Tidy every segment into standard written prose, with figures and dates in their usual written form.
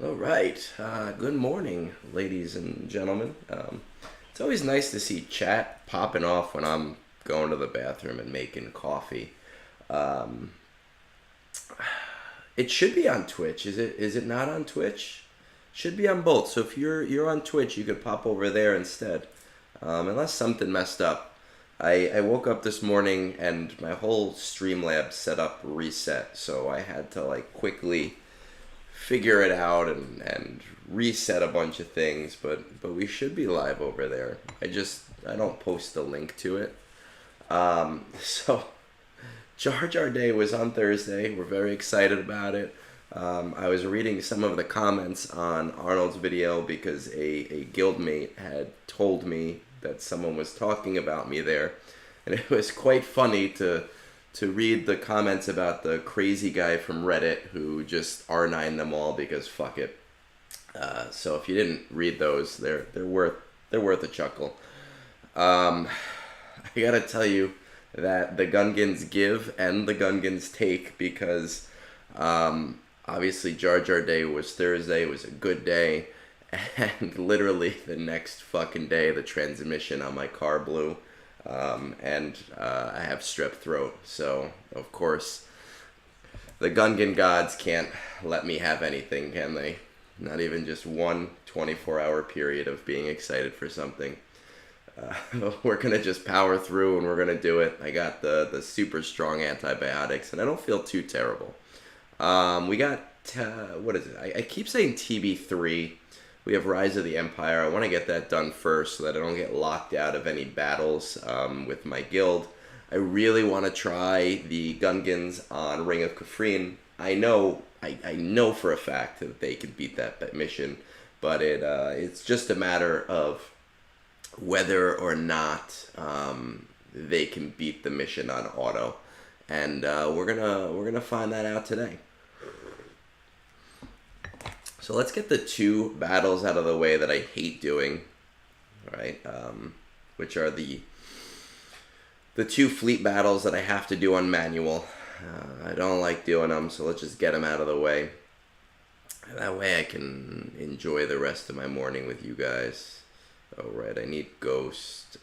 All right. Good morning, ladies and gentlemen. It's always nice to see chat popping off when I'm going to the bathroom and making coffee. Um, it should be on Twitch. Is it not on Twitch? Should be on both. So if you're on Twitch, you could pop over there instead. Unless something messed up. I woke up this morning and my whole Streamlabs setup reset, so I had to like quickly figure it out and reset a bunch of things, but we should be live over there. I don't post the link to it. So Jar Jar Day was on Thursday. We're very excited about it. I was reading some of the comments on Arnold's video because a guildmate had told me that someone was talking about me there, and it was quite funny to read the comments about the crazy guy from Reddit who just R9 them all because fuck it. So if you didn't read those, they're worth a chuckle. I gotta tell you that the Gungans give and the Gungans take because obviously Jar Jar Day was Thursday. It was a good day, and literally the next fucking day the transmission on my car blew. And I have strep throat, so of course the Gungan gods can't let me have anything, can they? Not even just one 24-hour period of being excited for something. We're gonna just power through and we're gonna do it. I got the super strong antibiotics and I don't feel too terrible. We got, what is it? I keep saying TB3. We have Rise of the Empire. I want to get that done first so that I don't get locked out of any battles with my guild. I really want to try the Gungans on Ring of Khafreen. I know for a fact that they can beat that mission, but it's just a matter of whether or not they can beat the mission on auto, and we're gonna find that out today. So let's get the two battles out of the way that I hate doing, right? Which are the two fleet battles that I have to do on manual. I don't like doing them, so let's just get them out of the way. That way I can enjoy the rest of my morning with you guys. Oh, right, I need Ghost.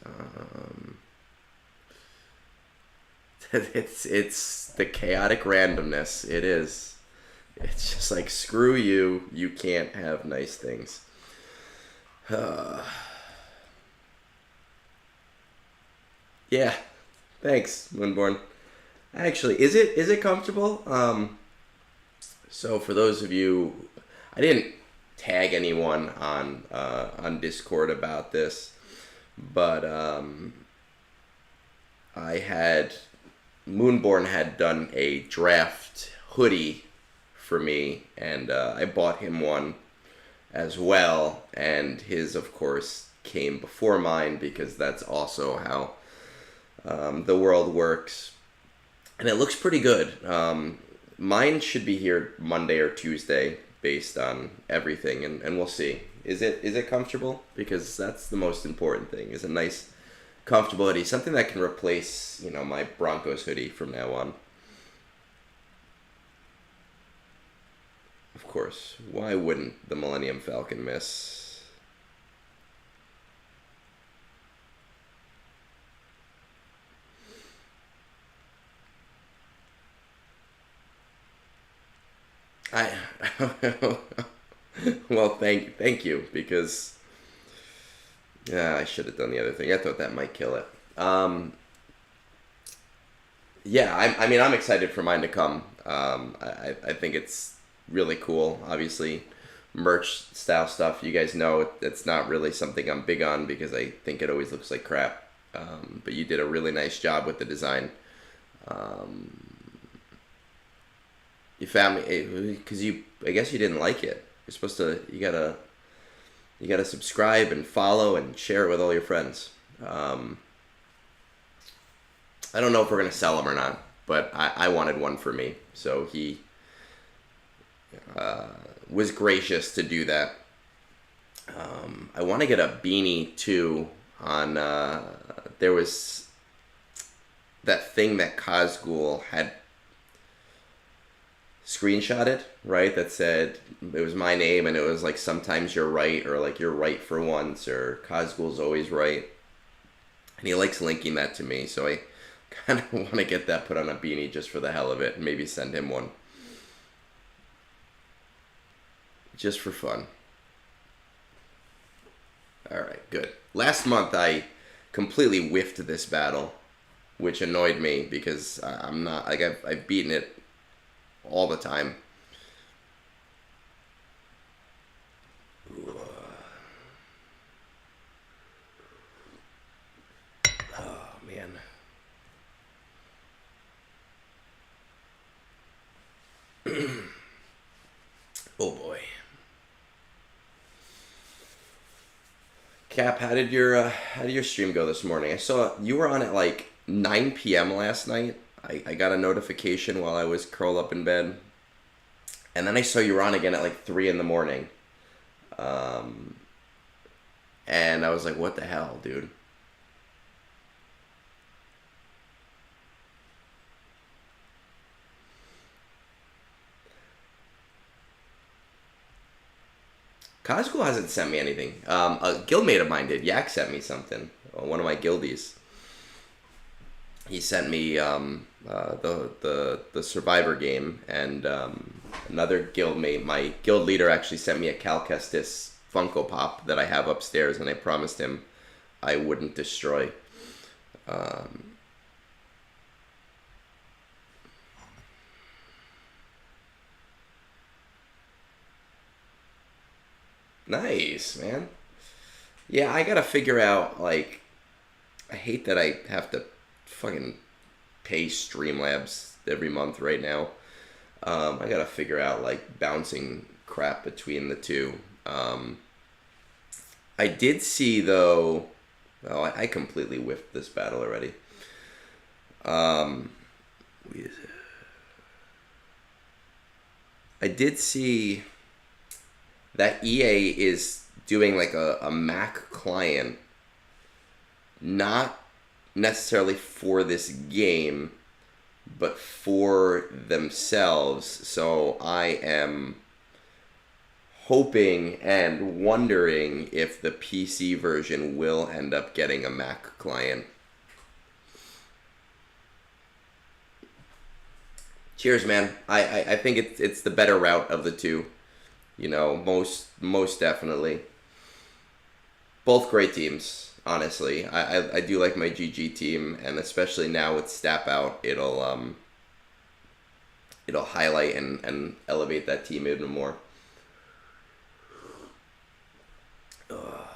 It's the chaotic randomness. It is. It's just like, screw you, you can't have nice things. Yeah, thanks, Moonborn. Actually, is it comfortable? So for those of you, I didn't tag anyone on Discord about this, but Moonborn had done a draft hoodie for me, and I bought him one as well, and his of course came before mine because that's also how the world works, and it looks pretty good. Mine should be here Monday or Tuesday based on everything, and we'll see. Is it comfortable? Because that's the most important thing, is a nice comfortable hoodie, something that can replace my Broncos hoodie from now on. Of course, why wouldn't the Millennium Falcon miss? Well, thank you, because I should have done the other thing. I thought that might kill it. Yeah, I mean, I'm excited for mine to come. I think it's really cool. Obviously, merch style stuff, you guys know it's not really something I'm big on because I think it always looks like crap. But you did a really nice job with the design. You found me because I guess you didn't like it. You're supposed to. You gotta subscribe and follow and share it with all your friends. I don't know if we're gonna sell them or not, but I wanted one for me, so he was gracious to do that. I want to get a beanie too. On there was that thing that Kazgul had screenshot it, right? That said it was my name, and it was like sometimes you're right, or like you're right for once, or Cosgul's always right. And he likes linking that to me, so I kind of want to get that put on a beanie just for the hell of it, and maybe send him one. Just for fun. Alright, good. Last month I completely whiffed this battle, which annoyed me because I'm not, like, I've beaten it all the time. Oh, man. Oh, boy. Cap, how did your stream go this morning? I saw you were on at like 9 p.m. last night. I got a notification while I was curled up in bed. And then I saw you were on again at like 3 in the morning. And I was like, what the hell, dude? Cosgul hasn't sent me anything. A guildmate of mine did. Yak sent me something. One of my guildies. He sent me the Survivor game, and another guildmate, my guild leader, actually sent me a Cal Kestis Funko Pop that I have upstairs, and I promised him I wouldn't destroy. Nice, man. Yeah, I gotta figure out, like, I hate that I have to fucking pay Streamlabs every month right now. I gotta figure out, like, bouncing crap between the two. I did see, though... Oh, I completely whiffed this battle already. I did see that EA is doing, like, a Mac client, not necessarily for this game, but for themselves. So I am hoping and wondering if the PC version will end up getting a Mac client. Cheers, man. I think it's the better route of the two. You know, most definitely. Both great teams, honestly. I do like my GG team, and especially now with Stap out, it'll highlight and elevate that team even more. Ugh,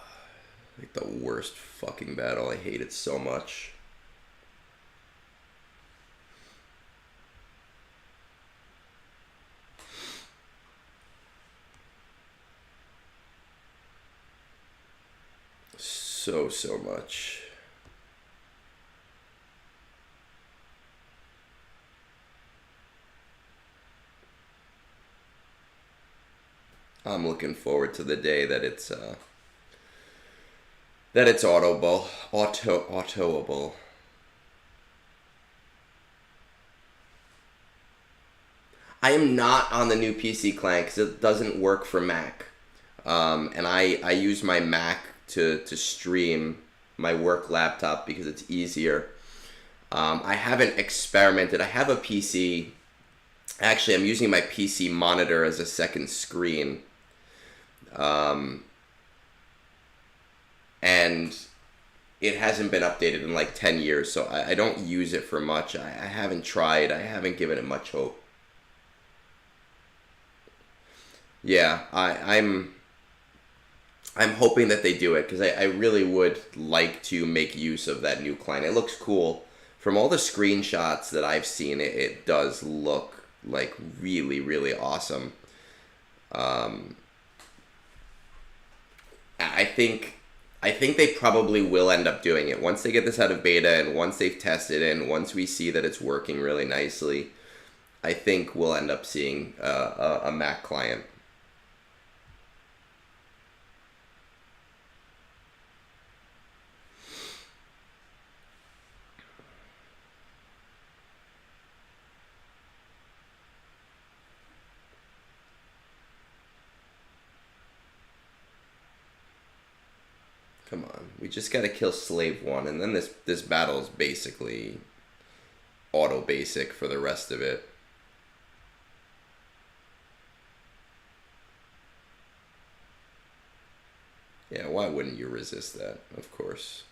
like the worst fucking battle. I hate it so much. So much. I'm looking forward to the day that it's autoable. I am not on the new PC client because it doesn't work for Mac. And I use my Mac to stream my work laptop because it's easier. I haven't experimented. I have a PC. Actually, I'm using my PC monitor as a second screen. And it hasn't been updated in like 10 years, so I don't use it for much. I haven't tried. I haven't given it much hope. Yeah, I'm hoping that they do it because I really would like to make use of that new client. It looks cool. From all the screenshots that I've seen, it does look like really, really awesome. I think they probably will end up doing it once they get this out of beta, and once they've tested it, and once we see that it's working really nicely. I think we'll end up seeing a Mac client. Come on. We just gotta kill Slave 1, and then this battle's basically auto-basic for the rest of it. Yeah, why wouldn't you resist that? Of course.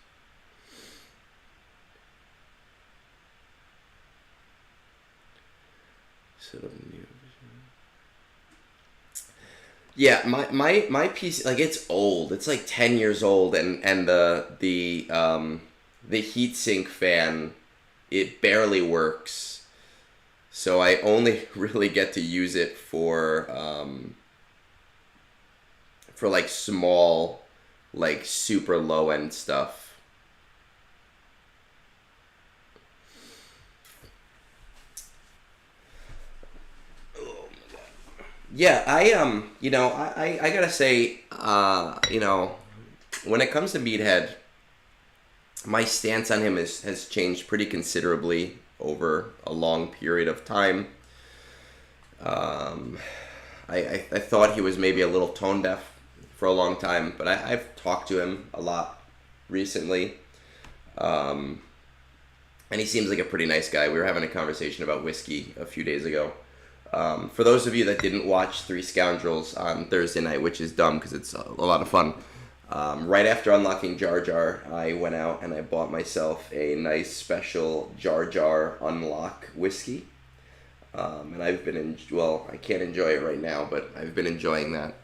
Yeah, my PC, like, it's old. It's like 10 years old, and the heatsink fan, it barely works. So I only really get to use it for like small, like super low end stuff. Yeah, you know, I gotta say, you know, when it comes to Meathead, my stance on him has changed pretty considerably over a long period of time. I thought he was maybe a little tone deaf for a long time, but I've talked to him a lot recently. And he seems like a pretty nice guy. We were having a conversation about whiskey a few days ago. For those of you that didn't watch Three Scoundrels on Thursday night, which is dumb because it's a lot of fun, right after unlocking Jar Jar, I went out and I bought myself a nice special Jar Jar Unlock whiskey. And I've been well, I can't enjoy it right now, but I've been enjoying that.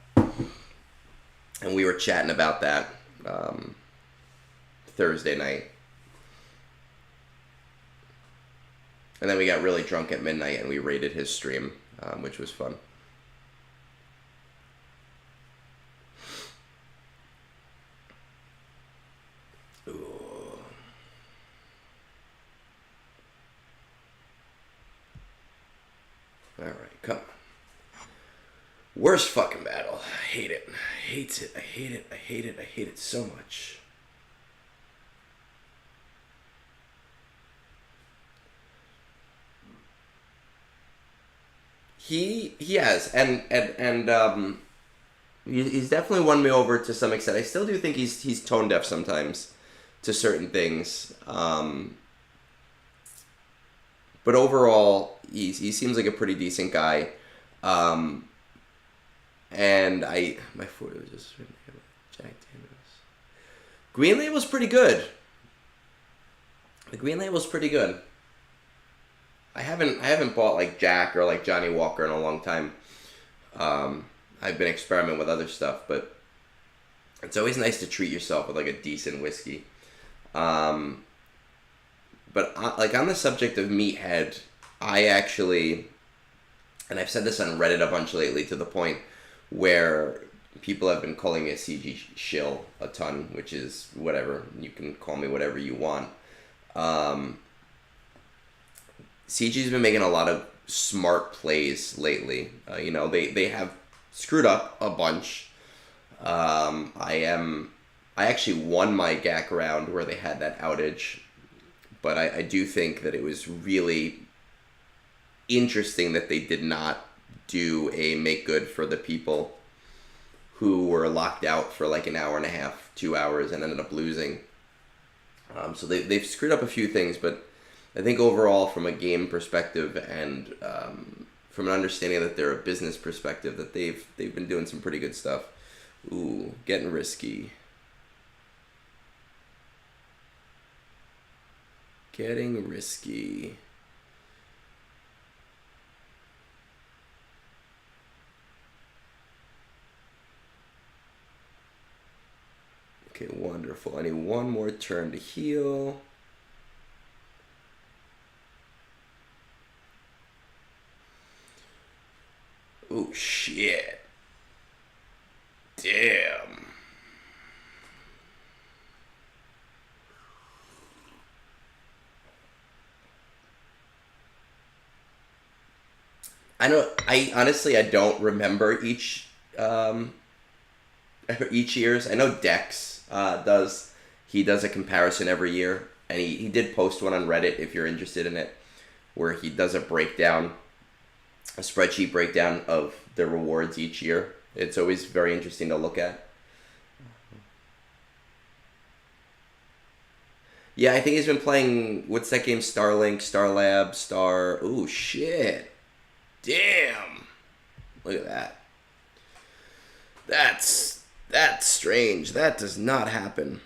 And we were chatting about that Thursday night. And then we got really drunk at midnight and we raided his stream, which was fun. Ooh. All right, come on. Worst fucking battle. I hate it. I hate it. I hate it. I hate it. I hate it so much. He has, and he's definitely won me over to some extent. I still do think he's tone deaf sometimes to certain things, but overall he seems like a pretty decent guy. And my foot was just Jack Daniels. Green Label's pretty good. The Green Label's pretty good. I haven't bought like Jack or like Johnny Walker in a long time. I've been experimenting with other stuff, but it's always nice to treat yourself with like a decent whiskey. But like on the subject of Meathead, I actually, and I've said this on Reddit a bunch lately to the point where people have been calling me a CG shill a ton, which is whatever. You can call me whatever you want. CG's been making a lot of smart plays lately. You know, they have screwed up a bunch. I actually won my GAC round where they had that outage, but I do think that it was really interesting that they did not do a make good for the people who were locked out for like an hour and a half, 2 hours, and ended up losing. So they've screwed up a few things, but I think overall, from a game perspective and from an understanding that they're a business perspective, that they've been doing some pretty good stuff. Ooh, getting risky. Getting risky. Okay, wonderful. I need one more turn to heal. Oh, shit. Damn. I honestly, I don't remember each year's. I know Dex does. He does a comparison every year, and he did post one on Reddit if you're interested in it, where he does a breakdown, a spreadsheet breakdown of the rewards each year. It's always very interesting to look at. Yeah, I think he's been playing. What's that game? Starlink, Starlab, Star. Ooh, shit! Damn! Look at that. That's strange. That does not happen.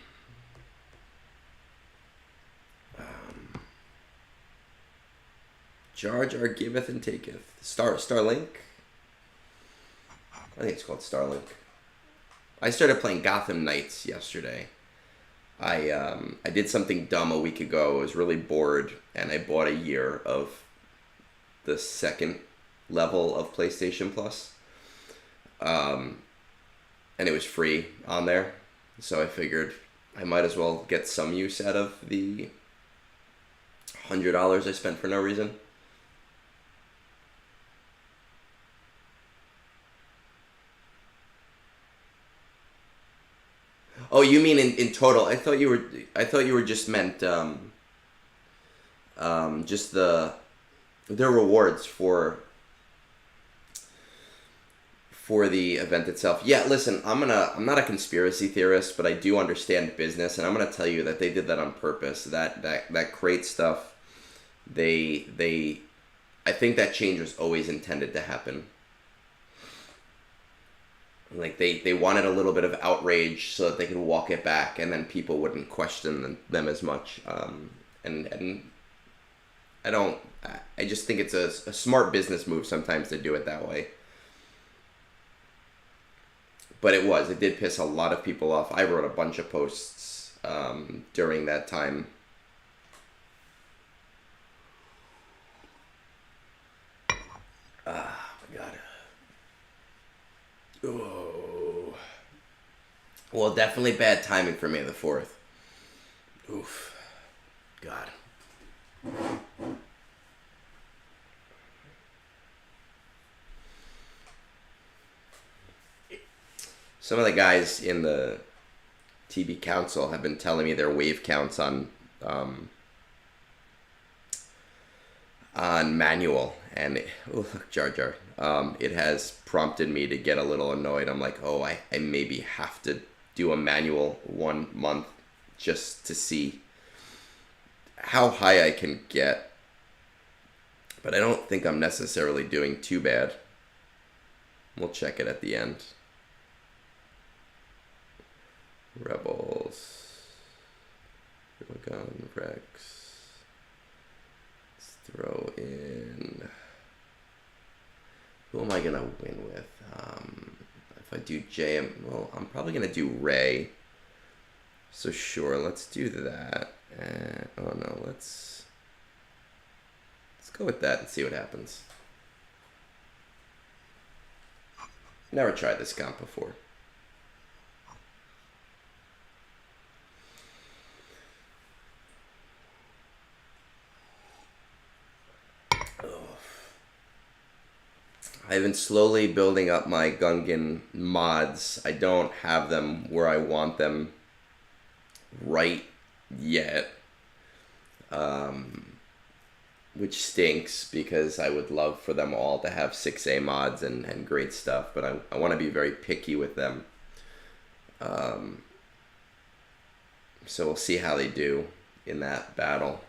Jar Jar giveth and taketh. Starlink. I think it's called Starlink. I started playing Gotham Knights yesterday. I did something dumb a week ago. I was really bored, and I bought a year of the second level of PlayStation Plus. And it was free on there, so I figured I might as well get some use out of the $100 I spent for no reason. Oh, you mean in total? I thought you were just meant just the rewards for the event itself. Yeah, listen, I'm not a conspiracy theorist, but I do understand business, and I'm gonna tell you that they did that on purpose. That crate stuff, they I think that change was always intended to happen. Like they wanted a little bit of outrage so that they could walk it back, and then people wouldn't question them as much. And I don't. I just think it's a smart business move sometimes to do it that way. But it did piss a lot of people off. I wrote a bunch of posts during that time. Ah, my God. Oh. Well, definitely bad timing for May the 4th. Oof. God. Some of the guys in the TB Council have been telling me their wave counts on manual, and look, Jar Jar. It has prompted me to get a little annoyed. I'm like, oh, I maybe have to do a manual 1 month just to see how high I can get. But I don't think I'm necessarily doing too bad. We'll check it at the end. Rebels. Gun Rex. Let's throw in. Who am I gonna win with? If I do JM, well, I'm probably gonna do Ray. So sure, let's do that. Oh no, let's go with that and see what happens. Never tried this comp before. I've been slowly building up my Gungan mods. I don't have them where I want them right yet, which stinks because I would love for them all to have 6A mods and great stuff, but I want to be very picky with them. So we'll see how they do in that battle.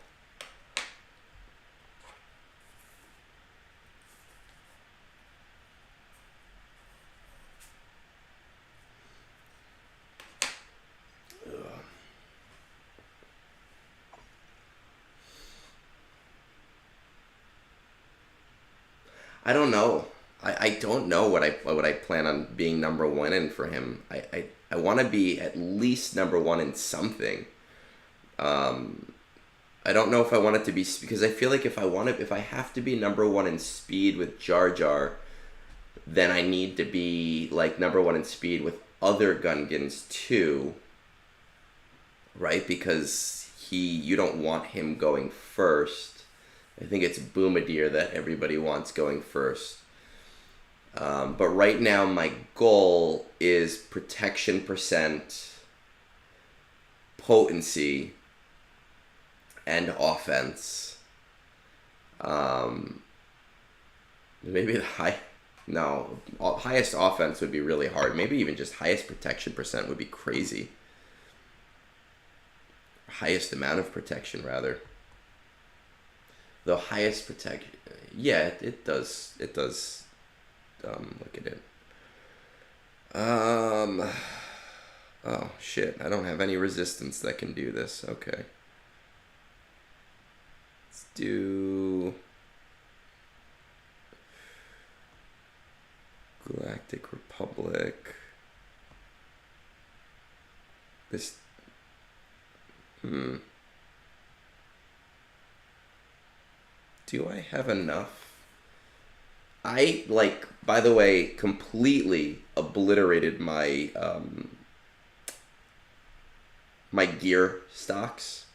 I don't know. I don't know what I plan on being number one in for him. I want to be at least number one in something. I don't know if I want it to be, because I feel like if I have to be number one in speed with Jar Jar, then I need to be like number one in speed with other Gungans too, right? Because you don't want him going first. I think it's Boomadir that everybody wants going first. But right now my goal is protection percent, potency, and offense. Maybe highest offense would be really hard. Maybe even just highest protection percent would be crazy. highest amount of protection, rather. The highest protection. Yeah, it does. It does. Look at it. Oh, shit. I don't have any resistance that can do this. Okay. Let's do... Galactic Republic. This... Do I have enough? I, like, by the way, completely obliterated my, my gear stocks.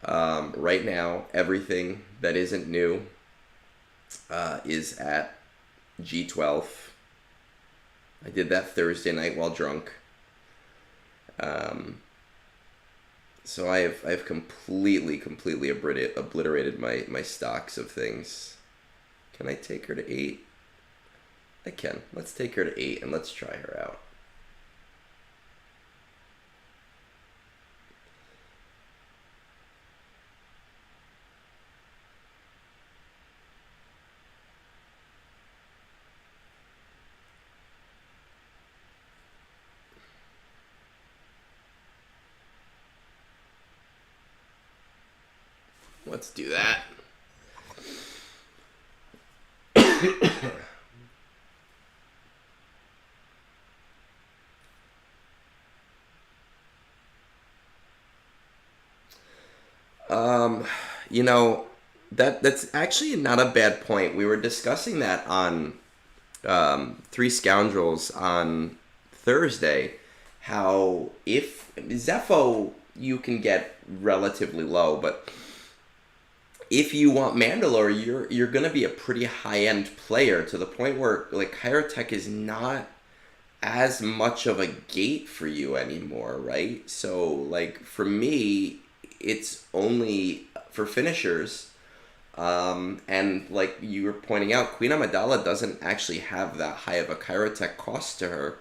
Right now, everything that isn't new is at G12. I did that Thursday night while drunk. So I've completely obliterated my stocks of things. Can I take her to 8? I can. Let's take her to 8 and let's try her out. Let's do that. You know, that's actually not a bad point. We were discussing that on Three Scoundrels on Thursday, how if Zepho you can get relatively low, but if you want Mandalore, you're gonna be a pretty high-end player to the point where like Kyrotech is not as much of a gate for you anymore, right? So like for me, it's only for finishers. And like you were pointing out, Queen Amidala doesn't actually have that high of a Kyrotech cost to her.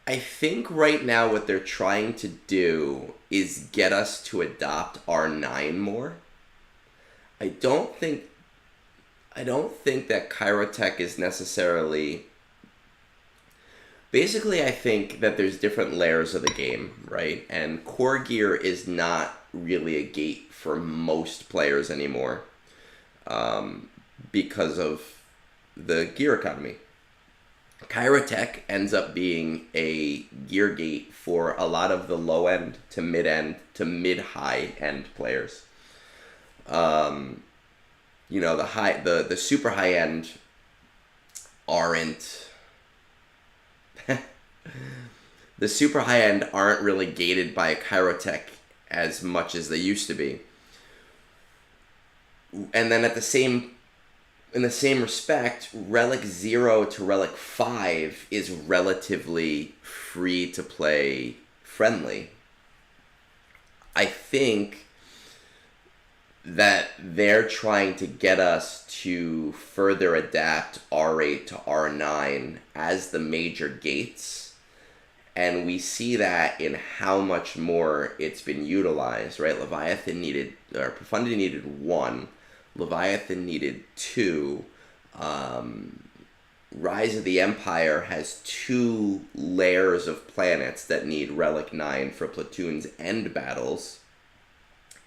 I think right now what they're trying to do is get us to adopt R9 more. I don't think that Kyrotech is necessarily... Basically, I think that there's different layers of the game, right? And core gear is not really a gate for most players anymore because of the gear economy. Kyrotech ends up being a gear gate for a lot of the low end to mid end to mid high end players. You know, the super high end aren't the super high end aren't really gated by a Kyrotech as much as they used to be. And then in the same respect, Relic 0 to Relic 5 is relatively free to play friendly. I think that they're trying to get us to further adapt R8 to R9 as the major gates. And we see that in how much more it's been utilized, right? Profundity needed 1. Leviathan needed 2. Rise of the Empire has 2 layers of planets that need Relic 9 for platoons and battles.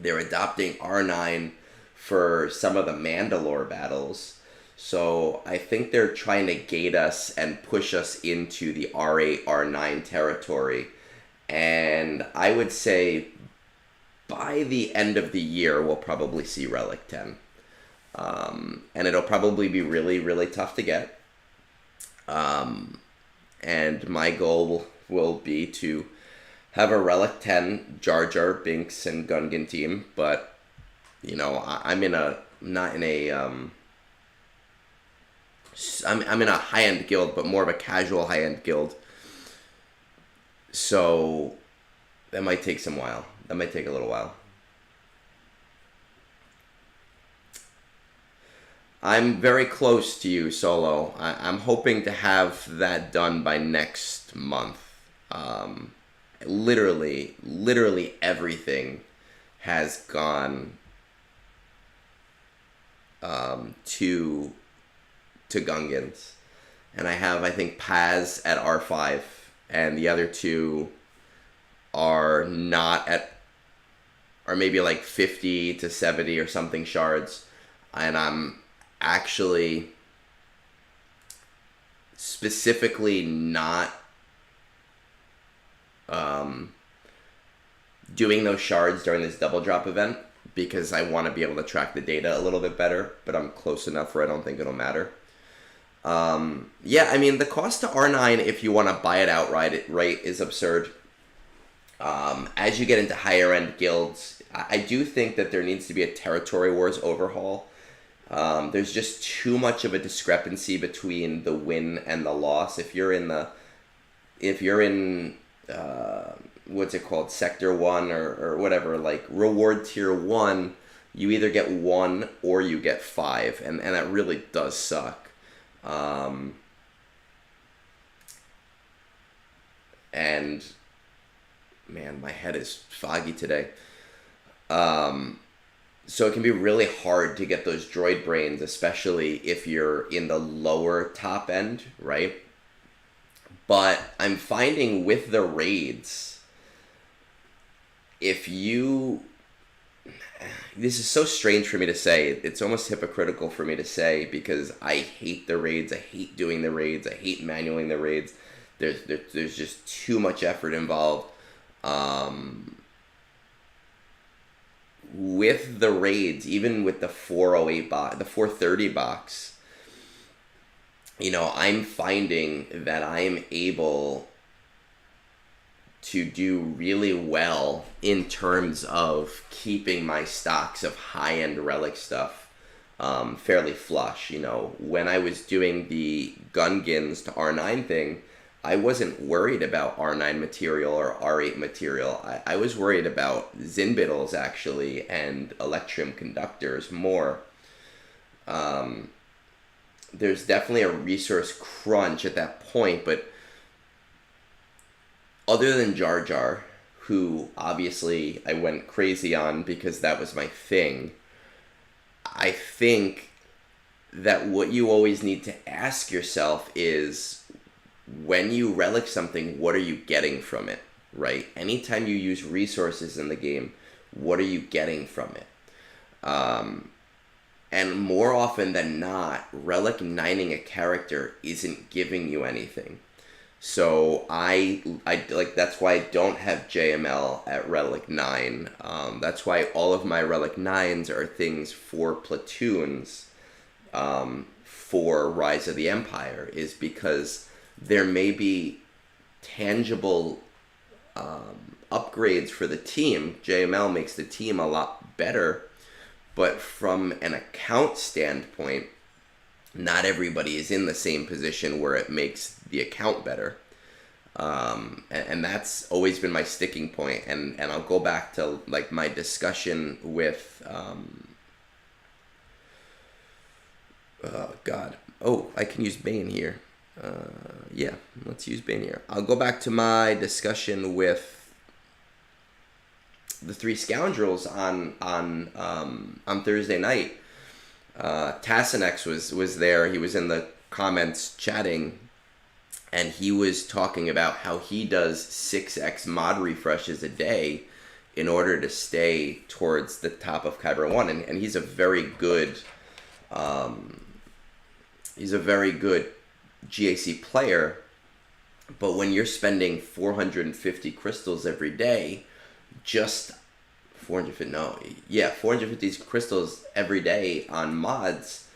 They're adopting R9 for some of the Mandalore battles. So I think they're trying to gate us and push us into the R8, R9 territory. And I would say by the end of the year, we'll probably see Relic 10. And it'll probably be really, really tough to get. And my goal will be to have a Relic 10 Jar Jar, Binks, and Gungan team, but you know, I'm in a high-end guild, but more of a casual high-end guild. So that might take some while. That might take a little while. I'm very close to you, Solo. I'm hoping to have that done by next month. Literally everything has gone to Gungans. And I have, I think, Paz at R5, and the other two are not at, or maybe like 50 to 70 or something shards. And I'm actually specifically not doing those shards during this double drop event because I want to be able to track the data a little bit better, but I'm close enough where I don't think it'll matter. Yeah, I mean, the cost to R9, if you want to buy it outright, is absurd. As you get into higher end guilds, I do think that there needs to be a Territory Wars overhaul. There's just too much of a discrepancy between the win and the loss. If you're in what's it called, Sector 1 or whatever, like Reward Tier 1, you either get 1 or you get 5, and that really does suck. And man, my head is foggy today. So it can be really hard to get those droid brains, especially if you're in the lower top end, right? But I'm finding with the raids, this is so strange for me to say. It's almost hypocritical for me to say because I hate the raids. I hate doing the raids. I hate manualing the raids. There's just too much effort involved. With the raids, even with the 408 box, the 430 box, I'm finding that I'm able to do really well in terms of keeping my stocks of high-end relic stuff fairly flush. When I was doing the Gungans to R9 thing, I wasn't worried about R9 material or R8 material. I was worried about Zinbittles, actually, and Electrum conductors more. There's definitely a resource crunch at that point, but other than Jar Jar, who obviously I went crazy on because that was my thing, I think that what you always need to ask yourself is, when you relic something, what are you getting from it, right? Anytime you use resources in the game, what are you getting from it? And more often than not, relic 9ing a character isn't giving you anything. So I that's why I don't have JML at relic 9. That's why all of my relic 9s are things for platoons for Rise of the Empire, is because there may be tangible upgrades for the team. JML makes the team a lot better, but from an account standpoint, not everybody is in the same position where it makes the account better. And that's always been my sticking point. And I'll go back to like my discussion with I can use Bane here. Yeah, let's use Bane here. I'll go back to my discussion with the Three Scoundrels on Thursday night. Tassanex was there. He was in the comments chatting, and he was talking about how he does 6x mod refreshes a day in order to stay towards the top of Kyber 1, and he's a very good GAC player. But when you're spending 450 crystals every day, just 450 crystals every day on mods,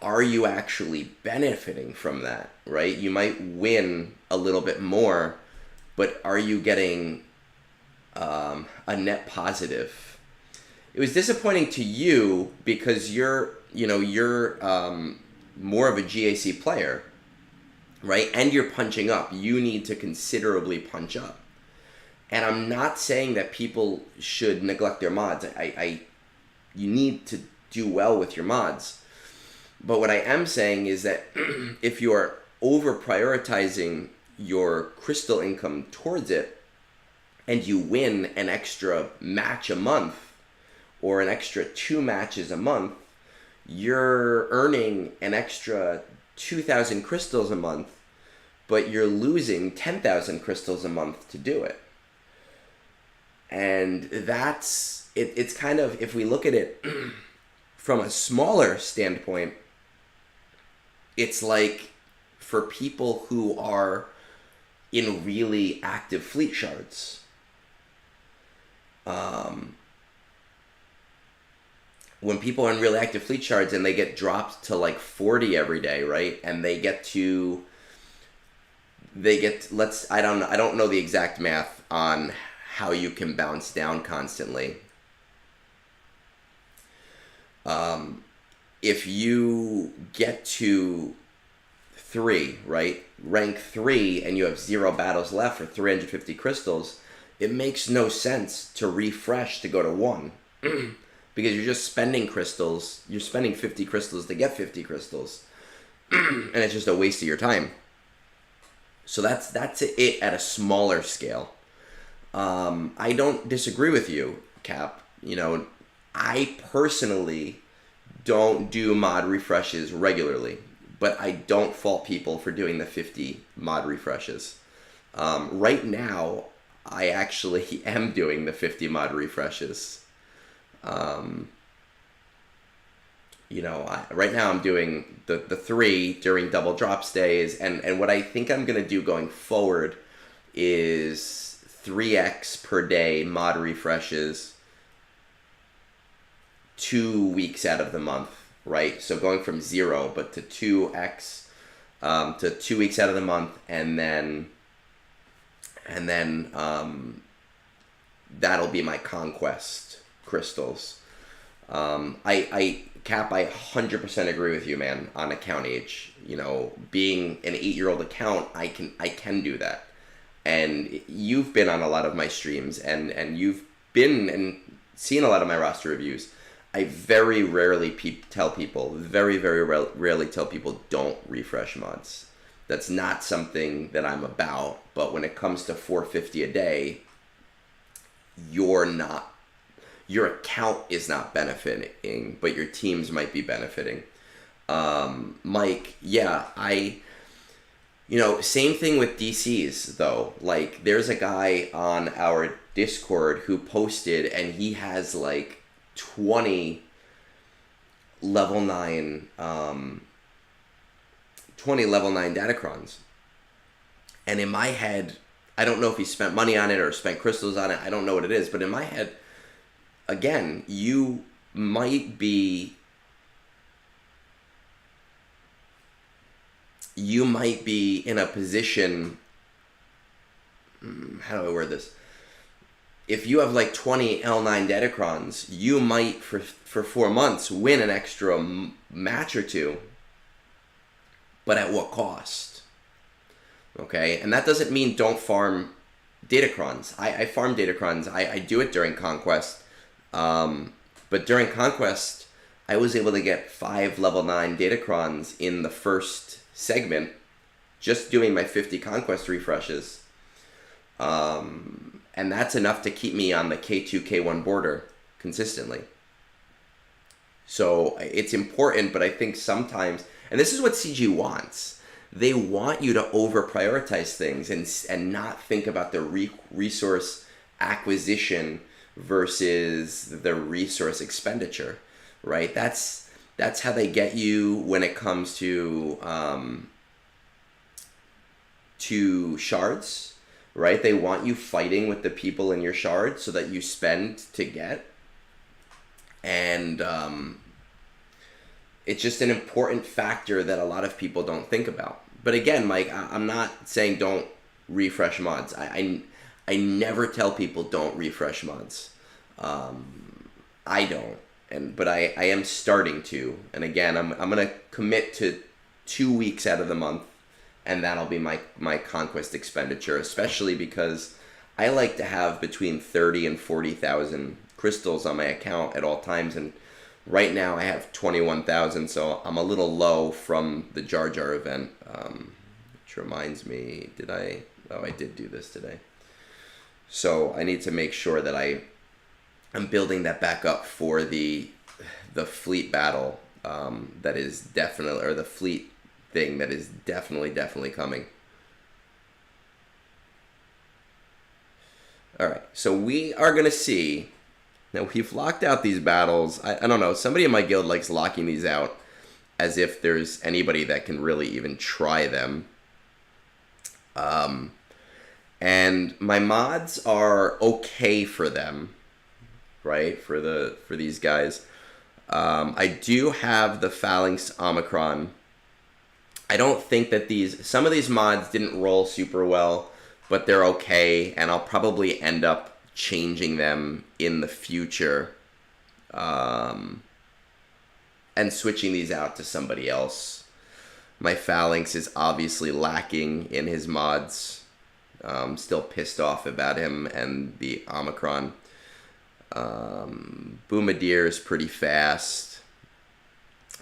are you actually benefiting from that, right? You might win a little bit more, but are you getting a net positive? It was disappointing to you because you're more of a GAC player, right? And you're punching up. You need to considerably punch up. And I'm not saying that people should neglect their mods. You need to do well with your mods. But what I am saying is that if you are over prioritizing your crystal income towards it, and you win an extra match a month or an extra 2 matches a month, you're earning an extra 2,000 crystals a month, but you're losing 10,000 crystals a month to do it. And that's, it's kind of, if we look at it from a smaller standpoint, it's like for people who are in really active fleet shards, when people are in really active fleet shards and they get dropped to like 40 every day, right? And I don't know the exact math on how you can bounce down constantly. If you get to 3, right? Rank 3 and you have 0 battles left for 350 crystals, it makes no sense to refresh to go to 1. Because you're just spending crystals. You're spending 50 crystals to get 50 crystals. And it's just a waste of your time. So that's it at a smaller scale. I don't disagree with you, Cap. You know, I personally don't do mod refreshes regularly, but I don't fault people for doing the 50 mod refreshes. Right now, I actually am doing the 50 mod refreshes. Right now I'm doing the 3 during double drops days, and what I think I'm going to do going forward is 3x per day mod refreshes 2 weeks out of the month, right? So going from 0 but to 2x to 2 weeks out of the month, and then that'll be my conquest crystals. I 100% agree with you, man, on account age. You know, being an 8-year-old account, I can do that. And you've been on a lot of my streams, and you've been and seen a lot of my roster reviews. I very rarely tell people don't refresh mods. That's not something that I'm about. But when it comes to 450 a day, your account is not benefiting, but your teams might be benefiting. Mike, yeah, same thing with DCs though. Like, there's a guy on our Discord who posted, and he has like 20 level 9 Datacrons. And in my head, I don't know if he spent money on it or spent crystals on it. I don't know what it is, but in my head, again, you might be in a position, how do I word this? If you have like 20 L9 Datacrons, you might for 4 months win an extra match or 2, but at what cost? Okay, and that doesn't mean don't farm Datacrons. I farm Datacrons. I do it during Conquest. But during Conquest, I was able to get 5 level 9 Datacrons in the first segment, just doing my 50 Conquest refreshes. And that's enough to keep me on the K2, K1 border consistently. So it's important, but I think sometimes, and this is what CG wants, they want you to over-prioritize things and not think about the resource acquisition versus the resource expenditure, right? That's how they get you when it comes to shards, right? They want you fighting with the people in your shard so that you spend to get. And it's just an important factor that a lot of people don't think about. But again, Mike, I'm not saying don't refresh mods. I never tell people don't refresh mods. I don't, but I am starting to. And again, I'm gonna commit to 2 weeks out of the month, and that'll be my conquest expenditure. Especially because I like to have between 30 and 40,000 crystals on my account at all times, and right now I have 21,000, so I'm a little low from the Jar Jar event. Which reminds me, oh, I did do this today. So I need to make sure that I'm building that back up for the fleet battle that is definitely, or the fleet thing that is definitely coming. Alright, so we are going to see, now we've locked out these battles. I don't know, somebody in my guild likes locking these out as if there's anybody that can really even try them. And my mods are okay for them, right? For these guys. I do have the Phalanx Omicron. I don't think that some of these mods didn't roll super well, but they're okay, and I'll probably end up changing them in the future, and switching these out to somebody else. My Phalanx is obviously lacking in his mods. Still pissed off about him and the Omicron. Boomadir is pretty fast.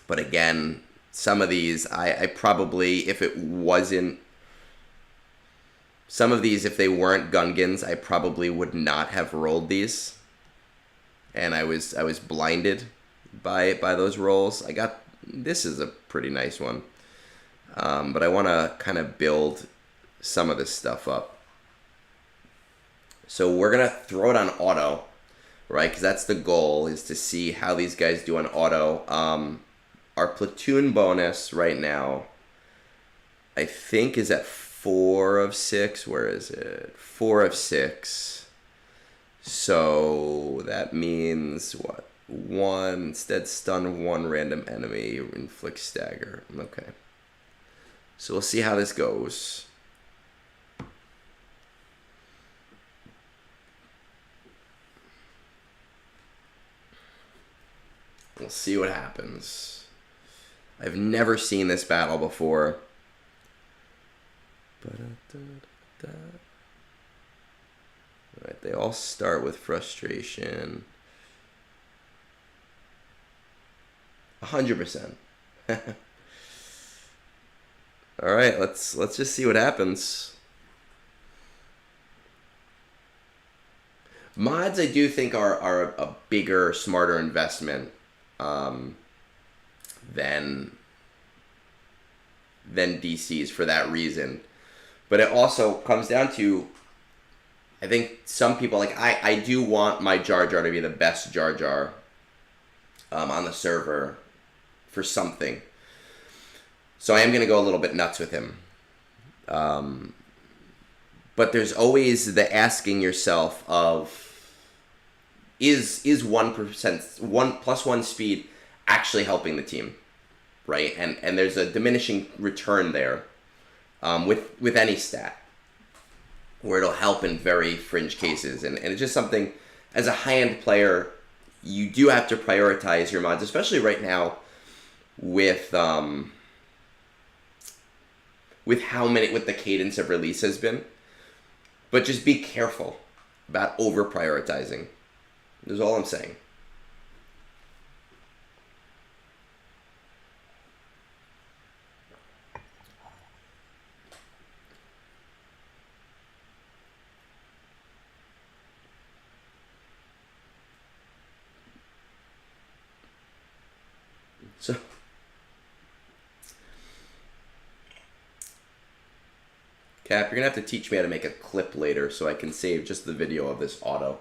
But again, some of these, I probably, if it wasn't, some of these, if they weren't Gungans, I probably would not have rolled these. And I was blinded by those rolls. This is a pretty nice one. But I want to kind of build some of this stuff up. So we're going to throw it on auto, right? Because that's the goal, is to see how these guys do on auto. Our platoon bonus right now, I think, is at 4 of 6. Where is it? 4 of 6. So that means what? 1, instead stun 1 random enemy, inflict stagger. Okay. So we'll see how this goes. We'll see what happens. I've never seen this battle before. Alright, they all start with frustration. 100%. Alright, let's just see what happens. Mods, I do think are a bigger, smarter investment than DCs for that reason. But it also comes down to, I think some people, like, I do want my Jar Jar to be the best Jar Jar on the server for something. So I am going to go a little bit nuts with him. But there's always the asking yourself of, is 1%, 1+1 speed actually helping the team, right? And there's a diminishing return there with any stat, where it'll help in very fringe cases. And it's just something, as a high-end player, you do have to prioritize your mods, especially right now with how the cadence of release has been. But just be careful about over-prioritizing. That's all I'm saying. So, Cap, you're going to have to teach me how to make a clip later so I can save just the video of this auto.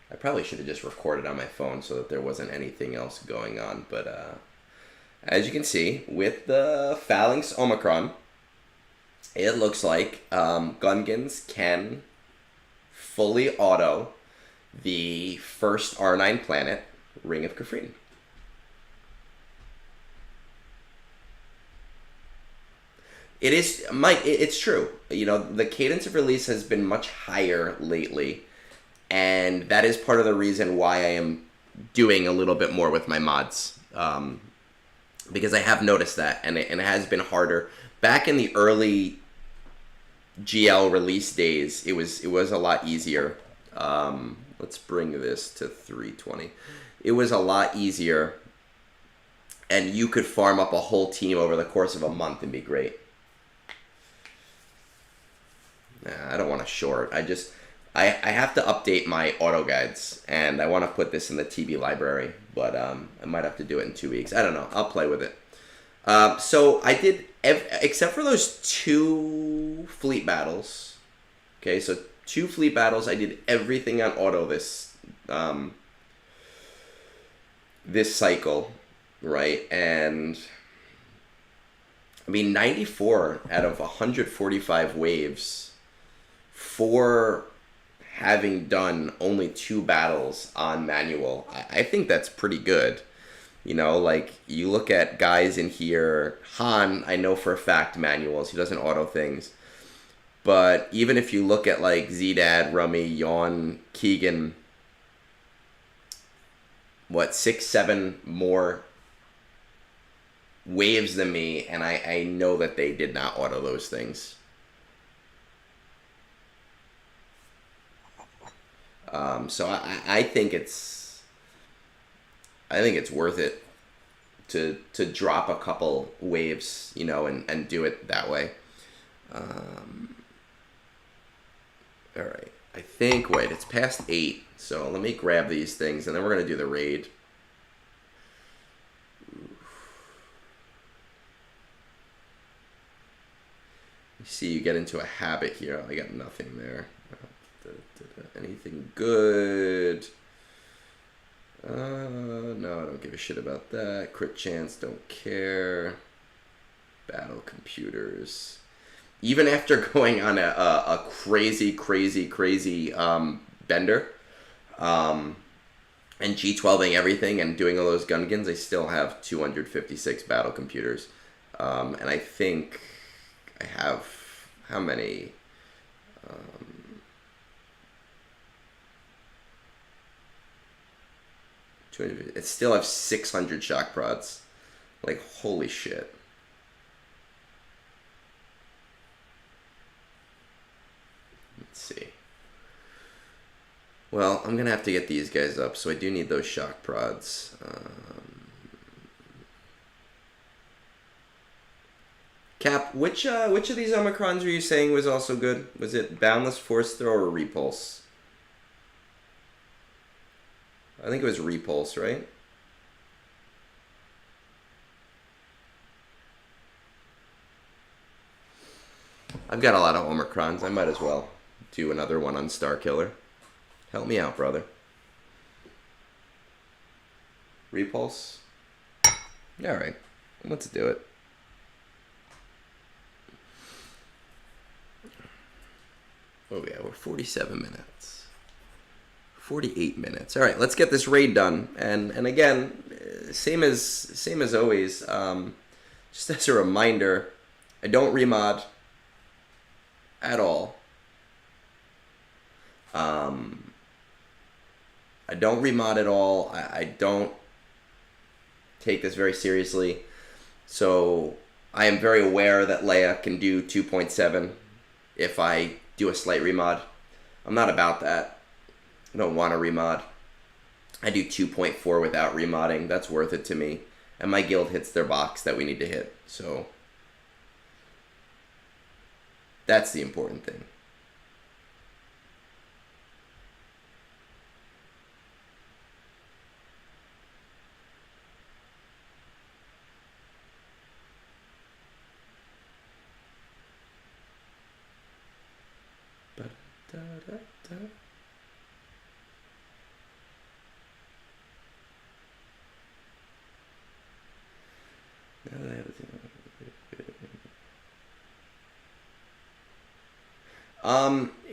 I probably should have just recorded on my phone so that there wasn't anything else going on. But as you can see, with the Phalanx Omicron, it looks like Gungans can fully auto the first R9 planet, Ring of Kafrene. It is, Mike, it's true. You know, the cadence of release has been much higher lately, and that is part of the reason why I am doing a little bit more with my mods, because I have noticed that, and it has been harder. Back in the early GL release days, it was a lot easier. Let's bring this to 320. It was a lot easier and you could farm up a whole team over the course of a month and be great. Nah, I don't want to short. I have to update my auto guides, and I want to put this in the TB library, but I might have to do it in 2 weeks. I don't know. I'll play with it. So I did, except for those 2 fleet battles. Okay, so 2 fleet battles. I did everything on auto this cycle, right? And I mean, 94 out of 145 waves for having done only 2 battles on manual. I think that's pretty good. You know, like, you look at guys in here, Han, I know for a fact manuals, he doesn't auto things. But even if you look at, like, Zedad, Rummy, Yawn, Keegan, 6, 7 more waves than me, and I know that they did not auto those things. So I think it's worth it to drop a couple waves, you know, and do it that way. All right, I think, wait, it's past 8, so let me grab these things, and then we're going to do the raid. You see, you get into a habit here. I got nothing there. Anything good? No, I don't give a shit about that. Crit chance, don't care. Battle computers. Even after going on a crazy bender, and G12ing everything and doing all those Gungans, I still have 256 battle computers. And I think I have, how many? I still have 600 shock prods. Like, holy shit. Let's see. Well, I'm going to have to get these guys up, so I do need those shock prods. Cap, which of these Omicrons were you saying was also good? Was it Boundless Force Throw or Repulse? I think it was Repulse, right? I've got a lot of Omicrons. I might as well do another one on Star Killer. Help me out, brother. Repulse? Alright, let's do it. Oh yeah, we're 47 minutes. 48 minutes. All right, let's get this raid done. And again, same as always. Just as a reminder, I don't remod at all. I don't remod at all. I don't take this very seriously. So I am very aware that Leia can do 2.7 if I do a slight remod. I'm not about that. I don't want to remod. I do 2.4 without remodding. That's worth it to me. And my guild hits their box that we need to hit. So that's the important thing.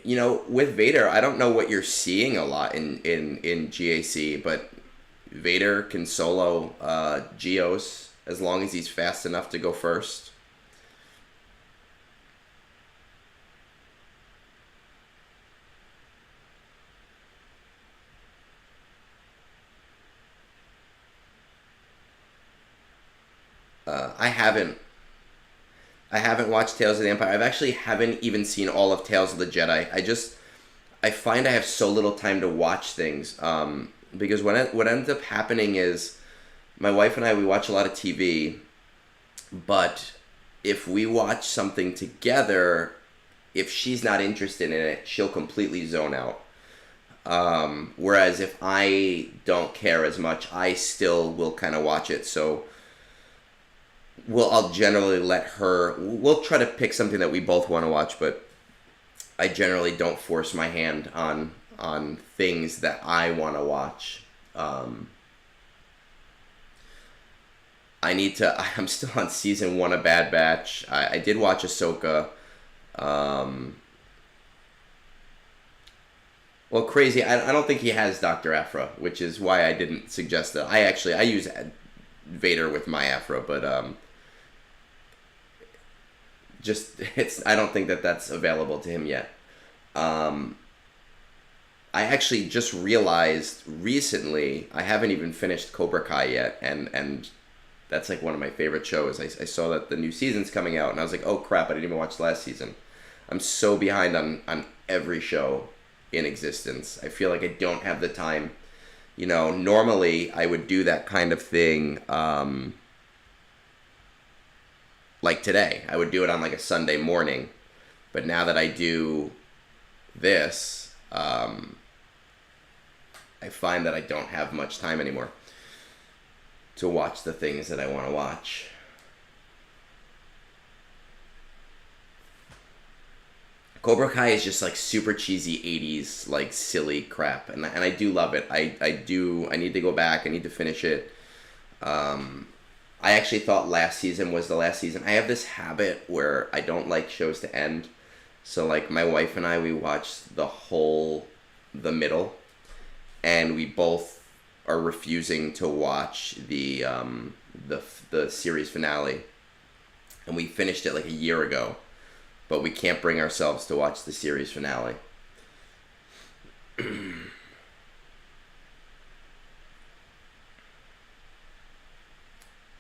You know, with Vader, I don't know what you're seeing a lot in GAC, but Vader can solo Geos as long as he's fast enough to go first. I haven't watched Tales of the Empire. I've actually haven't even seen all of Tales of the Jedi. I find I have so little time to watch things. Because what ends up happening is my wife and I, we watch a lot of TV, but if we watch something together, if she's not interested in it, she'll completely zone out. Whereas if I don't care as much, I still will kind of watch it. So I'll generally let her. We'll try to pick something that we both want to watch, but I generally don't force my hand on things that I want to watch. I need to. I'm still on season 1 of Bad Batch. I did watch Ahsoka. Well, crazy. I don't think he has Dr. Aphra, which is why I didn't suggest that. I use Vader with my Aphra, but just I don't think that that's available to him yet. I actually just realized recently I haven't even finished Cobra Kai yet, and that's like one of my favorite shows. I saw that the new season's coming out, and I was like, oh crap, I didn't even watch the last season. I'm so behind on every show in existence. I feel like I don't have the time. You know, normally I would do that kind of thing, like today. I would do it on like a Sunday morning, but now that I do this, I find that I don't have much time anymore to watch the things that I want to watch. Cobra Kai is just like super cheesy 80s, like silly crap, and I do love it. I need to go back. I need to finish it. I actually thought last season was the last season. I have this habit where I don't like shows to end. So like my wife and I, we watched the middle, and we both are refusing to watch the series finale. And we finished it like a year ago, but we can't bring ourselves to watch the series finale.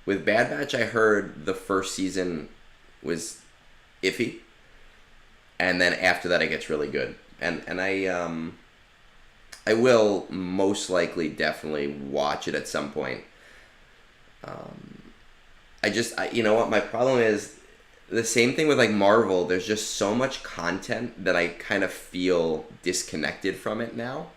With Bad Batch, I heard the first season was iffy, and then after that it gets really good. And I will most likely definitely watch it at some point. You know what, my problem is the same thing with like Marvel. There's just so much content that I kind of feel disconnected from it now.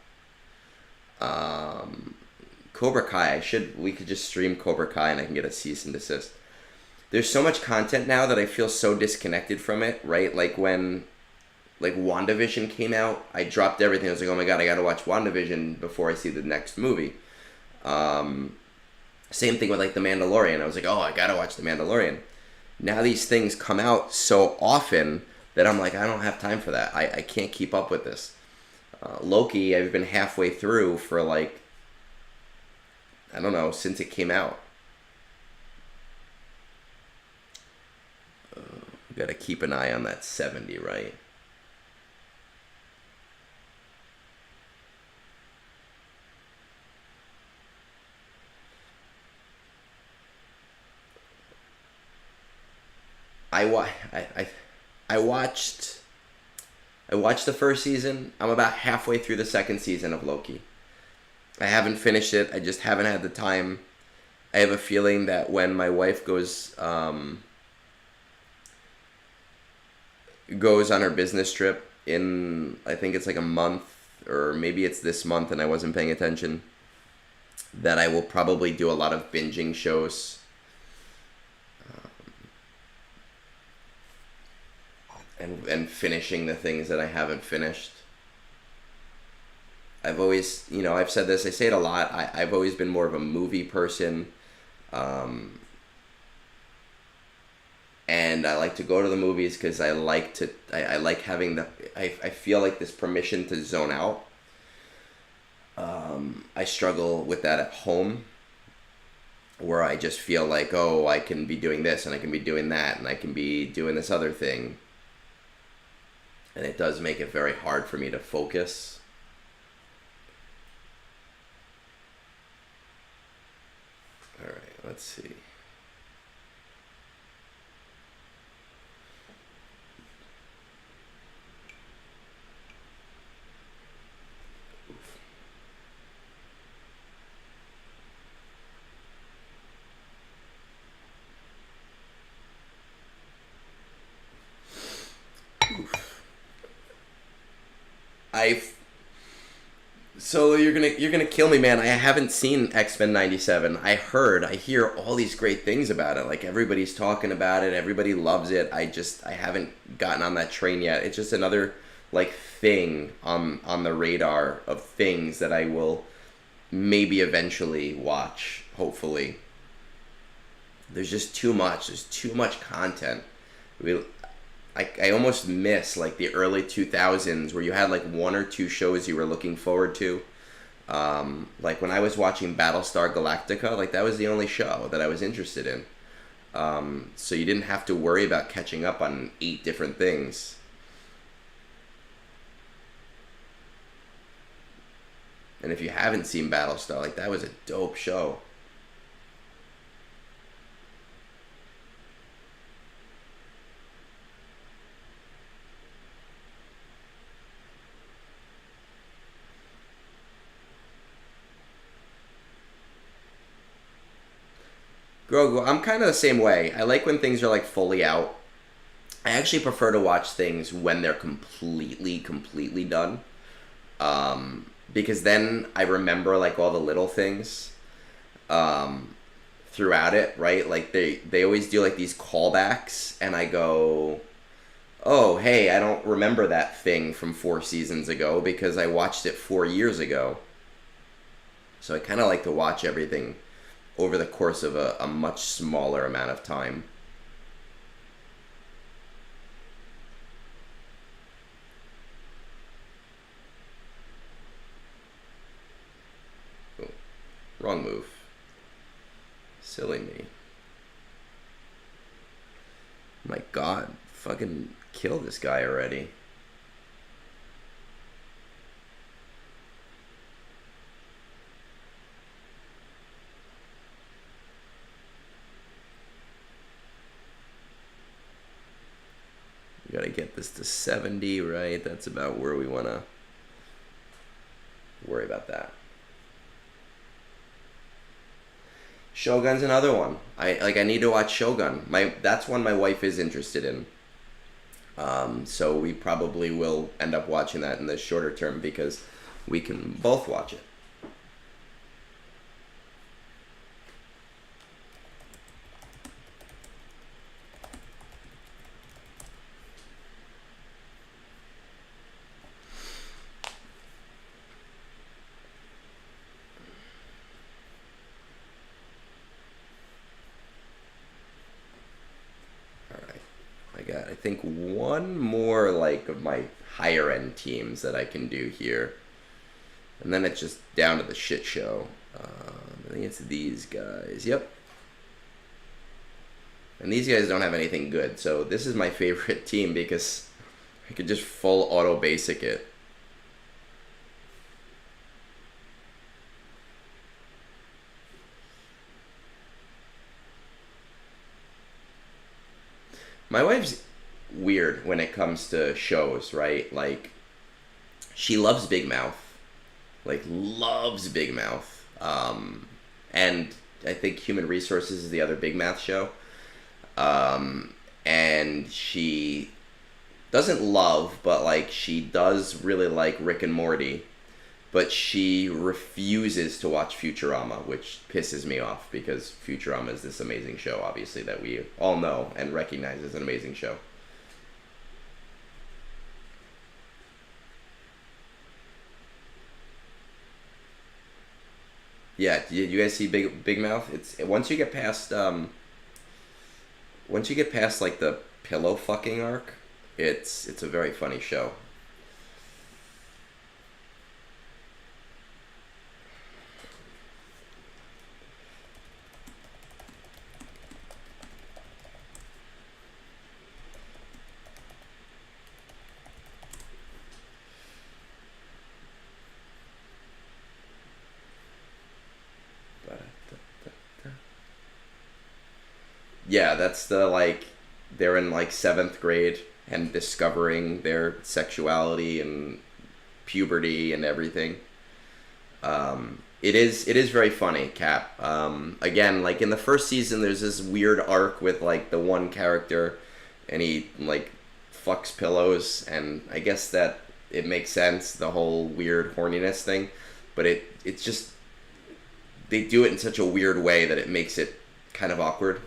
Cobra Kai, we could just stream Cobra Kai and I can get a cease and desist. There's so much content now that I feel so disconnected from it, right? Like when WandaVision came out, I dropped everything. I was like, oh my god, I gotta watch WandaVision before I see the next movie. Same thing with like The Mandalorian. I was like, oh, I gotta watch The Mandalorian. Now these things come out so often that I'm like, I don't have time for that. I can't keep up with this. Loki, I've been halfway through for like, I don't know, since it came out. We gotta keep an eye on that 70, right? I watched the first season. I'm about halfway through the second season of Loki. I haven't finished it. I just haven't had the time. I have a feeling that when my wife goes on her business trip in, I think it's like a month, or maybe it's this month and I wasn't paying attention, that I will probably do a lot of binging shows. And finishing the things that I haven't finished. I've always, I've said this, I say it a lot, I've always been more of a movie person. And I like to go to the movies because I like having I feel like this permission to zone out. I struggle with that at home, where I just feel like, oh, I can be doing this and I can be doing that and I can be doing this other thing. And it does make it very hard for me to focus. All right, let's see. I So you're gonna kill me, man. I haven't seen X-Men '97. I hear all these great things about it. Like everybody's talking about it, everybody loves it. I haven't gotten on that train yet. It's just another like thing on the radar of things that I will maybe eventually watch. Hopefully, there's just too much. There's too much content. We I almost miss like the early 2000s where you had like one or two shows you were looking forward to. Like when I was watching Battlestar Galactica, like that was the only show that I was interested in. So you didn't have to worry about catching up on 8 different things. And if you haven't seen Battlestar, like that was a dope show. Grogu, I'm kind of the same way. I like when things are like fully out. I actually prefer to watch things when they're completely done. Because then I remember like all the little things throughout it, right? Like they always do like these callbacks, and I go, oh, hey, I don't remember that thing from 4 seasons ago because I watched it 4 years ago. So I kind of like to watch everything over the course of a much smaller amount of time. Oh, wrong move. Silly me. My God, fucking kill this guy already. We gotta get this to 70, right? That's about where we wanna worry about that. Shogun's another one. I need to watch Shogun. That's one my wife is interested in. So we probably will end up watching that in the shorter term because we can both watch it. I think one more like of my higher end teams that I can do here, and then it's just down to the shit show. I think it's these guys. Yep. And these guys don't have anything good, so this is my favorite team because I could just full auto basic it. My wife's weird when it comes to shows, right? Like, she loves Big Mouth. Like, loves Big Mouth. And I think Human Resources is the other Big Mouth show. And she doesn't love, but, like, she does really like Rick and Morty. But she refuses to watch Futurama, which pisses me off because Futurama is this amazing show, obviously, that we all know and recognize as an amazing show. Yeah, did you guys see Big Mouth? It's once you get past like the pillow fucking arc, it's a very funny show. Yeah, that's the like they're in like 7th grade and discovering their sexuality and puberty and everything. It is very funny, Cap. Again, like in the first season, there's this weird arc with like the one character, and he like fucks pillows, and I guess that it makes sense, the whole weird horniness thing, but it's just, they do it in such a weird way that it makes it kind of awkward,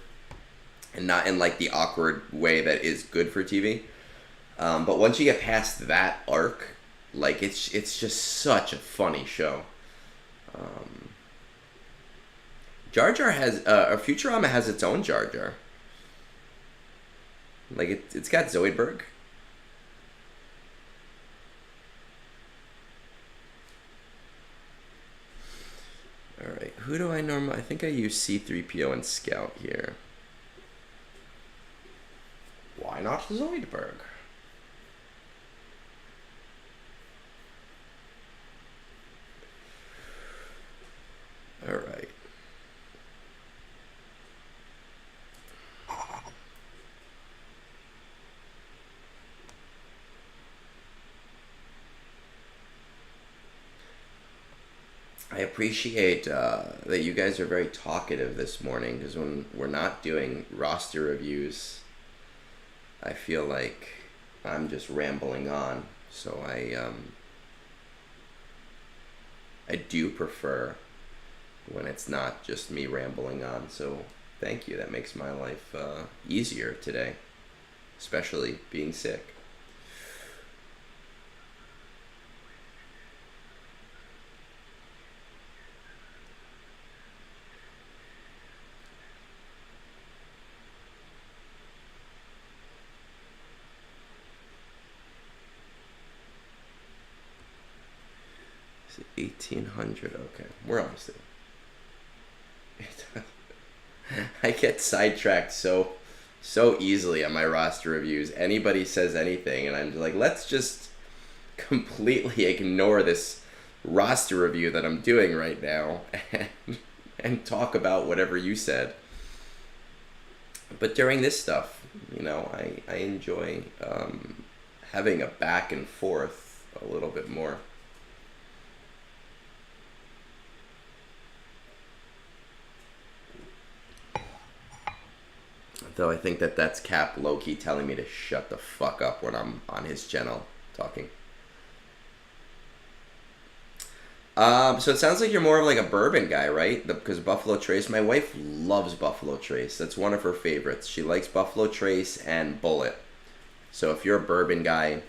and not in like the awkward way that is good for TV. But once you get past that arc, like it's just such a funny show. Jar Jar has Futurama has its own Jar Jar. Like it's got Zoidberg. All right, who do I normally? I think I use C-3PO and Scout here. Why not Zoidberg? All right. I appreciate that you guys are very talkative this morning, because when we're not doing roster reviews, I feel like I'm just rambling on. So I do prefer when it's not just me rambling on. So thank you. That makes my life easier today, especially being sick. Is it 1800? Okay, we're almost there. I get sidetracked so easily on my roster reviews. Anybody says anything, and I'm just like, let's just completely ignore this roster review that I'm doing right now and talk about whatever you said. But during this stuff, you know, I enjoy having a back and forth a little bit more. Though I think that's Cap low-key telling me to shut the fuck up when I'm on his channel talking. So it sounds like you're more of like a bourbon guy, right? Because Buffalo Trace, my wife loves Buffalo Trace. That's one of her favorites. She likes Buffalo Trace and Bullet. So if you're a bourbon guy,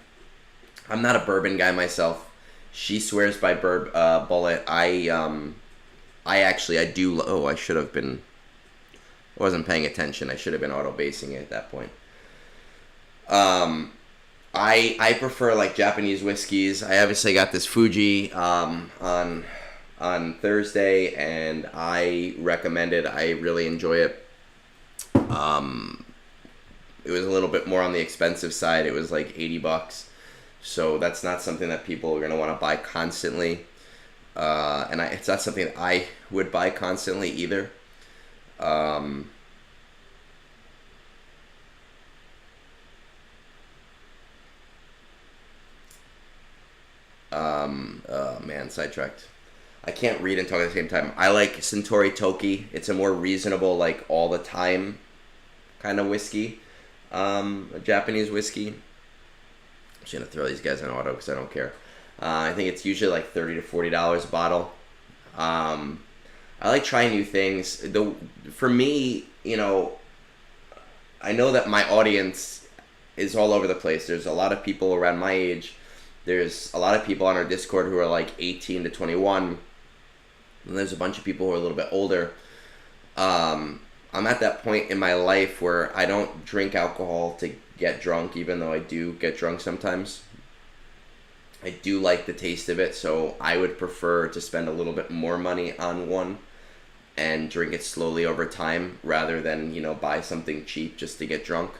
I'm not a bourbon guy myself. She swears by Bullet. I do. Oh, I should have been. I wasn't paying attention. I should have been auto-basing it at that point. I prefer like Japanese whiskeys. I obviously got this Fuji on Thursday, and I recommend it. I really enjoy it. It was a little bit more on the expensive side. It was like $80, so that's not something that people are gonna want to buy constantly. And it's not something that I would buy constantly either. Oh man, sidetracked. I can't read and talk at the same time. I like Suntory Toki. It's a more reasonable, like, all the time kind of whiskey. A Japanese whiskey. I'm just gonna throw these guys in auto because I don't care. I think it's usually like $30 to $40 a bottle. I like trying new things. For me, you know, I know that my audience is all over the place. There's a lot of people around my age. There's a lot of people on our Discord who are like 18 to 21. And there's a bunch of people who are a little bit older. I'm at that point in my life where I don't drink alcohol to get drunk, even though I do get drunk sometimes. I do like the taste of it, so I would prefer to spend a little bit more money on one and drink it slowly over time rather than, you know, buy something cheap just to get drunk.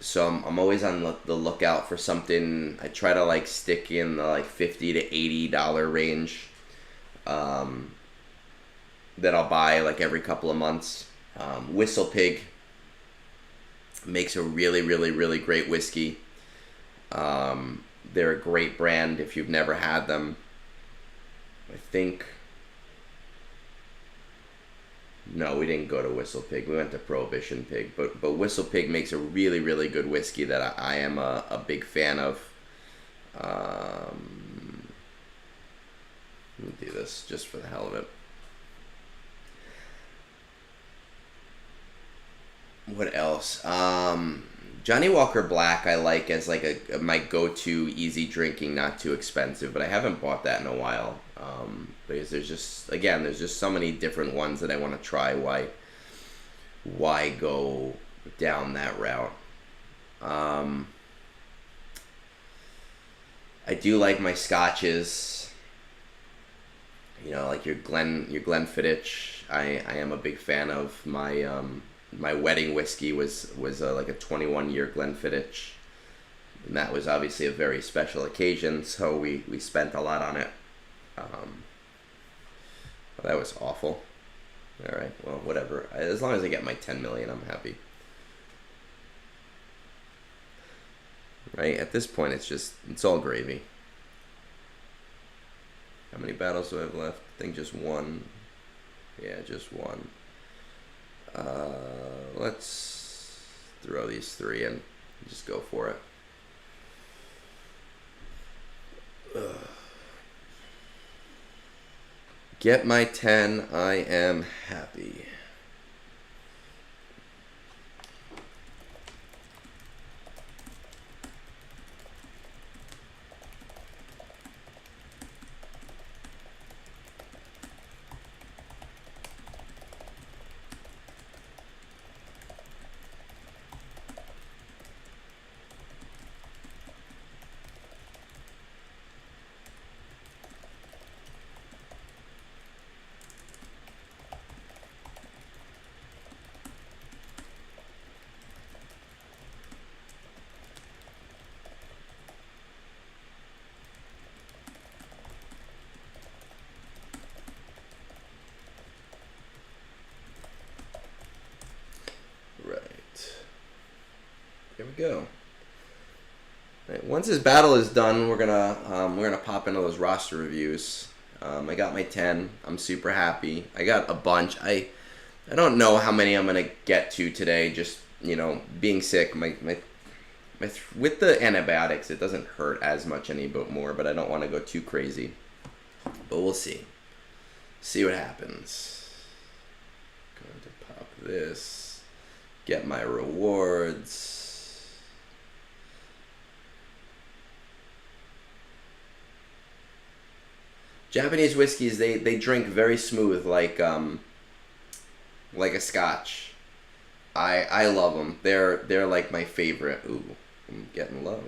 So I'm always on the lookout for something. I try to like stick in the like $50 to $80 range that I'll buy like every couple of months. Whistle Pig makes a really, really, really great whiskey. They're a great brand if you've never had them. I think... No, we didn't go to Whistle Pig. We went to Prohibition Pig. But Whistle Pig makes a really, really good whiskey that I am a big fan of. Let me do this just for the hell of it. What else? Johnny Walker Black I like as like a my go-to easy drinking, not too expensive, but I haven't bought that in a while. Because there's just so many different ones that I want to try. Why go down that route? I do like my scotches. You know, like your Glenfiddich. I am a big fan of my wedding whiskey was like a 21-year Glenfiddich, and that was obviously a very special occasion, so we spent a lot on it. Well, that was awful. All right, well, whatever. As long as I get my 10 million, I'm happy. Right at this point, it's all gravy. How many battles do I have left? I think just one. Yeah, just one. Let's throw these 3 in. Just go for it. Ugh. Get my 10. I am happy. There we go. Right, once this battle is done, we're gonna pop into those roster reviews. I got my 10. I'm super happy. I got a bunch. I don't know how many I'm gonna get to today. Just being sick. With the antibiotics, it doesn't hurt as much anymore. But I don't want to go too crazy. But we'll see. See what happens. Going to pop this. Get my rewards. Japanese whiskeys, they drink very smooth, like a Scotch. I love them. They're like my favorite. Ooh, I'm getting low.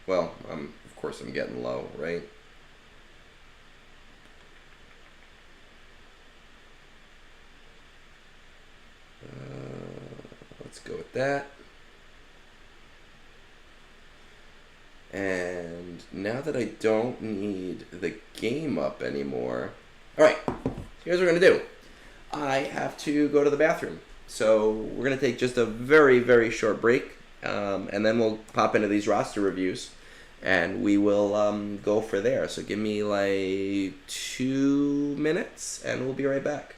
Well, of course I'm getting low, right? Let's go with that. And now that I don't need the game up anymore, all right, here's what we're gonna do. I have to go to the bathroom, so we're gonna take just a very, very short break, and then we'll pop into these roster reviews, and we will go for there. So give me like 2 minutes, and we'll be right back.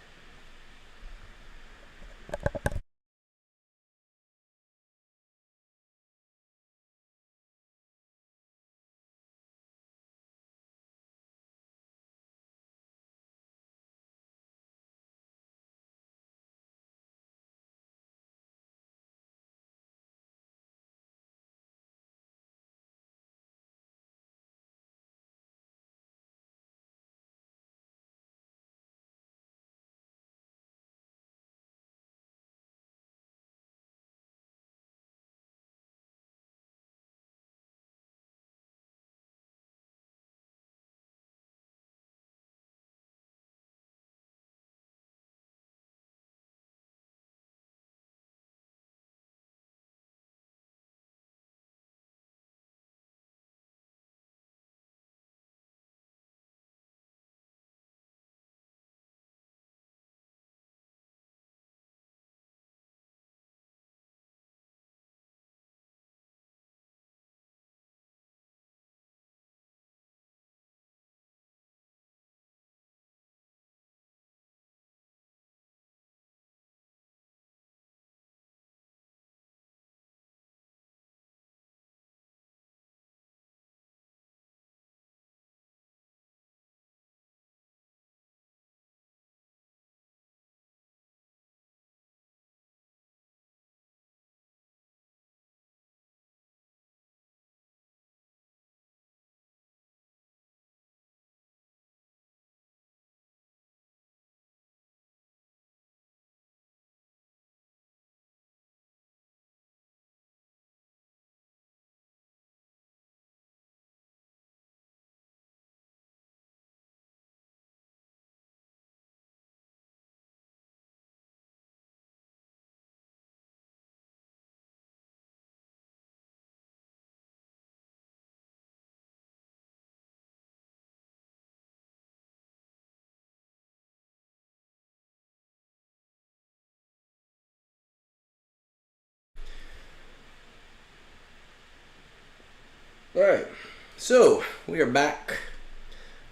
So, we are back.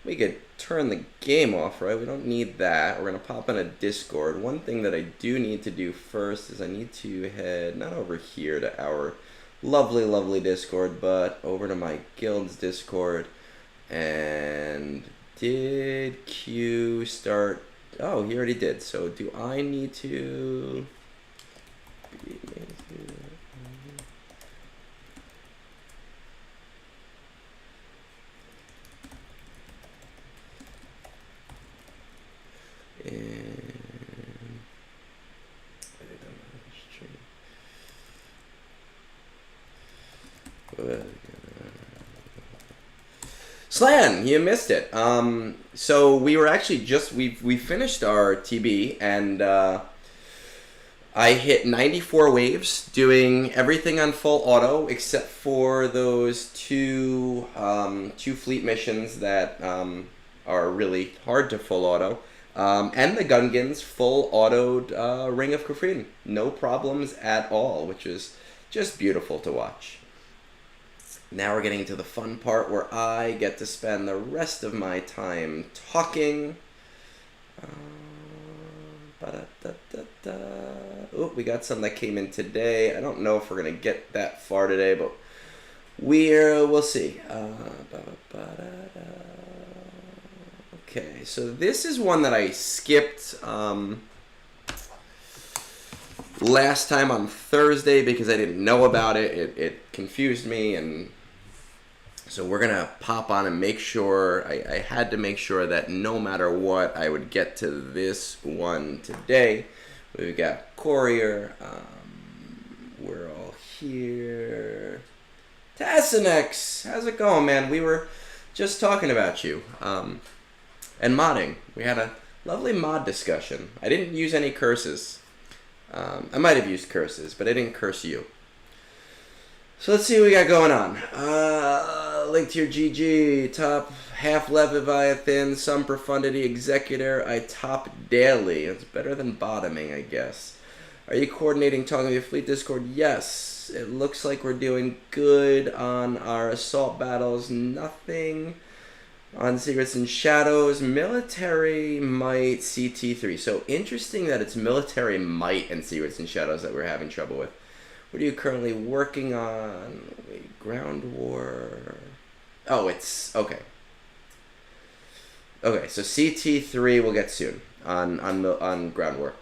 We could turn the game off, right? We don't need that. We're going to pop in a Discord. One thing that I do need to do first is I need to head, not over here to our lovely, lovely Discord, but over to my guild's Discord. And did Q start? Oh, he already did. So, do I need to... Slan, you missed it. So we were actually we finished our TB and I hit 94 waves doing everything on full auto except for those two fleet missions that are really hard to full auto. And the Gungans full autoed Ring of Kufrin. No problems at all, which is just beautiful to watch. Now we're getting into the fun part where I get to spend the rest of my time talking. Oh, we got some that came in today. I don't know if we're going to get that far today, but we'll see. Okay, so this is one that I skipped last time on Thursday because I didn't know about it. It confused me, and so we're going to pop on and make sure, I had to make sure that no matter what, I would get to this one today. We've got Courier. We're all here. Tassanex, how's it going, man? We were just talking about you. And modding. We had a lovely mod discussion. I didn't use any curses. I might have used curses, but I didn't curse you. So let's see what we got going on. Link to your GG. Top half Leviathan, some profundity, Executor. I top daily. It's better than bottoming, I guess. Are you coordinating talking with your fleet Discord? Yes. It looks like we're doing good on our assault battles. Nothing on Secrets and Shadows. Military Might CT3. So interesting that it's Military Might and Secrets and Shadows that we're having trouble with. What are you currently working on? Wait, Ground War. Oh, it's okay. Okay, so CT3 we'll get soon on Ground War.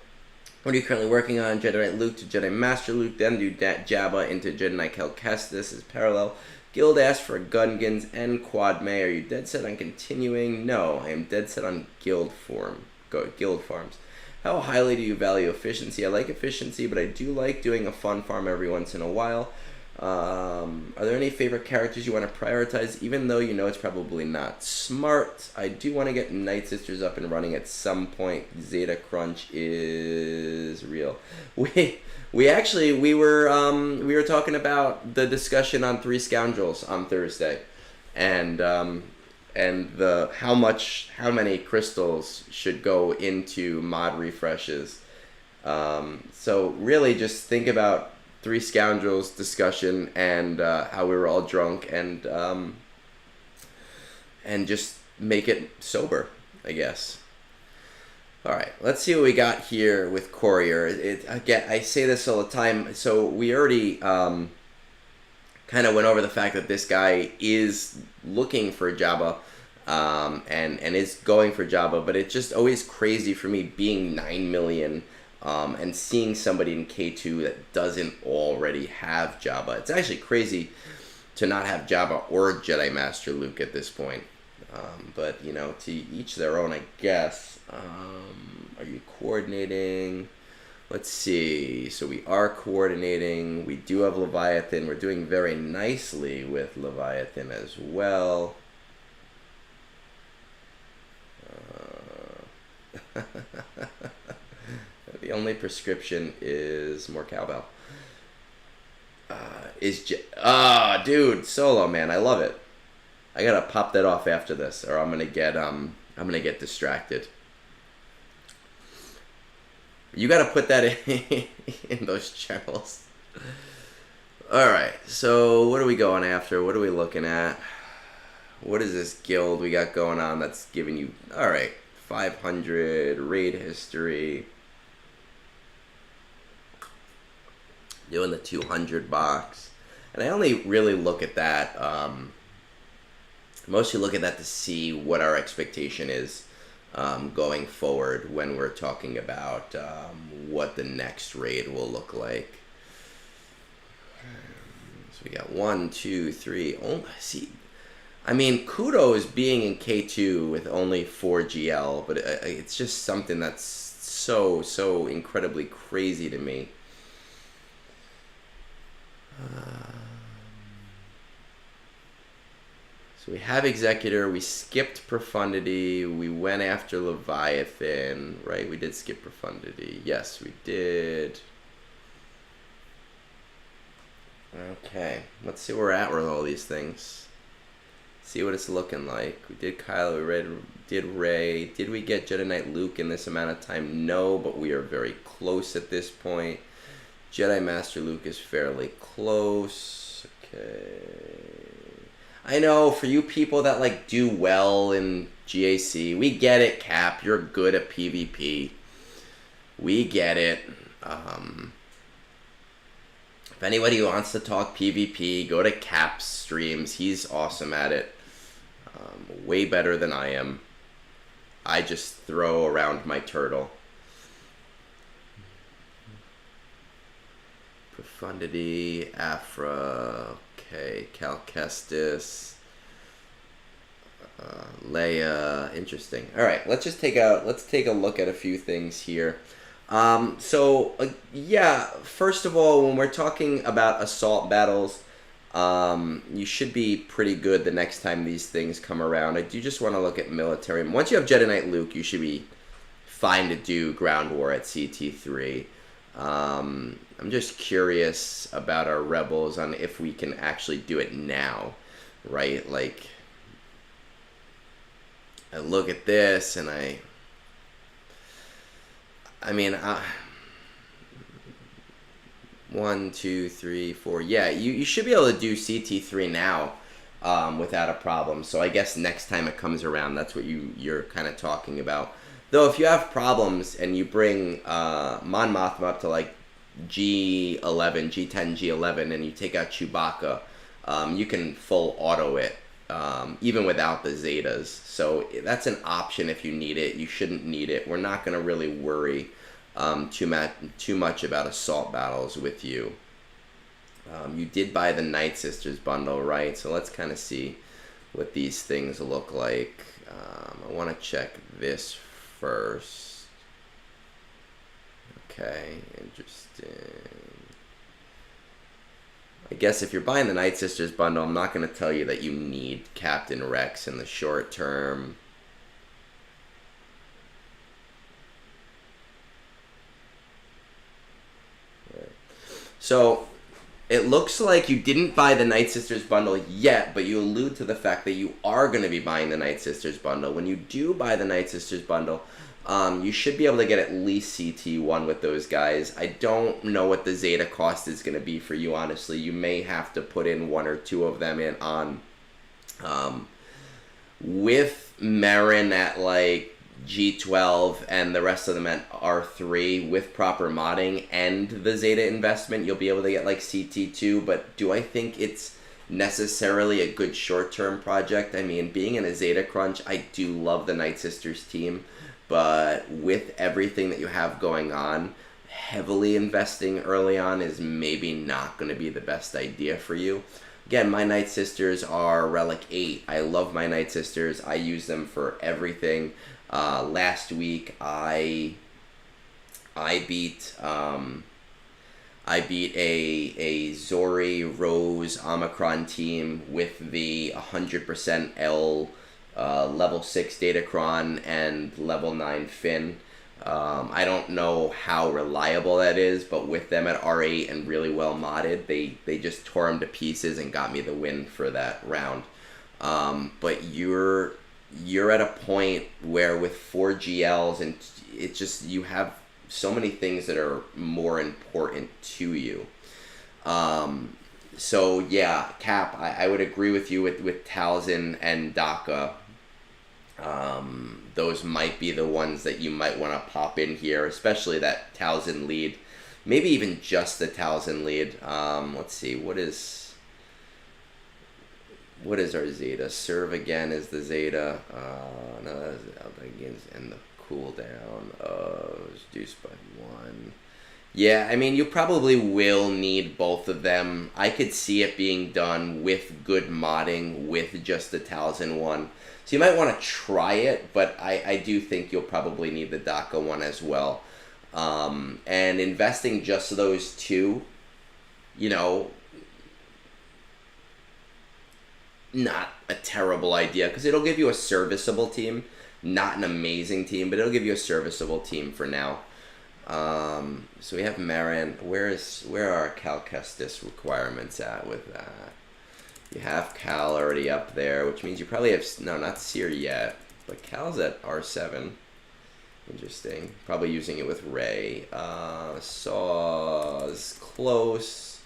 What are you currently working on? Jedi Knight Luke to Jedi Master Luke, then do Jabba into Jedi Knight Cal Kestis is parallel. Guild asked for Gungans and Quad May. Are you dead set on continuing? No, I am dead set on guild farms. How highly do you value efficiency? I like efficiency, but I do like doing a fun farm every once in a while. Are there any favorite characters you want to prioritize, even though you know it's probably not smart? I do want to get Night Sisters up and running at some point. Zeta Crunch is real. We were talking about the discussion on Three Scoundrels on Thursday, and how many crystals should go into mod refreshes. So really just think about Three Scoundrels discussion and how we were all drunk and just make it sober, I guess. All right, let's see what we got here with Courier. Again, I say this all the time. So we already kind of went over the fact that this guy is looking for Jabba and is going for Jabba, but it's just always crazy for me being 9 million and seeing somebody in K2 that doesn't already have Jabba. It's actually crazy to not have Jabba or Jedi Master Luke at this point. But, you know, to each their own, I guess. Are you coordinating? Let's see. So we are coordinating. We do have Leviathan. We're doing very nicely with Leviathan as well. The only prescription is more cowbell. Dude, solo, man, I love it. I gotta pop that off after this, or I'm gonna get distracted. You gotta put that in those channels. All right, so what are we going after? What are we looking at? what is this guild we got going on that's giving you, alright, 500, raid history. Doing the 200 box. And I only really look at that, mostly look at that to see what our expectation is going forward when we're talking about what the next raid will look like. So we got 1, 2, 3. Oh, see, I mean, kudos being in K2 with only 4 GL, but it's just something that's so incredibly crazy to me. So we have Executor, we skipped Profundity, we went after Leviathan, right? We did skip Profundity. Yes, we did. Okay, let's see where we're at with all these things. See what it's looking like. We did Kylo, we did Rey. Did we get Jedi Knight Luke in this amount of time? No, but we are very close at this point. Jedi Master Luke is fairly close. Okay. I know, for you people that like do well in GAC, we get it, Cap. You're good at PvP. We get it. If anybody wants to talk PvP, go to Cap's streams. He's awesome at it. Way better than I am. I just throw around my turtle. Profundity, Afra, okay, Cal Kestis, Leia, interesting. All right, let's take a look at a few things here. Yeah, first of all, when we're talking about assault battles, you should be pretty good the next time these things come around. I do just want to look at military. Once you have Jedi Knight Luke, you should be fine to do ground war at CT3. I'm just curious about our rebels on if we can actually do it now, right? Like, I look at this and I mean, 1, 2, 3, 4. Yeah, you should be able to do CT3 now without a problem. So I guess next time it comes around, that's what you're kind of talking about. Though if you have problems and you bring Mon Mothma up to like G10, G11, and you take out Chewbacca, you can full auto it even without the Zetas. So that's an option if you need it. You shouldn't need it. We're not going to really worry too much about assault battles with you. You did buy the Night Sisters bundle, right? So let's kind of see what these things look like. I want to check this first. Okay, interesting. I guess if you're buying the Night Sisters bundle, I'm not going to tell you that you need Captain Rex in the short term. So it looks like you didn't buy the Night Sisters bundle yet, but you allude to the fact that you are going to be buying the Night Sisters bundle. When you do buy the Night Sisters bundle, you should be able to get at least CT1 with those guys. I don't know what the Zeta cost is going to be for you, honestly. You may have to put in 1 or 2 of them in on with Marin at like G12 and the rest of them at R3 with proper modding and the Zeta investment. You'll be able to get like CT2, but do I think it's necessarily a good short-term project? I mean, being in a Zeta crunch, I do love the Night Sisters team. But with everything that you have going on, heavily investing early on is maybe not going to be the best idea for you. Again, my Night Sisters are Relic 8. I love my Night Sisters. I use them for everything. Last week, I beat a Zori Rose Omicron team with the 100% L level 6 Datacron and level 9 Finn. I don't know how reliable that is, but with them at R8 and really well modded, they just tore them to pieces and got me the win for that round. But you're at a point where with 4 GLs and it's just, you have so many things that are more important to you. So yeah, Cap, I would agree with you with Talzin and Daka. Those might be the ones that you might want to pop in here, especially that Talzin lead. Maybe even just the Talzin lead. Let's see, what is our Zeta? Serve again is the Zeta. No, that's and the cooldown is reduced by 1. Yeah, I mean, you probably will need both of them. I could see it being done with good modding with just the Talzin one. So you might want to try it, but I do think you'll probably need the Daka one as well. And investing just those two, you know, not a terrible idea, because it'll give you a serviceable team. Not an amazing team, but it'll give you a serviceable team for now. So we have Marin. Where are our Cal Kestis requirements at with that? You have Cal already up there, which means you probably have, no, not Seer yet, but Cal's at R7. Interesting. Probably using it with Ray. Saw's close.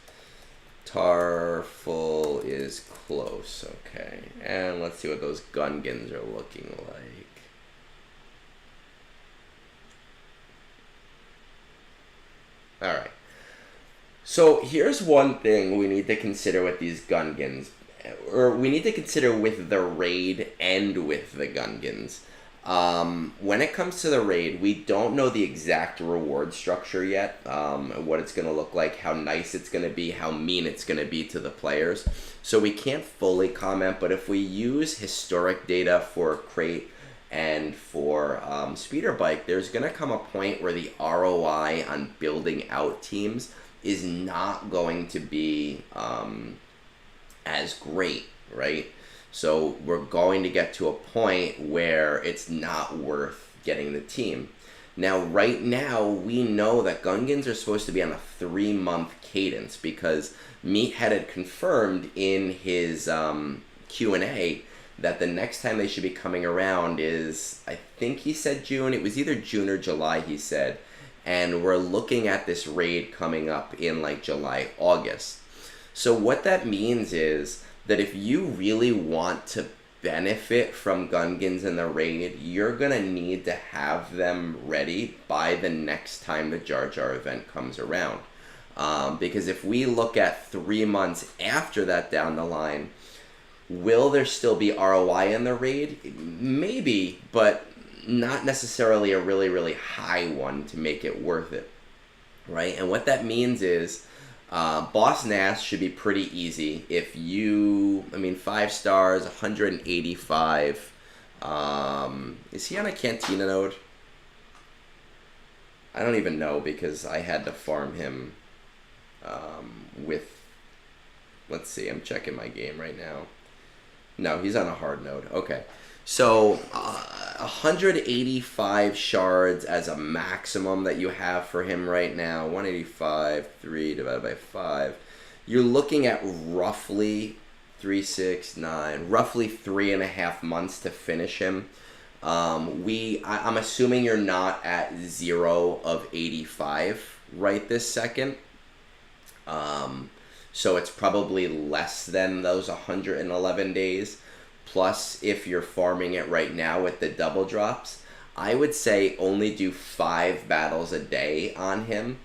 Tarful is close. Okay. And let's see what those Gungans are looking like. Alright. So here's one thing we need to consider with these Gungans. Or we need to consider with the raid and with the Gungans. When it comes to the raid, we don't know the exact reward structure yet, what it's going to look like, how nice it's going to be, how mean it's going to be to the players. So we can't fully comment, but if we use historic data for Crate and for Speeder Bike, there's going to come a point where the ROI on building out teams is not going to be as great, right? So we're going to get to a point where it's not worth getting the team. Now, right now, we know that Gungans are supposed to be on a 3-month cadence, because Meathead had confirmed in his Q&A that the next time they should be coming around is, I think he said June. It was either June or July, he said. And we're looking at this raid coming up in like July, August. So what that means is that if you really want to benefit from Gungans in the raid, you're going to need to have them ready by the next time the Jar Jar event comes around. Because if we look at 3 months after that down the line, will there still be ROI in the raid? Maybe, but not necessarily a really, really high one to make it worth it, right? And what that means is Boss Nass should be pretty easy. If you, 5 stars, 185. Is he on a Cantina node? I don't even know, because I had to farm him with, let's see, I'm checking my game right now. No, he's on a hard node. Okay. So, 185 shards as a maximum that you have for him right now. 185, 3 divided by 5. You're looking at roughly 3, 6, 9, roughly 3.5 months to finish him. I'm assuming you're not at 0 of 85 right this second. So it's probably less than those 111 days. Plus, if you're farming it right now with the double drops, I would say only do 5 battles a day on him.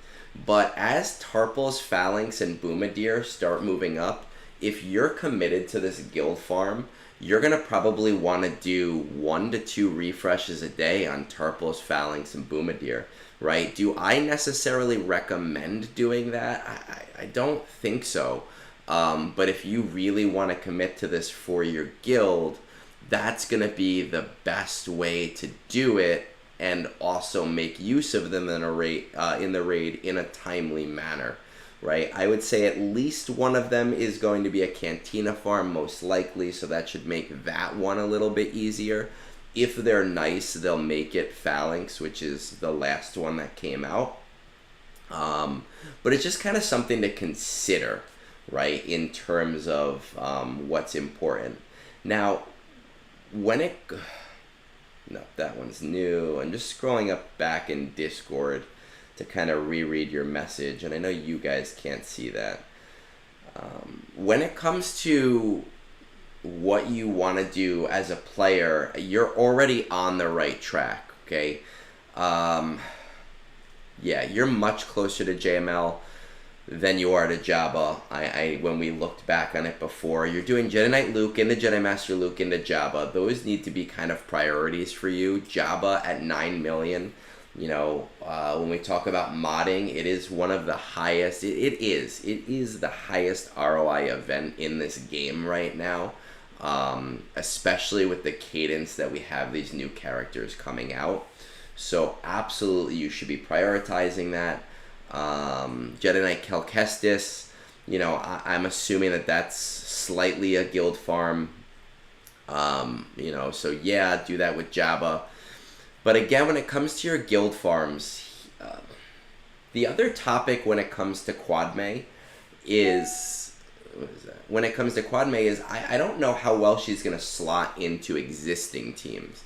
But as Tarpals, Phalanx, and Boomadeer start moving up, if you're committed to this guild farm, you're going to probably want to do 1 to 2 refreshes a day on Tarpals, Phalanx, and Boomadeer, right? Do I necessarily recommend doing that? I don't think so. But if you really want to commit to this for your guild, that's going to be the best way to do it, and also make use of them in the raid in a timely manner, right? I would say at least one of them is going to be a Cantina farm, most likely, so that should make that one a little bit easier. If they're nice, they'll make it Phalanx, which is the last one that came out. But it's just kind of something to consider, right, in terms of what's important. Now, when it... No, that one's new. I'm just scrolling up back in Discord to kind of reread your message, and I know you guys can't see that. When it comes to what you want to do as a player, you're already on the right track, okay? Yeah, you're much closer to JML than you are to Jabba. When we looked back on it before, you're doing Jedi Knight Luke into Jedi Master Luke into Jabba. Those need to be kind of priorities for you. Jabba at 9 million. When we talk about modding, it is one of the highest. It is the highest ROI event in this game right now. Especially with the cadence that we have these new characters coming out. So absolutely you should be prioritizing that. Jedi Knight Cal Kestis, I'm assuming that that's slightly a guild farm. So yeah, do that with Jabba. But again, when it comes to your guild farms, the other topic when it comes to Quad May is... When it comes to Quad May is I don't know how well she's going to slot into existing teams,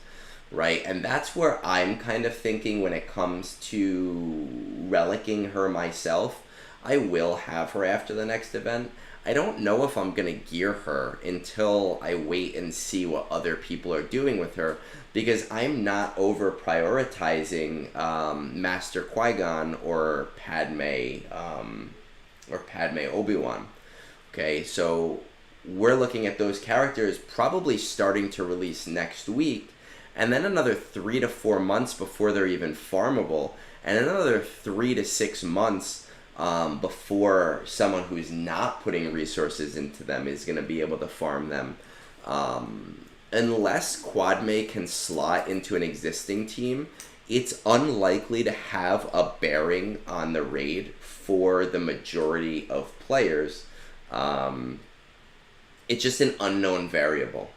right? And that's where I'm kind of thinking when it comes to relicking her myself. I will have her after the next event. I don't know if I'm going to gear her until I wait and see what other people are doing with her, because I'm not over prioritizing Master Qui-Gon or Padme Obi-Wan. Okay, so we're looking at those characters probably starting to release next week, and then another 3 to 4 months before they're even farmable, and another 3 to 6 months before someone who's not putting resources into them is going to be able to farm them. Unless Quad May can slot into an existing team, it's unlikely to have a bearing on the raid for the majority of players. It's just an unknown variable,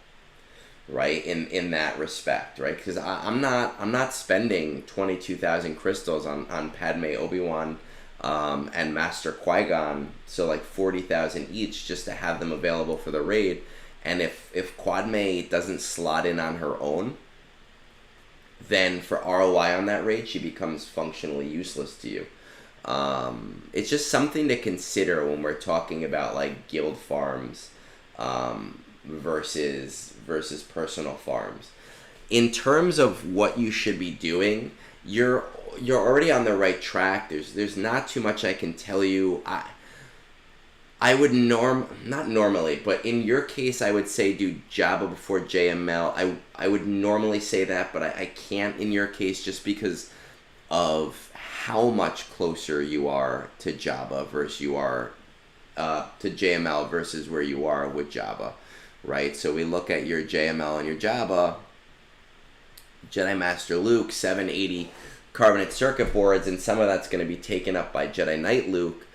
right? In that respect, right? Because I'm not spending 22,000 crystals on Padme Obi-Wan and Master Qui-Gon, so like 40,000 each just to have them available for the raid. And if Quad May doesn't slot in on her own, then for ROI on that raid, she becomes functionally useless to you. It's just something to consider when we're talking about like guild farms versus personal farms. In terms of what you should be doing, you're already on the right track. There's not too much I can tell you. I would not normally, but in your case, I would say do Jabba before JML. I would normally say that, but I can't in your case just because of how much closer you are to Jabba versus you are to JML versus where you are with Jabba, right? So we look at your JML and your Jabba, Jedi Master Luke, 780 carbonate circuit boards, and some of that's going to be taken up by Jedi Knight Luke.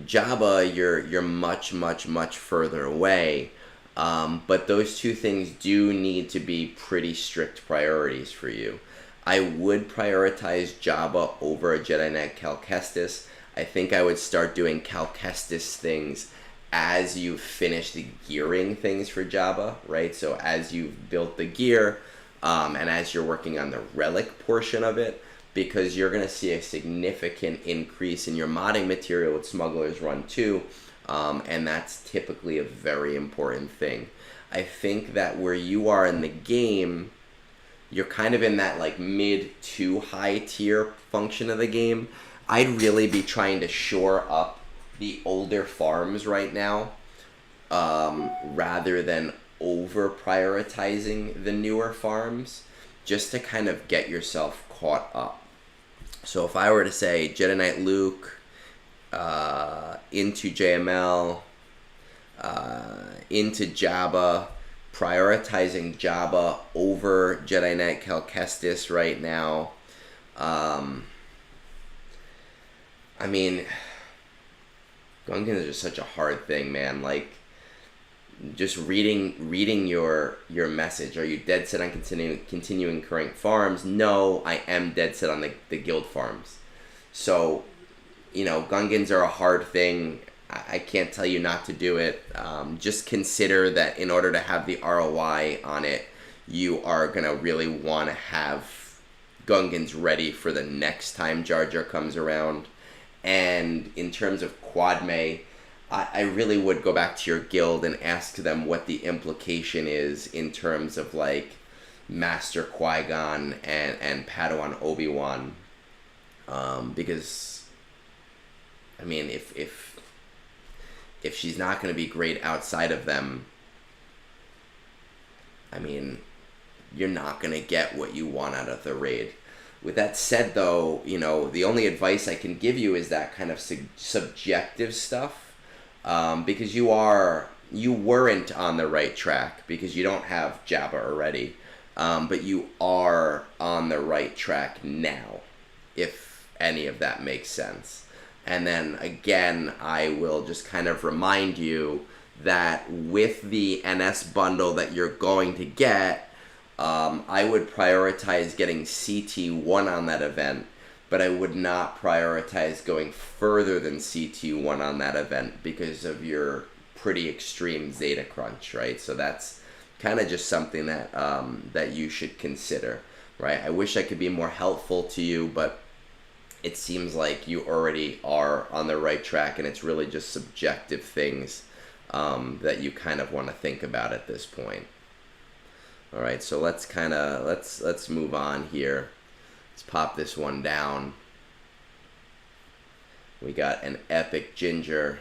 Jabba, you're much further away, but those two things do need to be pretty strict priorities for you. I would prioritize Jabba over a Jedi Knight Cal Kestis. I think I would start doing Cal Kestis things as you finish the gearing things for Jabba, right? So as you've built the gear, and as you're working on the relic portion of it, because you're going to see a significant increase in your modding material with Smuggler's Run 2, and that's typically a very important thing. I think that where you are in the game, you're kind of in that like mid to high tier function of the game. I'd really be trying to shore up the older farms right now, rather than over prioritizing the newer farms, just to kind of get yourself caught up. So if I were to say Jedi Knight Luke into JML, into Jabba, prioritizing Jabba over Jedi Knight Cal Kestis right now. I mean, Gungans are just such a hard thing, man. Like, just reading your message. Are you dead set on continuing current farms? No, I am dead set on the guild farms. So, Gungans are a hard thing. I can't tell you not to do it. Just consider that in order to have the ROI on it, you are going to really want to have Gungans ready for the next time Jar Jar comes around. And in terms of Quad May, I really would go back to your guild and ask them what the implication is in terms of like Master Qui-Gon and Padawan Obi-Wan, because I mean if she's not going to be great outside of them, I mean, you're not going to get what you want out of the raid. With that said, though, you know, the only advice I can give you is that kind of subjective stuff, because you weren't on the right track because you don't have Jabba already, but you are on the right track now, if any of that makes sense. And then again, I will just kind of remind you that with the NS bundle that you're going to get, I would prioritize getting CT1 on that event, but I would not prioritize going further than CT1 on that event because of your pretty extreme Zeta crunch, right? So that's kind of just something that that you should consider, right? I wish I could be more helpful to you, but it seems like you already are on the right track, and it's really just subjective things that you kind of want to think about at this point. All right, so let's move on here. Let's pop this one down. We got an Anepicginger.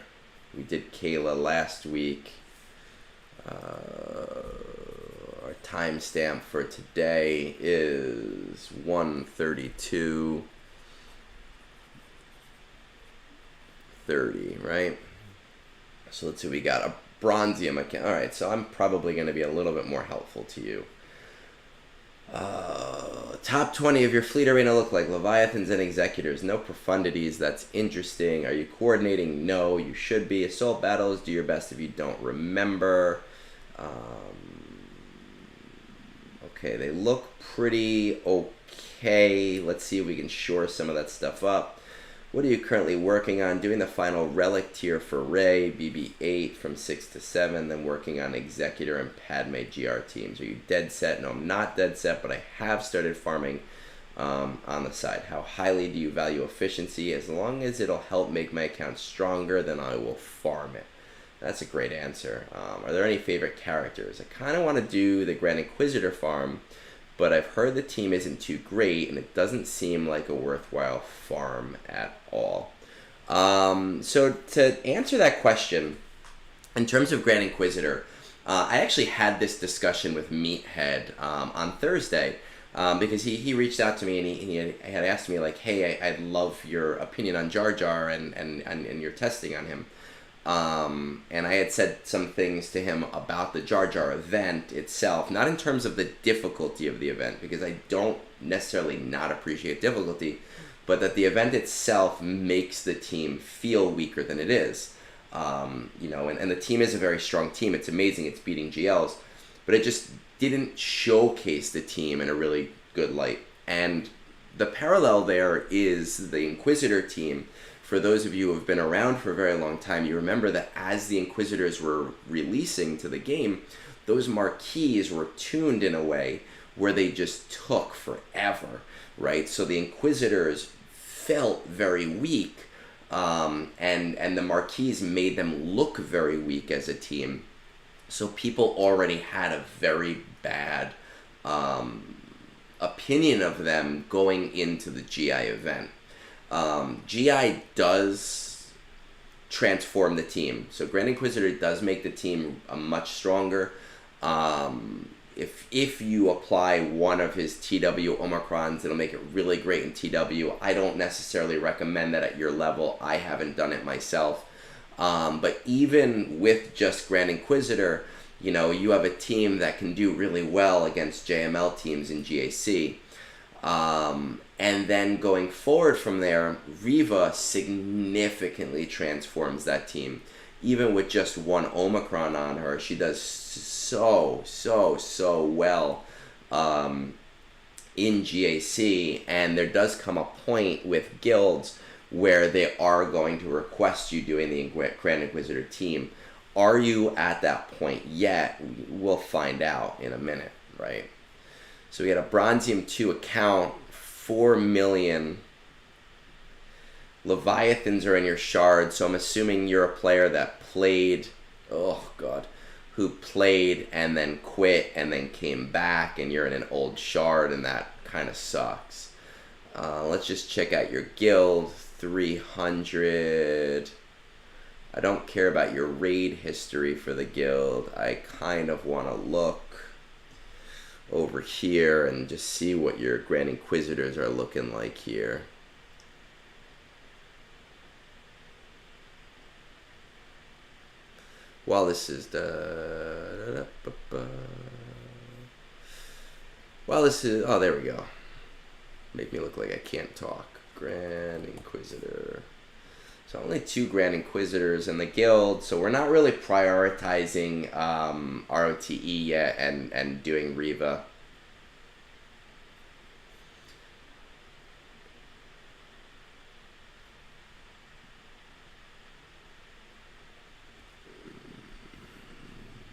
We did Kayla last week. Our timestamp for today is 1:32:30, right? So let's see, we got a Bronzium account. All right, so I'm probably going to be a little bit more helpful to you. Top 20 of your fleet arena look like Leviathans and Executors. No profundities. That's interesting. Are you coordinating? No, you should be. Assault battles. Do your best if you don't remember. Okay, they look pretty okay. Let's see if we can shore some of that stuff up. What are you currently working on? Doing the final relic tier for Rey, BB-8 from 6 to 7, then working on Executor and Padme GR teams. Are you dead set? No, I'm not dead set, but I have started farming on the side. How highly do you value efficiency? As long as it'll help make my account stronger, then I will farm it. That's a great answer. Are there any favorite characters? I kind of want to do the Grand Inquisitor farm, but I've heard the team isn't too great, and it doesn't seem like a worthwhile farm at all. So to answer that question, in terms of Grand Inquisitor, I actually had this discussion with Meathead on Thursday, because he reached out to me and he had asked me, like, hey, I'd love your opinion on Jar Jar and your testing on him. And I had said some things to him about the Jar Jar event itself, not in terms of the difficulty of the event, because I don't necessarily not appreciate difficulty, but that the event itself makes the team feel weaker than it is. You know, and the team is a very strong team. It's amazing. It's beating GLs, but it just didn't showcase the team in a really good light. And the parallel there is the Inquisitor team. For those of you who have been around for a very long time, you remember that as the Inquisitors were releasing to the game, those marquees were tuned in a way where they just took forever, right? So the Inquisitors felt very weak, and the marquees made them look very weak as a team. So people already had a very bad opinion of them going into the GI event. GI does transform the team. So Grand Inquisitor does make the team much stronger. If you apply one of his TW Omicrons, it'll make it really great in TW. I don't necessarily recommend that at your level. I haven't done it myself. But even with just Grand Inquisitor, you know, you have a team that can do really well against JML teams in GAC. And then going forward from there, Reva significantly transforms that team. Even with just one Omicron on her, she does so well in GAC. And there does come a point with guilds where they are going to request you doing the Grand Inquisitor team. Are you at that point yet? We'll find out in a minute, right? So we got a Bronzium 2 account, 4 million. Leviathans are in your shard, so I'm assuming you're a player that played, oh god, who played and then quit and then came back, and you're in an old shard, and that kind of sucks. Let's just check out your guild. 300. I don't care about your raid history for the guild. I kind of want to look over here and just see what your Grand Inquisitors are looking like here. While this is oh, there we go. Make me look like I can't talk. Grand Inquisitor. So only 2 Grand Inquisitors in the guild, so we're not really prioritizing ROTE yet and doing Riva.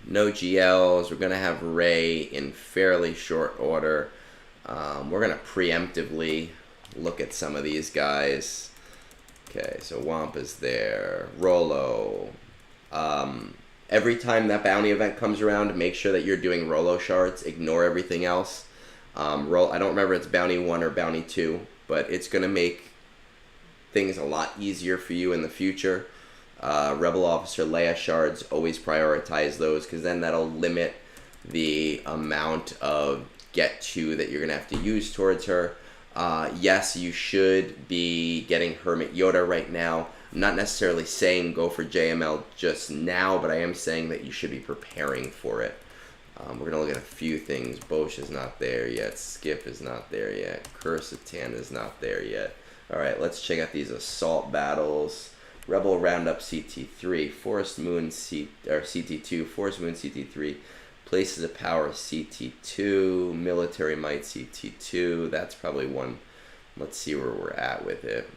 No GLs. We're going to have Ray in fairly short order. We're going to preemptively look at some of these guys. Okay, so Wampa's there. Rolo. Every time that bounty event comes around, make sure that you're doing Rolo shards. Ignore everything else. I don't remember if it's bounty 1 or bounty 2, but it's going to make things a lot easier for you in the future. Rebel Officer Leia shards, always prioritize those, because then that'll limit the amount of get to that you're going to have to use towards her. Yes, you should be getting Hermit Yoda right now. I'm not necessarily saying go for JML just now, but I am saying that you should be preparing for it. We're going to look at a few things. Bosch is not there yet. Skip is not there yet. Curse of Tan is not there yet. Alright, let's check out these assault battles. Rebel Roundup CT3, Forest Moon CT2, Forest Moon CT3, Places of Power CT2, Military Might CT2. That's probably one. Let's see where we're at with it.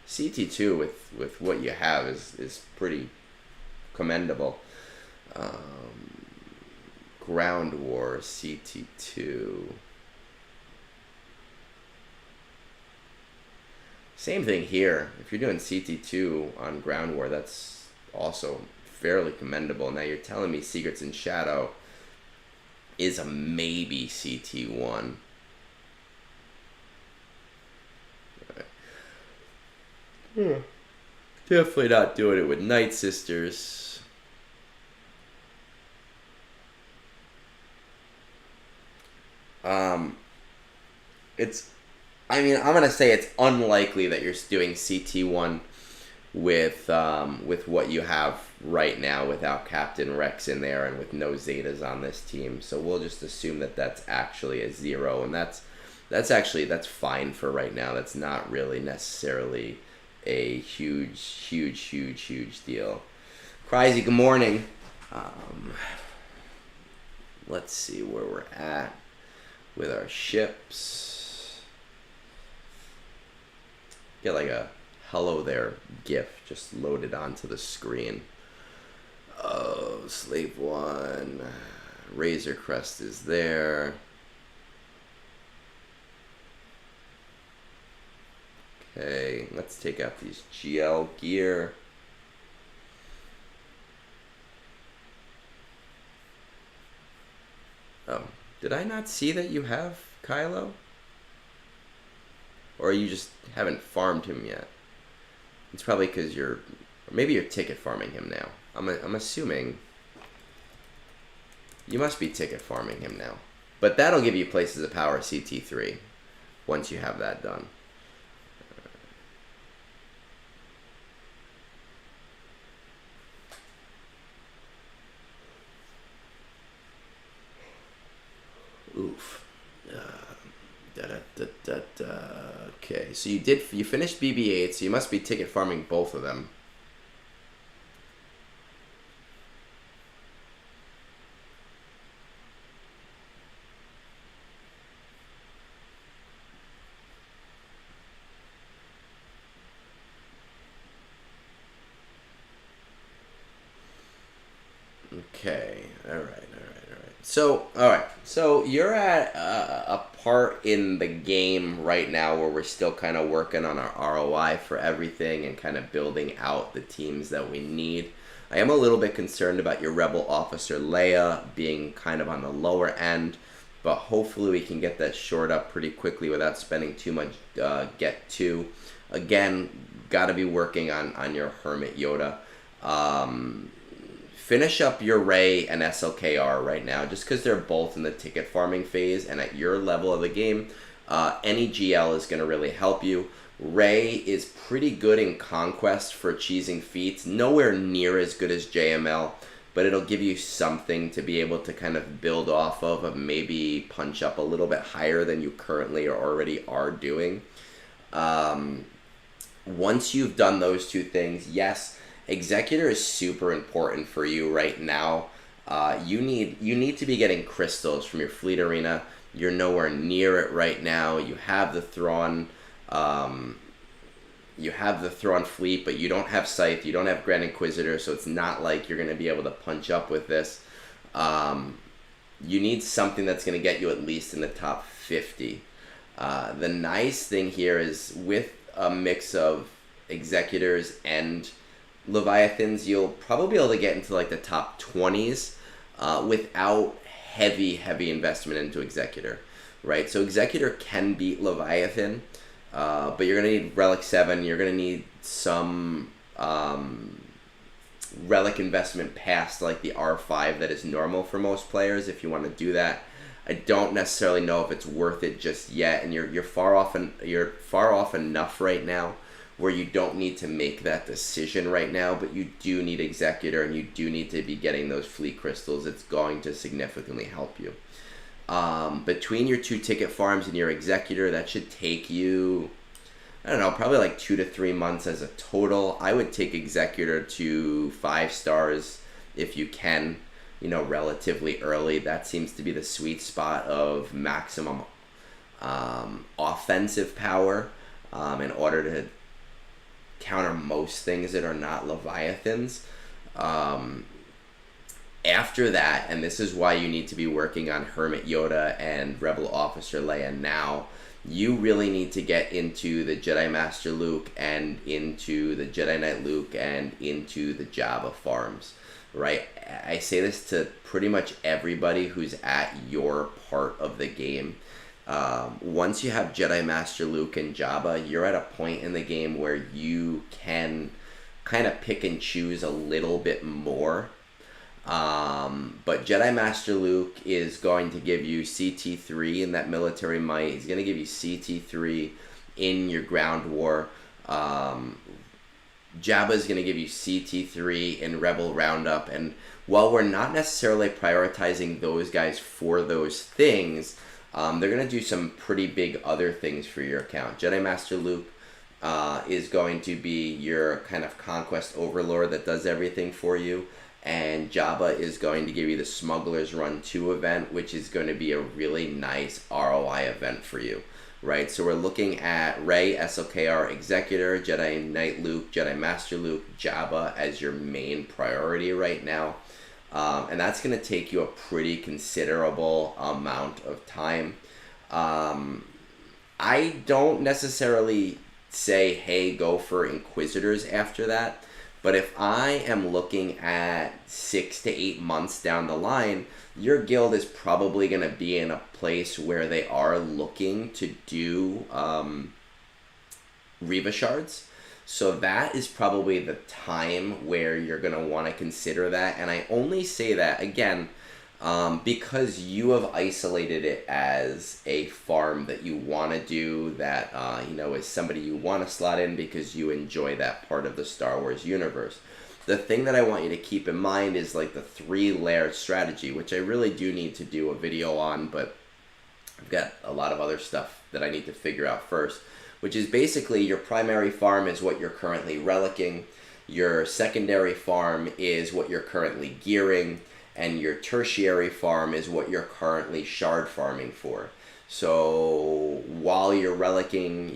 CT2 with what you have is pretty commendable. Ground War CT2. Same thing here. If you're doing CT2 on Ground War, that's also fairly commendable. Now you're telling me Secrets in Shadow is a maybe CT1. Definitely not doing it with Night Sisters. I'm gonna say it's unlikely that you're doing CT1 with what you have right now without Captain Rex in there and with no Zetas on this team. So we'll just assume that that's actually a 0, and that's fine for right now. That's not really necessarily a huge deal. Crazy, good morning. Let's see where we're at with our ships. Get like a hello there gif just loaded onto the screen. Oh, Slave 1. Razor Crest is there. Okay, let's take out these GL gear. Oh, did I not see that you have Kylo? Or you just haven't farmed him yet? It's probably because or maybe you're ticket farming him now. I'm assuming you must be ticket farming him now. But that'll give you Places of Power CT3 once you have that done. Oof. Okay, so you finished BB-8, so you must be ticket farming both of them. Okay, all right. So, all right. So you're at a part in the game right now where we're still kind of working on our ROI for everything and kind of building out the teams that we need. I am a little bit concerned about your Rebel Officer Leia being kind of on the lower end, but hopefully we can get that shored up pretty quickly without spending too much get to. Again, got to be working on your Hermit Yoda. Finish up your Ray and SLKR right now, just because they're both in the ticket farming phase, and at your level of the game, any GL is going to really help you. Ray is pretty good in Conquest for cheesing feats, nowhere near as good as JML, but it'll give you something to be able to kind of build off of maybe punch up a little bit higher than you currently or already are doing. Once you've done those two things, yes, Executor is super important for you right now. You need to be getting crystals from your fleet arena. You're nowhere near it right now. You have the Thrawn, fleet, but you don't have Scythe. You don't have Grand Inquisitor, so it's not like you're going to be able to punch up with this. You need something that's going to get you at least in the top 50. The nice thing here is with a mix of Executors and Leviathans, you'll probably be able to get into like the top 20s without heavy investment into Executor, right? So Executor can beat Leviathan, but you're going to need Relic 7, you're going to need some Relic investment past like the R5 that is normal for most players if you want to do that. I don't necessarily know if it's worth it just yet, and you're far off enough right now where you don't need to make that decision right now, but you do need Executor and you do need to be getting those fleet crystals. It's going to significantly help you. Between your 2 ticket farms and your Executor, that should take you, I don't know, probably like 2 to 3 months as a total. I would take Executor to 5 stars if you can, relatively early. That seems to be the sweet spot of maximum offensive power in order to counter most things that are not Leviathans. After that, and this is why you need to be working on Hermit Yoda and Rebel Officer Leia now, you really need to get into the Jedi Master Luke and into the Jedi Knight Luke and into the Jabba farms, right? I say this to pretty much everybody who's at your part of the game. Once you have Jedi Master Luke and Jabba, you're at a point in the game where you can kind of pick and choose a little bit more. But Jedi Master Luke is going to give you CT3 in that military might. He's going to give you CT3 in your ground war. Jabba is going to give you CT3 in Rebel Roundup. And while we're not necessarily prioritizing those guys for those things, they're going to do some pretty big other things for your account. Jedi Master Luke is going to be your kind of conquest overlord that does everything for you. And Jabba is going to give you the Smuggler's Run 2 event, which is going to be a really nice ROI event for you, right? So we're looking at Rey, SLKR, Executor, Jedi Knight Luke, Jedi Master Luke, Jabba as your main priority right now. And that's going to take you a pretty considerable amount of time. I don't necessarily say, hey, go for Inquisitors after that. But if I am looking at 6 to 8 months down the line, your guild is probably going to be in a place where they are looking to do Reva Shards. So that is probably the time where you're going to want to consider that. And I only say that, again, because you have isolated it as a farm that you want to do, that is somebody you want to slot in because you enjoy that part of the Star Wars universe. The thing that I want you to keep in mind is like the 3-layer strategy, which I really do need to do a video on, but I've got a lot of other stuff that I need to figure out first, which is basically your primary farm is what you're currently relicking, your secondary farm is what you're currently gearing, and your tertiary farm is what you're currently shard farming for. So while you're relicking,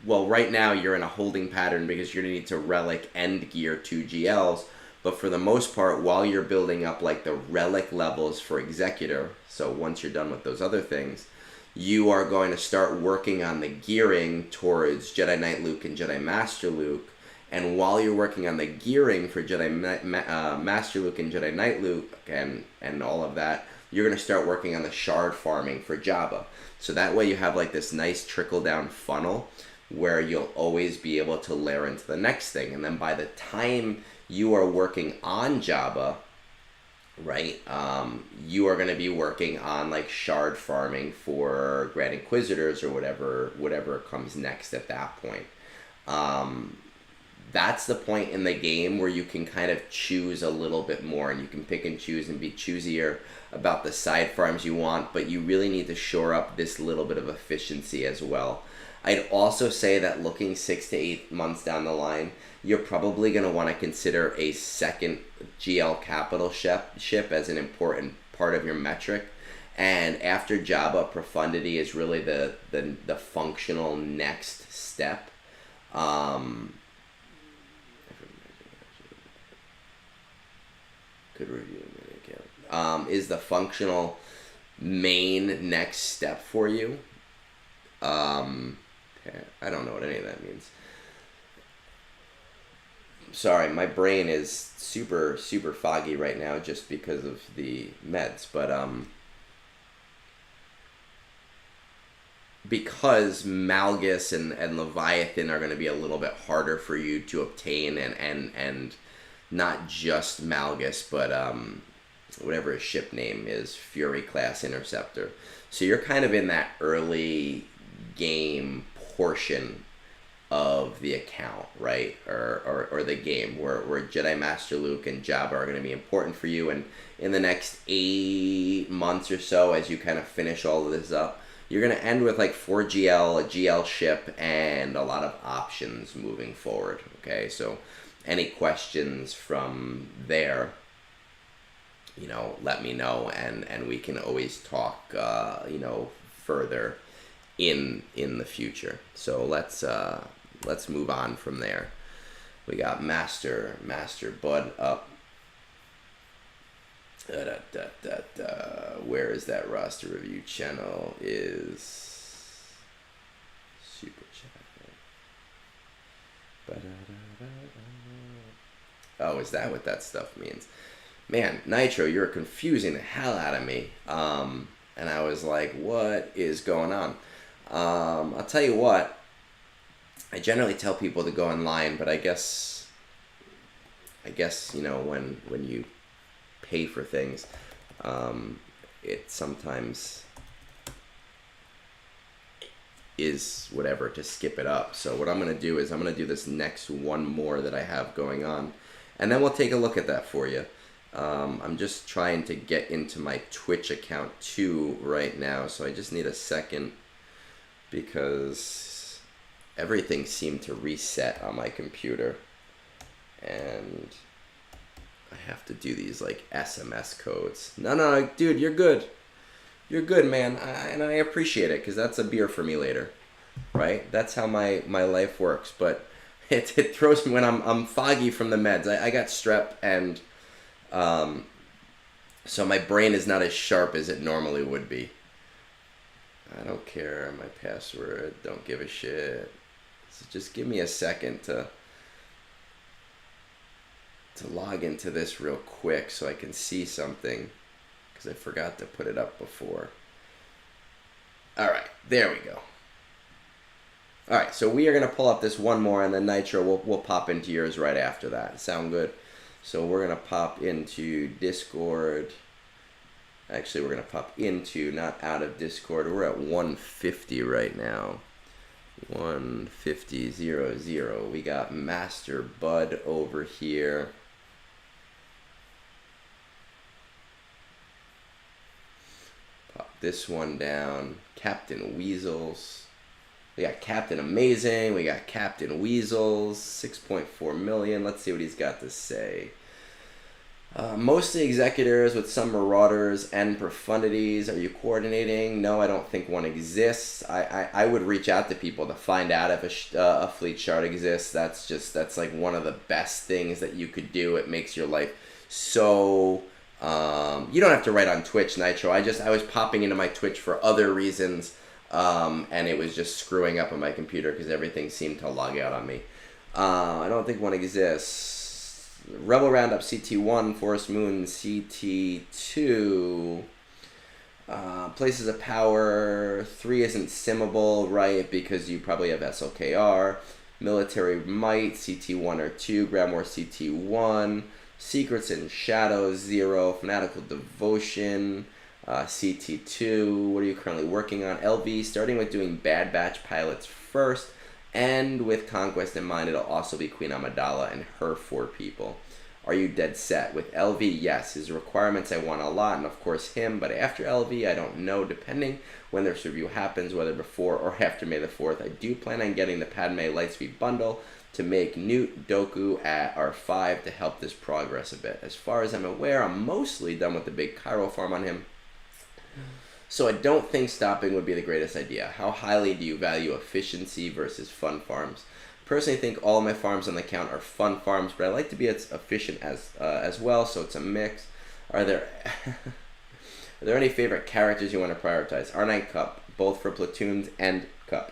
right now you're in a holding pattern because you're going to need to relic and gear 2 GLs, But for the most part, while you're building up like the relic levels for Executor, so once you're done with those other things, you are going to start working on the gearing towards Jedi Knight Luke and Jedi Master Luke. And while you're working on the gearing for Jedi Master Luke and Jedi Knight Luke and all of that, you're going to start working on the shard farming for Jabba. So that way you have like this nice trickle-down funnel where you'll always be able to layer into the next thing. And then by the time you are working on Jabba, right, you are going to be working on like shard farming for Grand Inquisitors or whatever comes next at that point. That's the point in the game where you can kind of choose a little bit more, and you can pick and choose and be choosier about the side farms you want, but you really need to shore up this little bit of efficiency as well. I'd also say that looking 6 to 8 months down the line, you're probably going to want to consider a second GL capital ship as an important part of your metric. And after Jabba, Profundity is really the functional next step. Good review. Is the functional main next step for you. I don't know what any of that means. Sorry, my brain is super foggy right now just because of the meds, but because Malgus and Leviathan are going to be a little bit harder for you to obtain, and not just Malgus, but whatever his ship name is, Fury class interceptor. So you're kind of in that early game portion of the account, right? Or the game where Jedi Master Luke and Jabba are going to be important for you, and in the next 8 months or so, as you kind of finish all of this up, you're going to end with like 4 GL, a GL ship, and a lot of options moving forward. Okay, so any questions from there, let me know, and we can always talk, further in the future. So let's move on from there. We got MasterBud up. Where is that roster review channel? Is Super Chat. Oh, is that what that stuff means? Man, Nitro, you're confusing the hell out of me. And I was like, what is going on? I'll tell you what. I generally tell people to go online, but I guess when you pay for things, it sometimes is whatever to skip it up. So what I'm going to do is I'm going to do this next one more that I have going on, and then we'll take a look at that for you. I'm just trying to get into my Twitch account too right now, so I just need a second because everything seemed to reset on my computer, and I have to do these like SMS codes. No, dude, you're good. You're good, man, and I appreciate it because that's a beer for me later, right? That's how my life works. But it throws me when I'm foggy from the meds. I got strep, and so my brain is not as sharp as it normally would be. I don't care my password. Don't give a shit. So just give me a second to log into this real quick so I can see something, because I forgot to put it up before. Alright, there we go. Alright, so we are going to pull up this one more, and then Nitro, we'll pop into yours right after that. Sound good? So we're going to pop into Discord. Actually, we're going to pop into, not out of Discord. We're at 150 right now. 150.00. We got MasterBud over here. Pop this one down. Captain Weasels. We got Captain Amazing. We got Captain Weasels. 6.4 million. Let's see what he's got to say. Mostly executors with some marauders and profundities. Are you coordinating? No, I don't think one exists. I would reach out to people to find out if a fleet shard exists. That's like one of the best things that you could do. It makes your life so... you don't have to write on Twitch, Nitro. I was popping into my Twitch for other reasons, and it was just screwing up on my computer because everything seemed to log out on me. I don't think one exists. Rebel Roundup CT1, Forest Moon CT2. Places of Power 3 isn't simmable, right? Because you probably have SLKR. Military Might CT1 or 2. Grandmore CT1. Secrets and Shadows 0. Fanatical Devotion CT2. What are you currently working on? LV, starting with doing Bad Batch pilots first. And with Conquest in mind, it'll also be Queen Amidala and her 4 people. Are you dead set? With LV, yes. His requirements, I want a lot, and of course him. But after LV, I don't know. Depending when this review happens, whether before or after May the 4th, I do plan on getting the Padme Lightspeed bundle to make Newt Doku at R5 to help this progress a bit. As far as I'm aware, I'm mostly done with the big Cairo farm on him. So I don't think stopping would be the greatest idea. How highly do you value efficiency versus fun farms? Personally, think all of my farms on the account are fun farms, but I like to be as efficient as well, so it's a mix. Are there any favorite characters you want to prioritize? R9 Cup, both for platoons and Cup.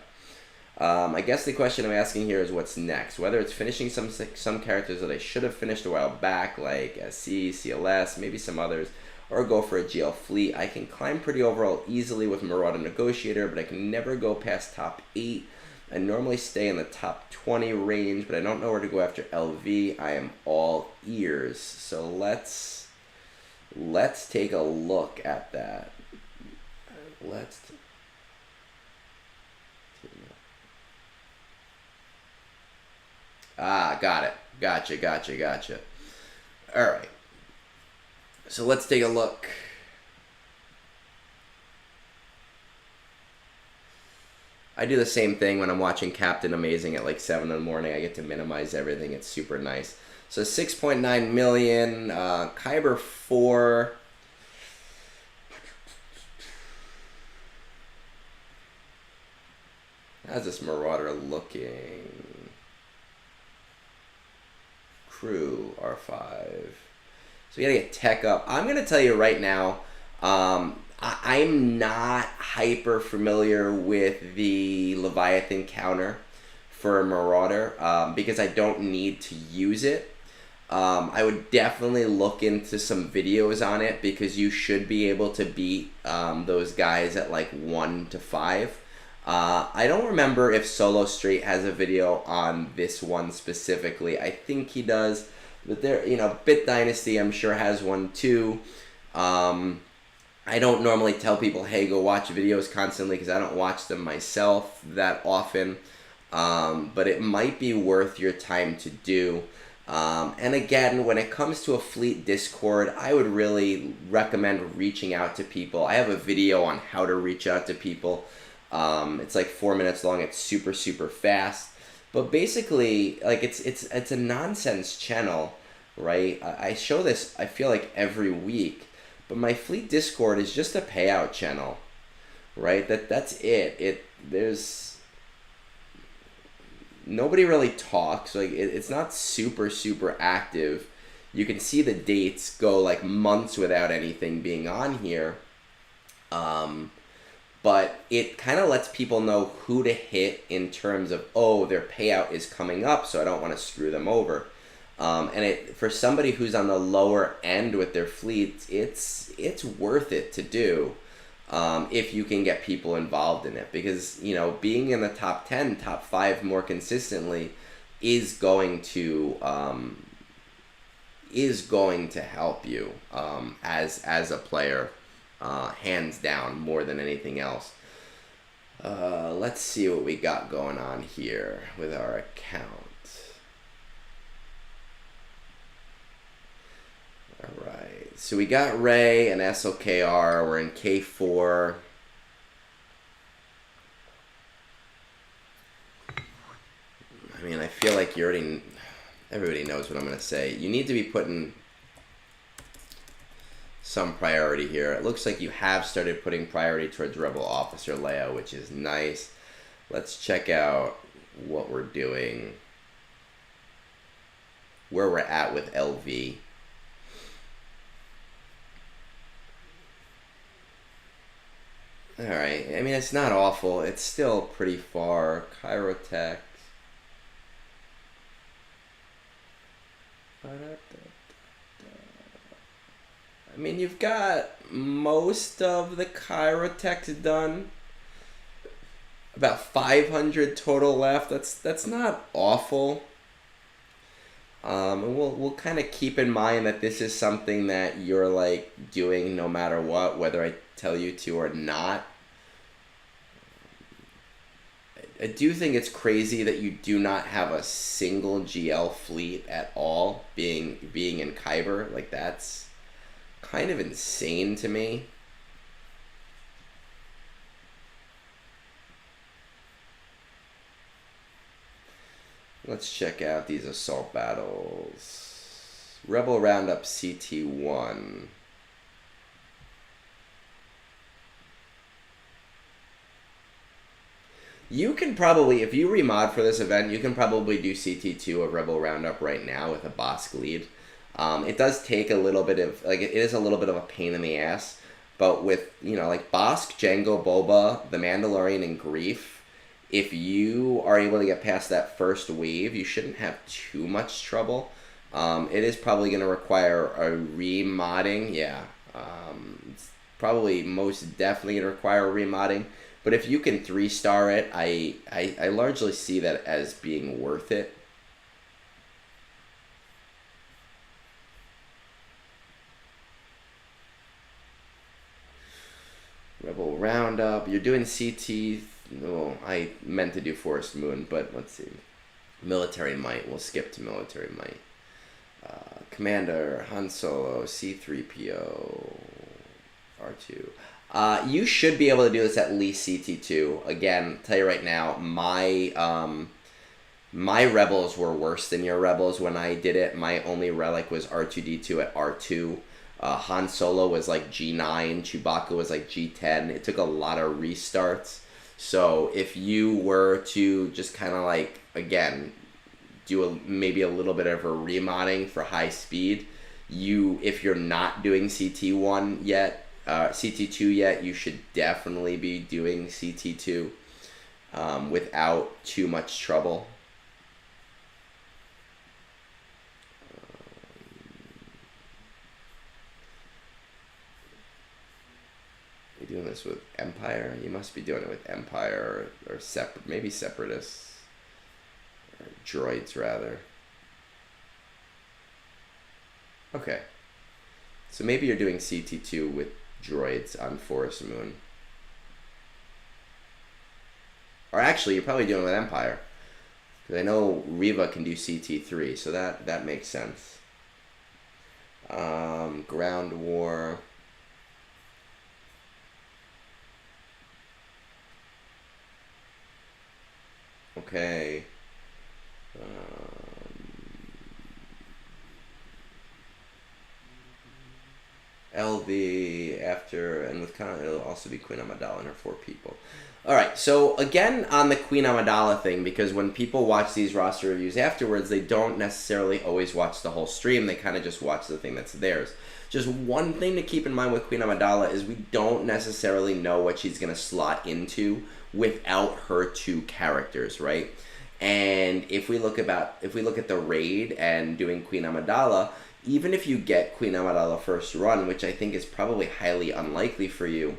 I guess the question I'm asking here is what's next. Whether it's finishing some characters that I should have finished a while back, like SC, CLS, maybe some others, or go for a GL fleet. I can climb pretty overall easily with Marauder Negotiator, but I can never go past top 8. I normally stay in the top 20 range, but I don't know where to go after LV. I am all ears. So let's take a look at that. Got it. Gotcha. All right. So let's take a look. I do the same thing when I'm watching Captain Amazing at like 7 in the morning. I get to minimize everything. It's super nice. So 6.9 million. Kyber 4. How's this Marauder looking? Crew R5. So we gotta get tech up. I'm gonna tell you right now, I'm not hyper familiar with the Leviathan counter for Marauder because I don't need to use it. I would definitely look into some videos on it because you should be able to beat those guys at like 1 to 5. I don't remember if Solo Street has a video on this one specifically. I think he does. But there, Bit Dynasty, I'm sure, has one too. I don't normally tell people, hey, go watch videos constantly because I don't watch them myself that often. But it might be worth your time to do. And again, when it comes to a fleet Discord, I would really recommend reaching out to people. I have a video on how to reach out to people. It's like 4 minutes long. It's super, super fast. But basically, like it's a nonsense channel, right? I show this, I feel like, every week. But my fleet Discord is just a payout channel, right? That's it. There's nobody really talks. Like it's not super, super active. You can see the dates go like months without anything being on here. But it kind of lets people know who to hit in terms of, oh, their payout is coming up, so I don't want to screw them over. And for somebody who's on the lower end with their fleet, it's worth it to do if you can get people involved in it. Because, being in the top 10, top 5 more consistently is going to help you as a player. Hands down, more than anything else. Let's see what we got going on here with our account. Alright, so we got Ray and SLKR. We're in K4. I mean, I feel like everybody knows what I'm going to say. You need to be putting some priority here. It looks like you have started putting priority towards Rebel Officer Leia, which is nice. Let's check out what we're doing, where we're at with LV. Alright, I mean, it's not awful. It's still pretty far. Chirotech. I mean, you've got most of the Chirotechs done. About 500 total left. That's not awful. And we'll kind of keep in mind that this is something that you're like doing no matter what, whether I tell you to or not. I do think it's crazy that you do not have a single GL fleet at all being in Kyber. Like, that's kind of insane to me. Let's check out these assault battles. Rebel Roundup CT1. You can probably, if you remod for this event, you can probably do CT2 of Rebel Roundup right now with a Bosk lead. It does take a little bit of, like, it is a little bit of a pain in the ass, but with, you know, like Bosk, Jango, Boba, The Mandalorian, and Grief, if you are able to get past that first wave, you shouldn't have too much trouble. It is probably going to require a remodding. Yeah, it's probably most definitely going to require a remodding. But if you can 3-star it, I largely see that as being worth it. Rebel Roundup. You're doing CT. Oh, I meant to do Forest Moon, but let's see. Military Might. We'll skip to Military Might. Commander, Han Solo, C-3PO, R2. You should be able to do this at least CT2. Again, tell you right now, my Rebels were worse than your Rebels when I did it. My only relic was R2-D2 at R2. Han Solo was like G9. Chewbacca was like G10. It took a lot of restarts. So if you were to just kind of like, again, do maybe a little bit of a remodding for high speed, if you're not doing CT1 yet, CT2 yet, you should definitely be doing CT2 without too much trouble. You're doing this with Empire? You must be doing it with Empire or maybe Separatists. Or droids, rather. Okay. So maybe you're doing CT2 with droids on Forest Moon. Or actually, you're probably doing it with Empire. Because I know Reva can do CT3, so that makes sense. Ground War. Okay. LV after, and with Khan, it'll also be Queen Amidala and her 4 people. Alright, so again on the Queen Amidala thing, because when people watch these roster reviews afterwards, they don't necessarily always watch the whole stream, they kind of just watch the thing that's theirs. Just one thing to keep in mind with Queen Amidala is we don't necessarily know what she's going to slot into without her 2 characters, right? And if we look at the raid and doing Queen Amidala, even if you get Queen Amidala first run, which I think is probably highly unlikely for you,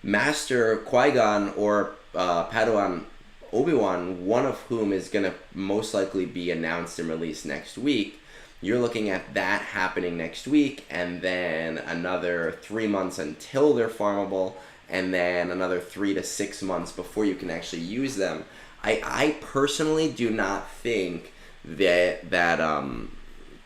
Master Qui-Gon or Padawan Obi-Wan, one of whom is going to most likely be announced and released next week, you're looking at that happening next week, and then another 3 months until they're farmable, and then another 3 to 6 months before you can actually use them. I personally do not think that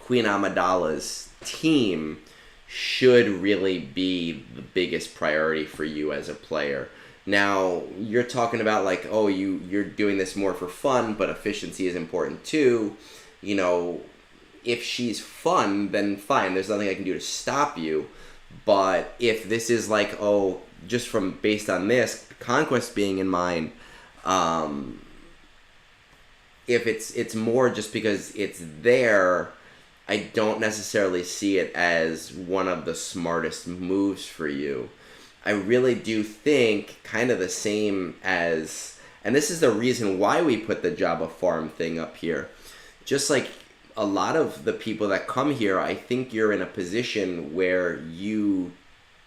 Queen Amidala's team should really be the biggest priority for you as a player. Now, you're talking about like, oh, you're doing this more for fun, but efficiency is important too. You know, if she's fun, then fine. There's nothing I can do to stop you. But if this is like, oh, just from based on this conquest being in mind, if it's more just because it's there, I don't necessarily see it as one of the smartest moves for you. I really do think kind of the same as, and this is the reason why we put the Jabba farm thing up here. Just like a lot of the people that come here, I think you're in a position where you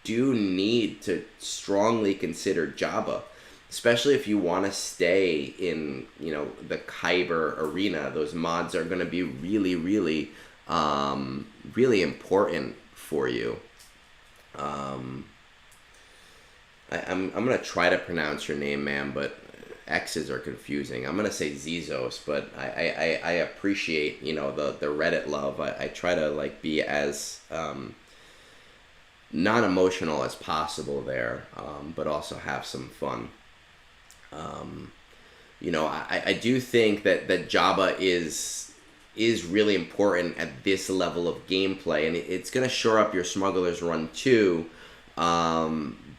do need to strongly consider Jabba, especially if you want to stay in, you know, the Kyber arena. Those mods are going to be really, really, really important for you. I'm going to try to pronounce your name, man, but X's are confusing. I'm going to say Zizos, but I appreciate, you know, the Reddit love. I try to, like, be as non-emotional as possible there, but also have some fun. You know, I do think that Jabba is really important at this level of gameplay, and it's going to shore up your Smuggler's Run too,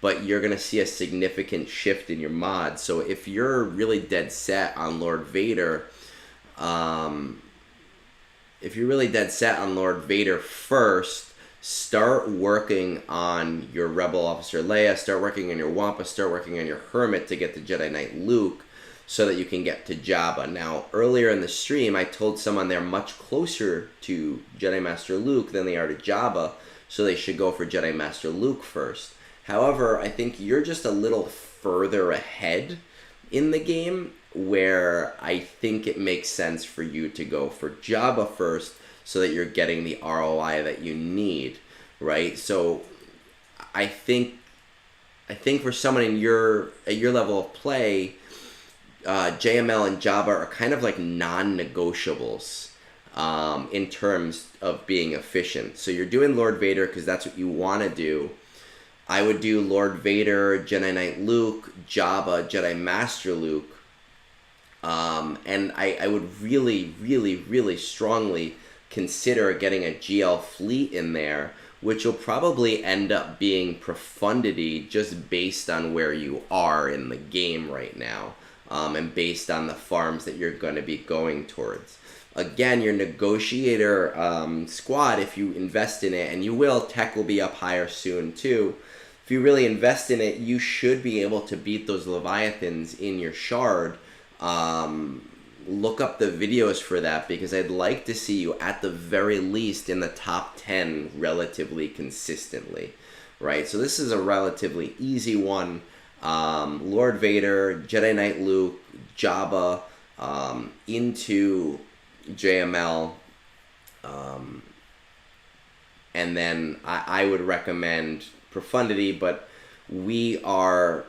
but you're going to see a significant shift in your mod. So if you're really dead set on Lord Vader, first, start working on your Rebel Officer Leia, start working on your Wampa, start working on your Hermit to get to Jedi Knight Luke so that you can get to Jabba. Now, earlier in the stream, I told someone they're much closer to Jedi Master Luke than they are to Jabba, so they should go for Jedi Master Luke first. However, I think you're just a little further ahead in the game, where I think it makes sense for you to go for Jabba first, so that you're getting the ROI that you need, right? So I think for someone at your level of play, JML and Jabba are kind of like non-negotiables in terms of being efficient. So you're doing Lord Vader because that's what you want to do. I would do Lord Vader, Jedi Knight Luke, Jabba, Jedi Master Luke, and I would really, really, really strongly consider getting a GL fleet in there, which will probably end up being profundity just based on where you are in the game right now, and based on the farms that you're going to be going towards. Again, your negotiator squad, if you invest in it, and you will, tech will be up higher soon too. If you really invest in it, you should be able to beat those Leviathans in your shard. Look up the videos for that, because I'd like to see you at the very least in the top 10 relatively consistently, right? So this is a relatively easy one. Lord Vader, Jedi Knight Luke, Jabba, into JML, and then I would recommend Profundity, but we're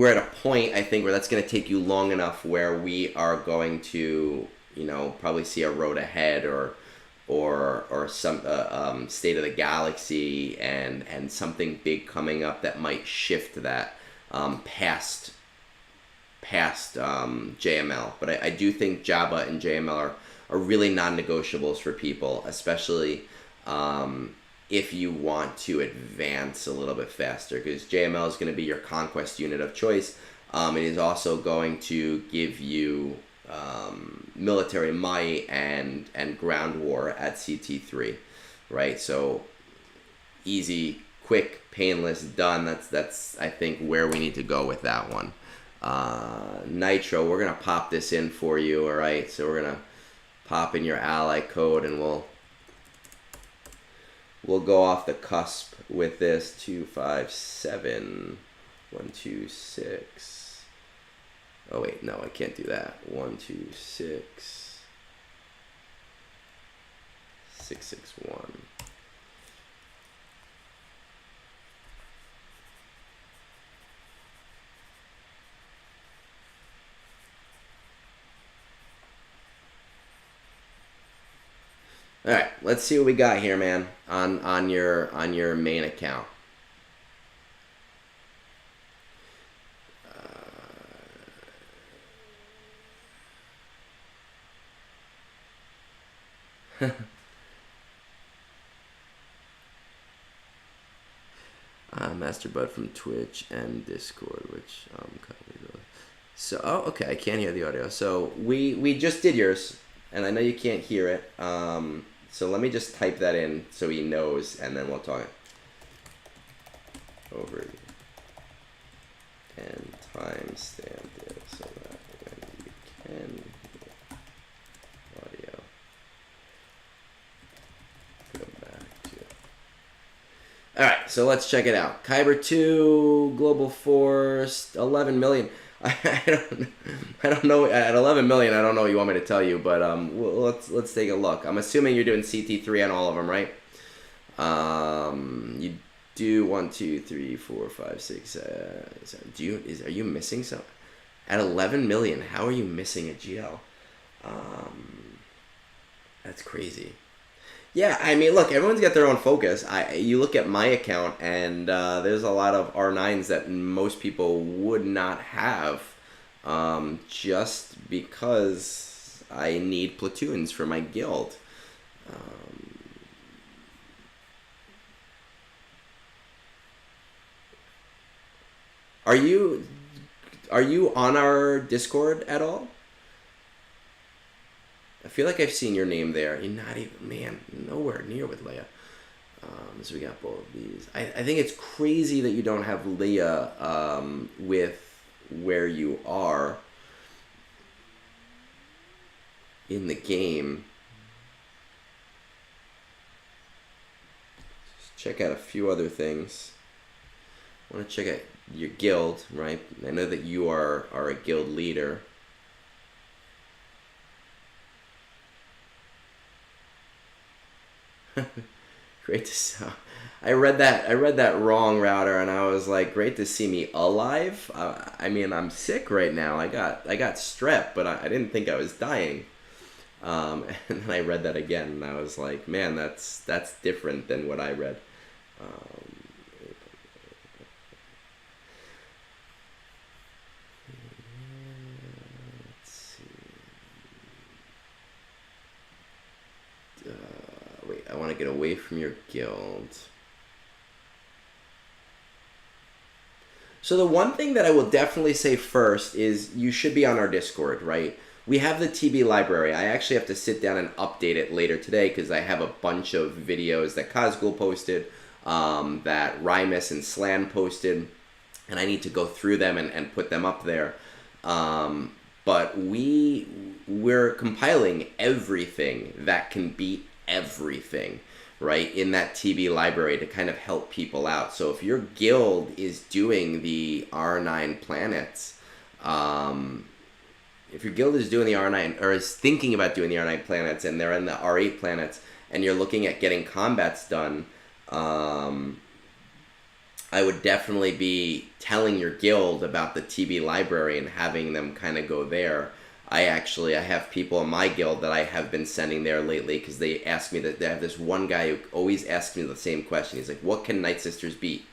at a point, I think, where that's going to take you long enough where we are going to, you know, probably see a Road Ahead or some State of the Galaxy and something big coming up that might shift that past JML. But I do think Jabba and JML are really non-negotiables for people, especially if you want to advance a little bit faster, because JML is going to be your conquest unit of choice. It is also going to give you military might and ground war at CT3, right? So easy, quick, painless, done. That's I think where we need to go with that one. Nitro, we're gonna pop this in for you, all right? So we're gonna pop in your ally code, and we'll go off the cusp with this. 257 126. Oh wait, no, I can't do that. 126 661. All right, let's see what we got here, man, on your main account. MasterBud from Twitch and Discord, which so okay, I can't hear the audio. So we just did yours, and I know you can't hear it. So let me just type that in so he knows, and then we'll talk over and timestamp it so that when you can hear audio, go back to. All right, so let's check it out. Kyber 2, Global Force, 11 million. I don't know. At 11 million, I don't know what you want me to tell you, but let's take a look. I'm assuming you're doing CT3 on all of them, right? You do 1, 2, 3, 4, 5, 6. Are you missing some? At 11 million, how are you missing a GL? That's crazy. Yeah, I mean, look, everyone's got their own focus. You look at my account, and there's a lot of R9s that most people would not have, just because I need platoons for my guild. Are you on our Discord at all? I feel like I've seen your name there. You're not even, man, nowhere near with Leia. So we got both of these. I think it's crazy that you don't have Leia with where you are in the game. Just check out a few other things. I want to check out your guild, right? I know that you are a guild leader. Great to see. I read that wrong, Router, and I was like, great to see me alive. I mean, I'm sick right now. I got strep, but I didn't think I was dying. And then I read that again, and I was like, man, that's different than what I read. Let's see. Wait, I want to get away from your guild. So the one thing that I will definitely say first is you should be on our Discord, right? We have the TB library. I actually have to sit down and update it later today because I have a bunch of videos that Kazgul posted, that Rymus and Slan posted, and I need to go through them and put them up there. But we're compiling everything that can beat everything, right, in that TB library to kind of help people out. So if your guild is doing the R9 planets, if your guild is doing the R9 or is thinking about doing the R9 planets and they're in the R8 planets and you're looking at getting combats done, I would definitely be telling your guild about the TB library and having them kind of go there. I have people in my guild that I have been sending there lately because they ask me that. They have this one guy who always asks me the same question. He's like, what can Night Sisters beat?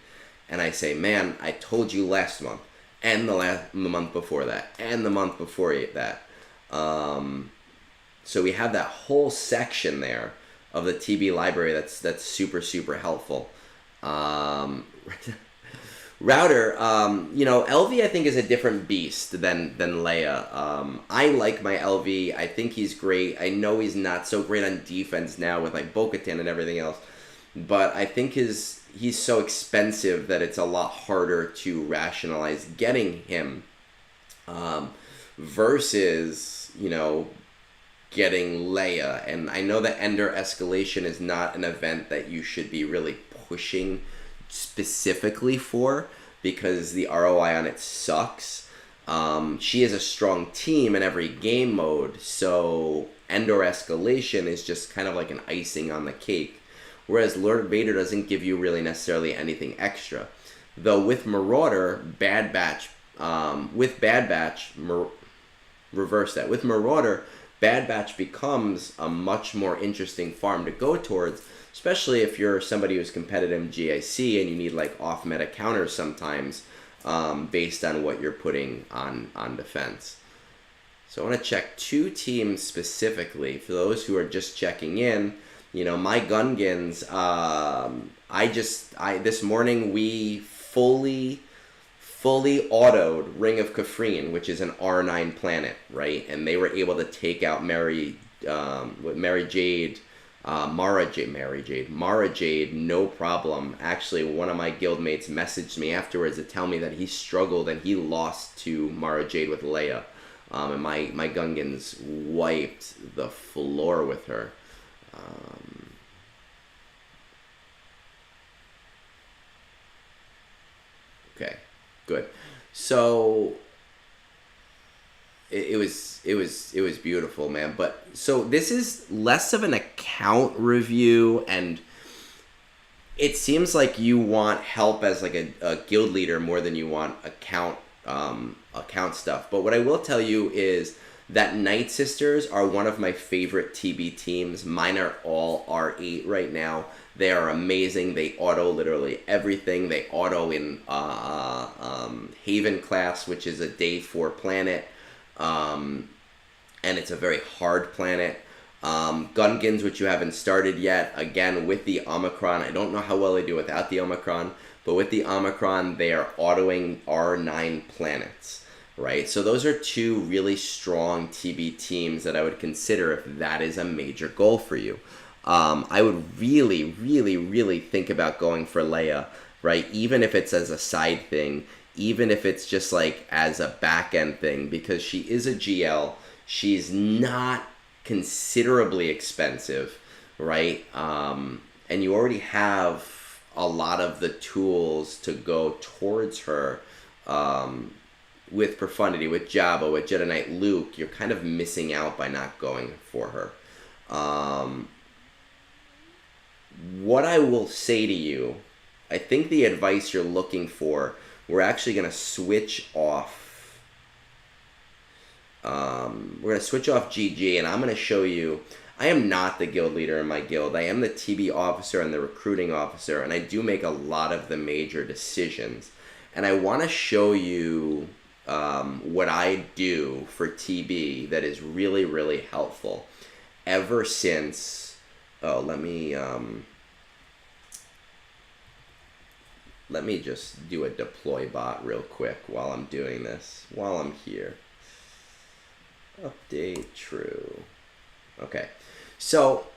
And I say, man, I told you last month and the month before that and the month before that. So we have that whole section there of the TB library that's super, super helpful. Router, LV I think is a different beast than Leia. I like my LV. I think he's great. I know he's not so great on defense now with like Bo-Katan and everything else, but I think he's so expensive that it's a lot harder to rationalize getting him versus, getting Leia. And I know that Ender Escalation is not an event that you should be really pushing specifically for because the ROI on it sucks. She is a strong team in every game mode, so Endor Escalation is just kind of like an icing on the cake, whereas Lord Vader doesn't give you really necessarily anything extra. Though with Marauder, reverse that. With Marauder, Bad Batch becomes a much more interesting farm to go towards, especially if you're somebody who's competitive in GIC and you need like off meta counters sometimes, based on what you're putting on defense. So I want to check 2 teams specifically. For those who are just checking in, you know, my Gungans, this morning we fully autoed Ring of Kafrene, which is an R9 planet, right? And they were able to take out Mara Jade, no problem. Actually, one of my guildmates messaged me afterwards to tell me that he struggled and he lost to Mara Jade with Leia. And my Gungans wiped the floor with her. Okay, good. So it was beautiful, man. But so this is less of an account review, and it seems like you want help as like a guild leader more than you want account stuff. But what I will tell you is that Night Sisters are one of my favorite TB teams. Mine are all R8 right now. They are amazing. They auto literally everything. They auto in Haven class, which is a day 4 planet. And it's a very hard planet. Gungans, which you haven't started yet, again with the Omicron. I don't know how well they do without the Omicron, but with the Omicron, they are autoing R9 planets, right? So those are 2 really strong TB teams that I would consider if that is a major goal for you. I would really think about going for Leia, right? Even if it's as a side thing, even if it's just like as a back end thing, because she is a GL. She's not considerably expensive, right? And you already have a lot of the tools to go towards her with Profundity, with Jabba, with Jedi Knight Luke. You're kind of missing out by not going for her. What I will say to you, I think the advice you're looking for, we're actually going to switch off. We're going to switch off GG, and I'm going to show you. I am not the guild leader in my guild. I am the TB officer and the recruiting officer, and I do make a lot of the major decisions. And I want to show you what I do for TB that is really helpful. Ever since, let me just do a deploy bot real quick while I'm doing this, while I'm here. Update true. Okay. So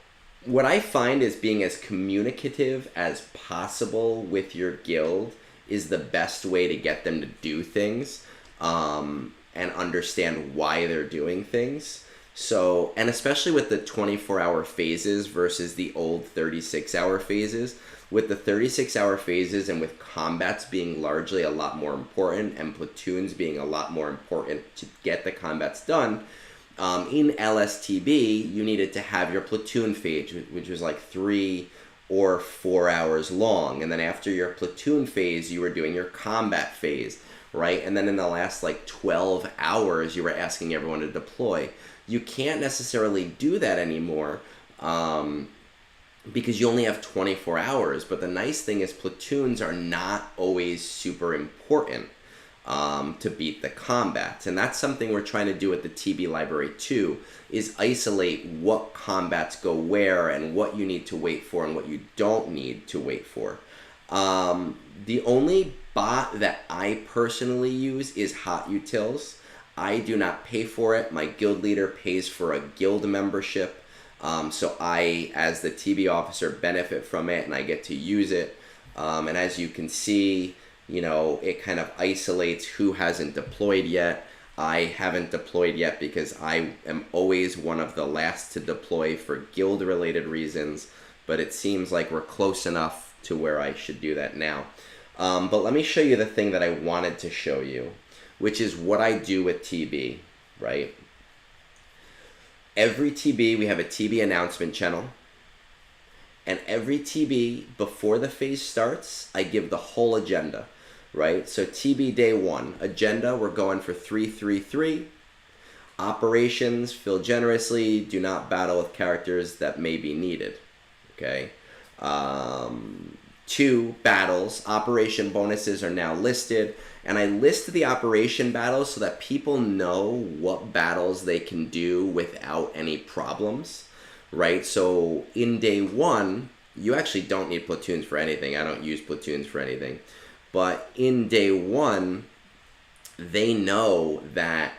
what I find is being as communicative as possible with your guild is the best way to get them to do things and understand why they're doing things. So, and especially with the 24-hour phases versus the old 36-hour phases, with the 36-hour phases and with combats being largely a lot more important and platoons being a lot more important to get the combats done, in LSTB, you needed to have your platoon phase, which was like 3 or 4 hours long. And then after your platoon phase, you were doing your combat phase, right? And then in the last like 12 hours, you were asking everyone to deploy. You can't necessarily do that anymore because you only have 24 hours. But the nice thing is platoons are not always super important to beat the combats. And that's something we're trying to do with the TB library too, is isolate what combats go where and what you need to wait for and what you don't need to wait for. The only bot that I personally use is Hot Utils. I do not pay for it. My guild leader pays for a guild membership. So I, as the TB officer, benefit from it and I get to use it. And as you can see, you know, it kind of isolates who hasn't deployed yet. I haven't deployed yet because I am always one of the last to deploy for guild-related reasons. But it seems like we're close enough to where I should do that now. But let me show you the thing that I wanted to show you, which is what I do with TB, right? Every TB, we have a TB announcement channel. And every TB, before the phase starts, I give the whole agenda, right? So TB day 1, agenda, we're going for 333. Operations, fill generously, do not battle with characters that may be needed, okay? 2 battles. Operation bonuses are now listed. And I list the operation battles so that people know what battles they can do without any problems, right? So in day 1, you actually don't need platoons for anything. I don't use platoons for anything. But in day 1, they know that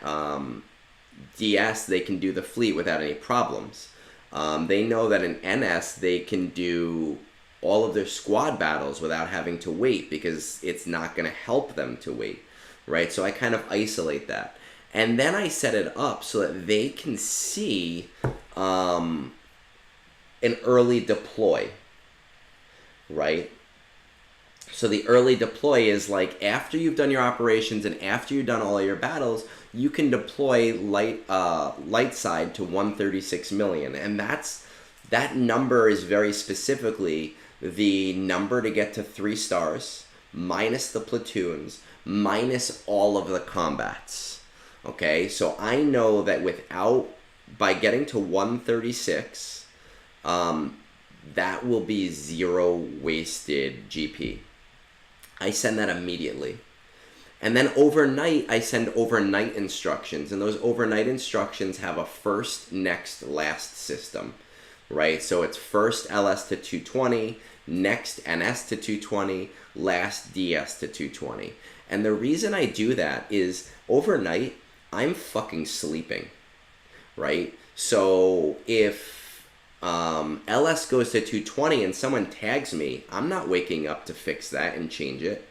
DS, they can do the fleet without any problems. They know that in NS, they can do all of their squad battles without having to wait because it's not going to help them to wait, right? So I kind of isolate that. And then I set it up so that they can see an early deploy, right? So the early deploy is like after you've done your operations and after you've done all your battles, you can deploy light side to 136 million. And that number is very specifically the number to get to 3 stars, minus the platoons, minus all of the combats. Okay, so I know that by getting to 136, that will be 0 wasted GP. I send that immediately. And then overnight, I send overnight instructions. And those overnight instructions have a first, next, last system, right? So it's first LS to 220, next NS to 220, last DS to 220. And the reason I do that is overnight, I'm fucking sleeping, right? So if LS goes to 220 and someone tags me, I'm not waking up to fix that and change it.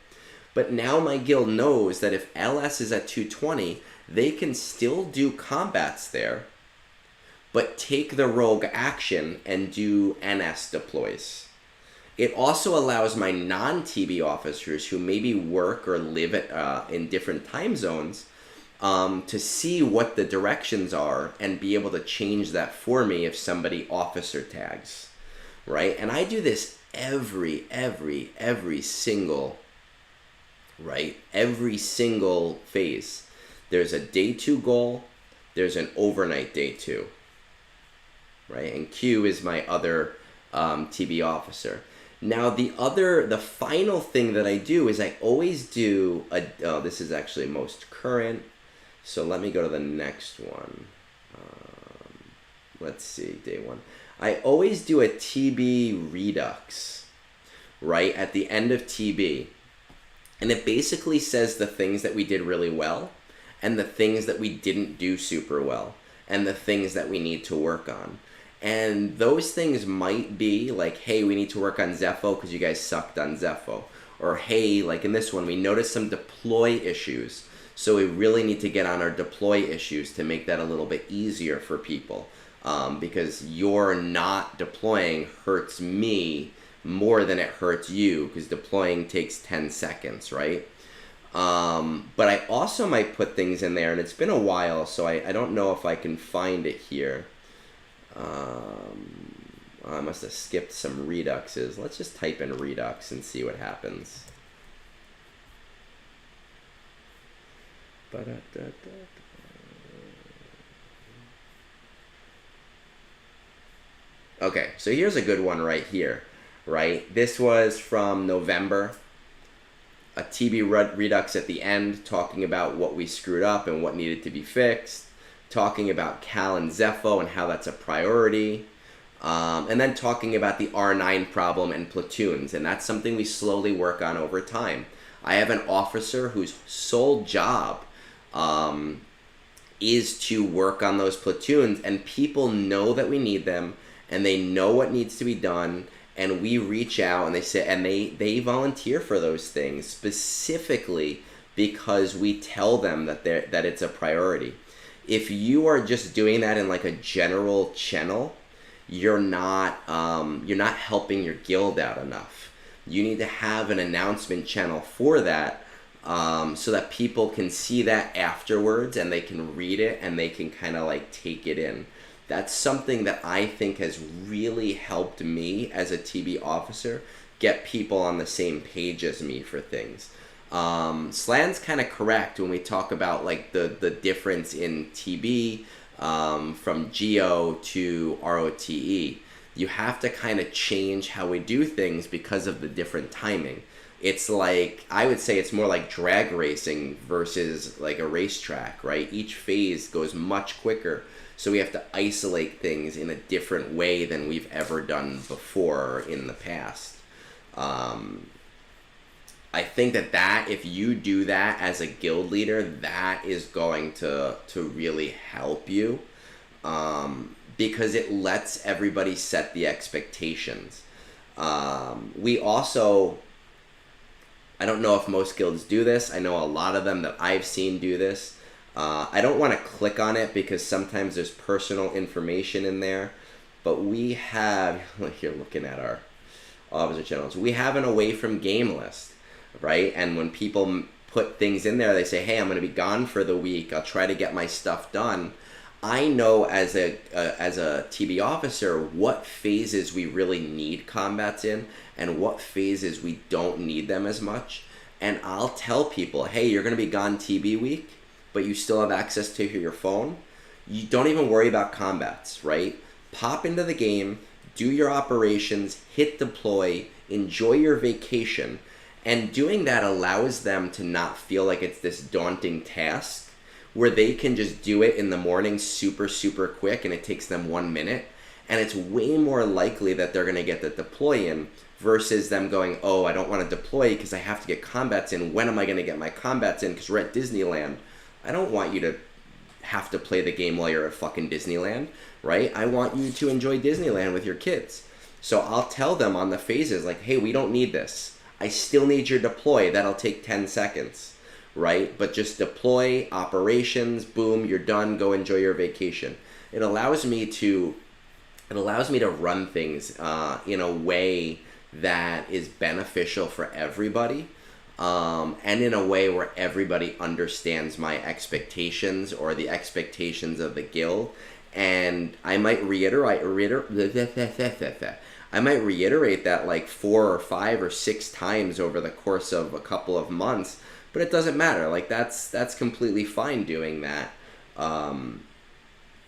But now my guild knows that if LS is at 220, they can still do combats there, but take the rogue action and do NS deploys. It also allows my non-TB officers who maybe work or live in different time zones to see what the directions are and be able to change that for me if somebody officer tags, right? And I do this every single, right? Every single phase. There's a day 2 goal. There's an overnight day 2, right? And Q is my other TB officer. Now the final thing that I do is I always do this is actually most current. So let me go to the next one. Let's see, day 1. I always do a TB redux, right, at the end of TB. And it basically says the things that we did really well and the things that we didn't do super well and the things that we need to work on. And those things might be like, hey, we need to work on Zepho because you guys sucked on Zepho. Or hey, like in this one, we noticed some deploy issues. So we really need to get on our deploy issues to make that a little bit easier for people. Because your not deploying hurts me more than it hurts you because deploying takes 10 seconds, right? But I also might put things in there, and it's been a while, so I don't know if I can find it here. I must have skipped some reduxes. Let's just type in redux and see what happens. Okay, so here's a good one right here, right? This was from November. A TB redux at the end, talking about what we screwed up and what needed to be fixed. Talking about Cal and Zepho and how that's a priority. And then talking about the R9 problem and platoons. And that's something we slowly work on over time. I have an officer whose sole job is to work on those platoons. And people know that we need them. And they know what needs to be done. And we reach out and they say, and they volunteer for those things specifically because we tell them that it's a priority. If you are just doing that in like a general channel, you're not helping your guild out enough. You need to have an announcement channel for that so that people can see that afterwards and they can read it and they can kind of like take it in. That's something that I think has really helped me as a TB officer get people on the same page as me for things. Slan's kind of correct when we talk about like the difference in TB from Geo to ROTE. you have to kind of change how we do things because of the different timing. It's like, I would say it's more like drag racing versus like a racetrack, right? Each phase goes much quicker. So we have to isolate things in a different way than we've ever done before in the past. I think that if you do that as a guild leader, that is going to really help you, because it lets everybody set the expectations. We also, I don't know if most guilds do this. I know a lot of them that I've seen do this. I don't want to click on it because sometimes there's personal information in there, but we have, here looking at our officer channels, we have an away from game list, right? And when people put things in there, they say, hey, I'm going to be gone for the week. I'll try to get my stuff done. I know as a TB officer what phases we really need combats in and what phases we don't need them as much. And I'll tell people, hey, you're going to be gone TB week, but you still have access to your phone. You don't even worry about combats, right? Pop into the game, do your operations, hit deploy, enjoy your vacation. And doing that allows them to not feel like it's this daunting task where they can just do it in the morning super, super quick and it takes them 1 minute. And it's way more likely that they're going to get the deploy in versus them going, oh, I don't want to deploy because I have to get combats in. When am I going to get my combats in? Because we're at Disneyland. I don't want you to have to play the game while you're at fucking Disneyland, right? I want you to enjoy Disneyland with your kids. So I'll tell them on the phases like, hey, we don't need this. I still need your deploy. That'll take 10 seconds, right? But just deploy, operations, boom, you're done. Go enjoy your vacation. It allows me to run things in a way that is beneficial for everybody, and in a way where everybody understands my expectations or the expectations of the guild. And I might reiterate that like 4 or 5 or 6 times over the course of a couple of months, but it doesn't matter. Like that's completely fine doing that.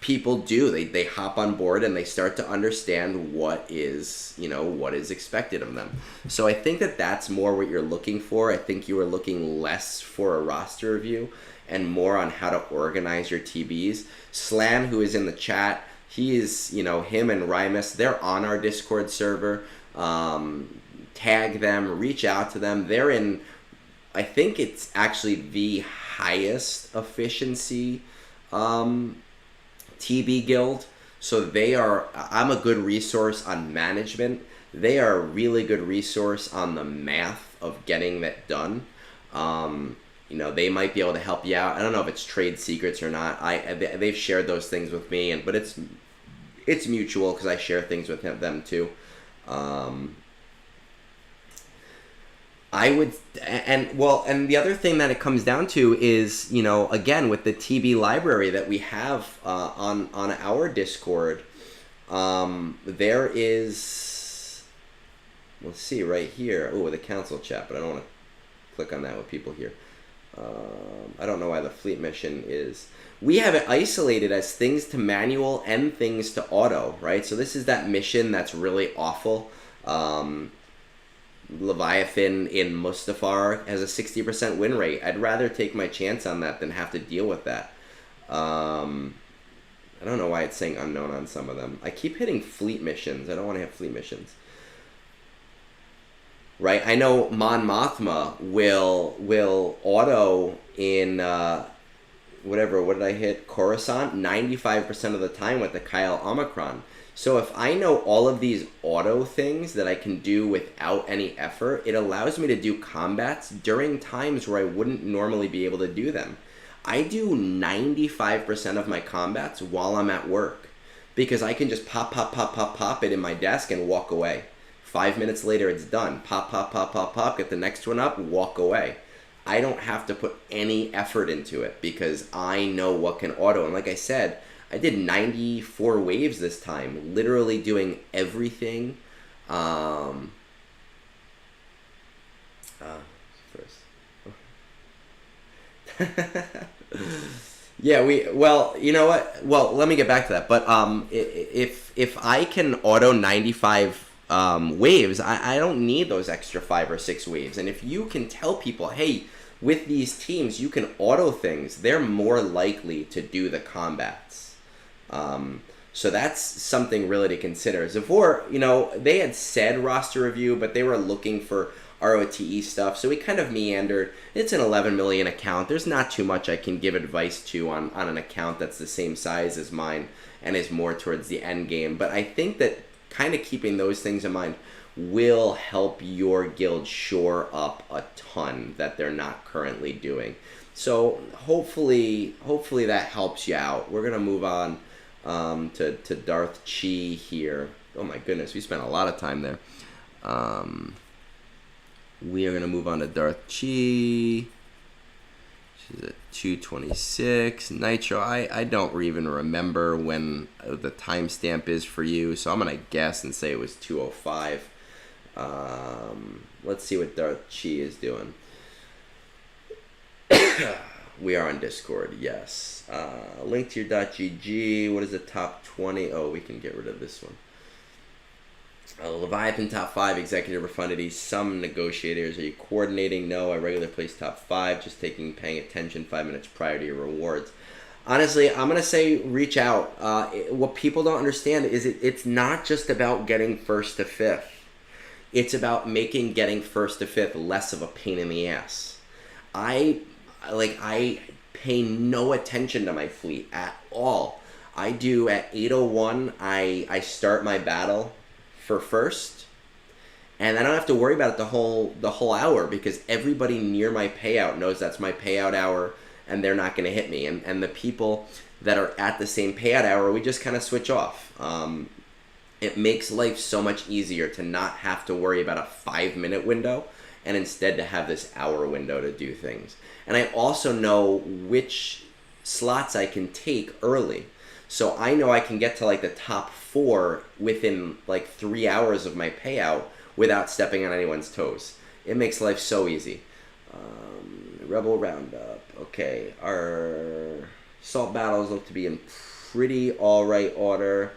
People do, they hop on board and they start to understand what is expected of them. So I think that's more what you're looking for. I think you were looking less for a roster review and more on how to organize your TBs. Slan, who is in the chat, he is, him and Rymus, they're on our Discord server. Tag them, reach out to them. They're in, I think it's actually the highest efficiency TB guild. So I'm a good resource on management. They are a really good resource on the math of getting that done. They might be able to help you out. I don't know if it's trade secrets or not. They've shared those things with me, but it's mutual because I share things with them too. And the other thing that it comes down to is, again, with the TB library that we have on our Discord, there is, let's see right here. Oh, the council chat, but I don't want to click on that with people here. I don't know why the fleet mission is. We have it isolated as things to manual and things to auto, right? So this is that mission that's really awful. Leviathan in Mustafar has a 60% win rate. I'd rather take my chance on that than have to deal with that. I don't know why it's saying unknown on some of them. I keep hitting fleet missions. I don't want to have fleet missions. Right? I know Mon Mothma will auto in what did I hit? Coruscant 95% of the time with the Kyle Omicron. So if I know all of these auto things that I can do without any effort, it allows me to do combats during times where I wouldn't normally be able to do them. I do 95% of my combats while I'm at work because I can just pop it in my desk and walk away. 5 minutes later, it's done. Pop, get the next one up, walk away. I don't have to put any effort into it because I know what can auto. And like I said, I did 94 waves this time, literally doing everything. Yeah, well, you know what? Well, let me get back to that. But if I can auto 95 waves, I don't need those extra 5 or 6 waves. And if you can tell people, hey, with these teams, you can auto things, they're more likely to do the combats. So that's something really to consider. Zavor, you know, they had said roster review, but they were looking for ROTE stuff, so we kind of meandered. It's an 11 million account. There's not too much I can give advice to on an account that's the same size as mine and is more towards the end game. But I think that kind of keeping those things in mind will help your guild shore up a ton that they're not currently doing. So hopefully that helps you out. We're gonna move on to DarthChi here. Oh my goodness, we spent a lot of time there. We are going to move on to DarthChi. She's at 226. Nitro, I don't even remember when the timestamp is for you, so I'm going to guess and say it was 205. Let's see what DarthChi is doing. We are on Discord, yes. Link to your .gg. What is the top 20? Oh, we can get rid of this one. Leviathan top 5, executive profundity, some negotiators. Are you coordinating? No, I regular place top 5, just paying attention 5 minutes prior to your rewards. Honestly, I'm going to say reach out. What people don't understand is it's not just about getting 1st to 5th. It's about making getting 1st to 5th less of a pain in the ass. I pay no attention to my fleet at all. I do at 8:01, I start my battle for 1st, and I don't have to worry about it the whole hour, because everybody near my payout knows that's my payout hour and they're not going to hit me, and the people that are at the same payout hour, we just kind of switch off. It makes life so much easier to not have to worry about a 5-minute window and instead to have this hour window to do things. And I also know which slots I can take early. So I know I can get to like the top 4 within like 3 hours of my payout without stepping on anyone's toes. It makes life so easy. Rebel Roundup. Okay, our assault battles look to be in pretty alright order.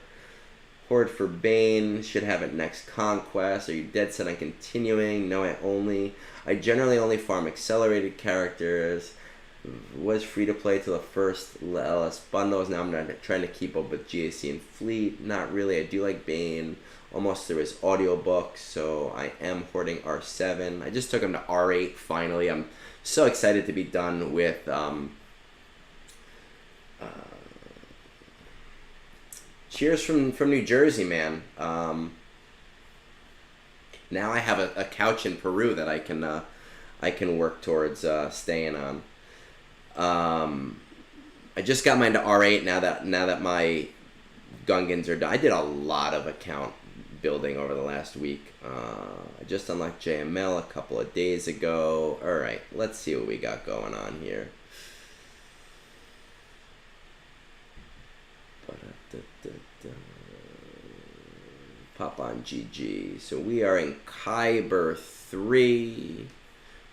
Horde for Bane should have it next conquest. Are you dead set on continuing? No, I generally only farm accelerated characters. Was free to play till the first LS bundles. Now I'm not trying to keep up with GAC and Fleet. Not really. I do like Bane. Almost through his audiobooks, so I am hoarding R7. I just took him to R8 finally. I'm so excited to be done with cheers from New Jersey, man. Now I have a couch in Peru that I can work towards staying on. I just got mine to R8 now that my Gungans are done. I did a lot of account building over the last week. I just unlocked JML a couple of days ago. Alright, let's see what we got going on here. Pop on GG. So we are in Kyber 3.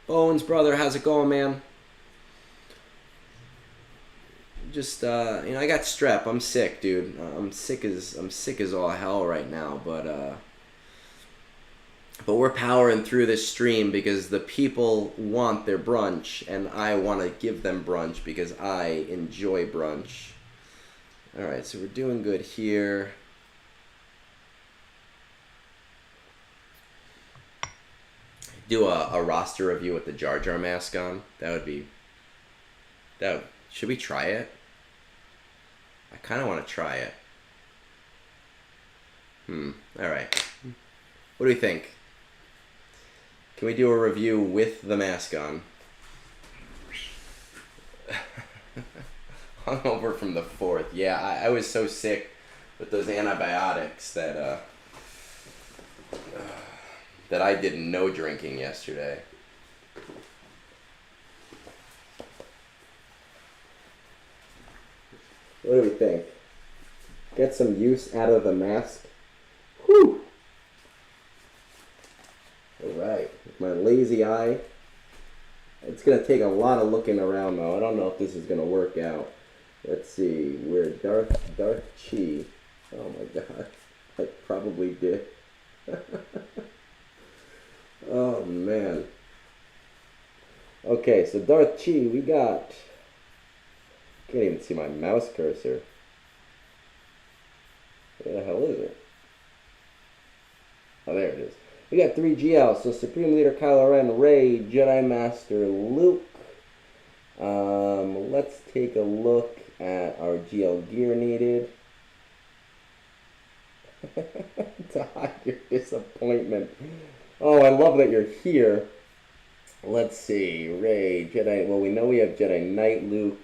Bones, brother, how's it going, man? Just I got strep. I'm sick, dude. I'm sick as all hell right now, but we're powering through this stream because the people want their brunch and I want to give them brunch because I enjoy brunch. All right, so we're doing good here. Do a roster review with the Jar Jar mask on. Should we try it? I kind of want to try it. Alright. What do we think? Can we do a review with the mask on? Hungover from the 4th. Yeah, I was so sick with those antibiotics that I did no drinking yesterday. What do we think? Get some use out of the mask? Whew! Alright, with my lazy eye. It's going to take a lot of looking around though. I don't know if this is going to work out. Let's see, we're DarthChi. Oh my god, I probably did. Oh man. Okay, so DarthChi, we got... Can't even see my mouse cursor. Where the hell is it? Oh, there it is. We got 3 GL, so Supreme Leader Kylo Ren, Rey, Jedi Master Luke. Let's take a look at our GL gear needed. To hide your disappointment. Oh, I love that you're here. Let's see, Rey, Jedi, well we know we have Jedi Knight Luke.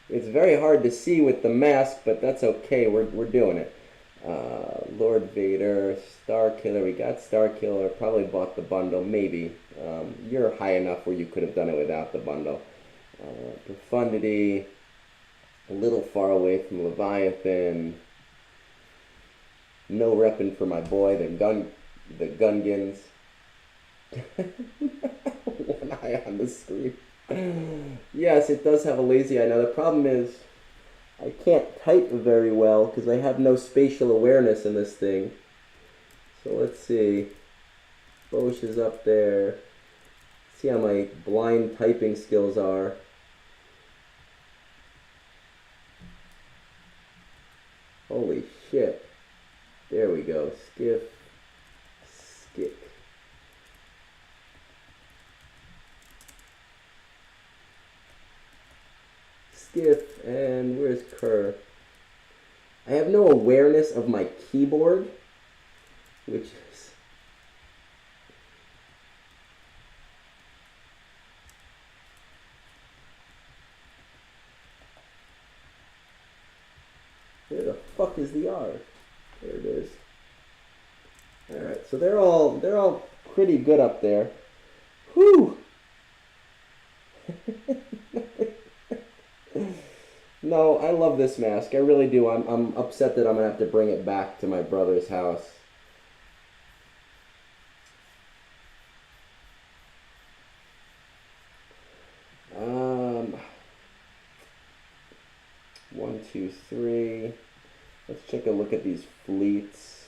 It's very hard to see with the mask, but that's okay, we're doing it. Lord Vader, Star Killer, we got Star Killer, probably bought the bundle, maybe. You're high enough where you could have done it without the bundle. Profundity, a little far away from Leviathan. No repping for my boy, the Gungans. One eye on the screen. Yes, it does have a lazy eye. Now the problem is I can't type very well because I have no spatial awareness in this thing. So let's see. Bosch is up there. See how my blind typing skills are. Holy shit. There we go. Skiff. Skip. Skiff, and where's Kerr? I have no awareness of my keyboard, which is... Where the fuck is the R? There it is. Alright, so they're all pretty good up there. Whew! No, I love this mask. I really do. I'm upset that I'm gonna have to bring it back to my brother's house. One, two, three. Let's take a look at these fleets.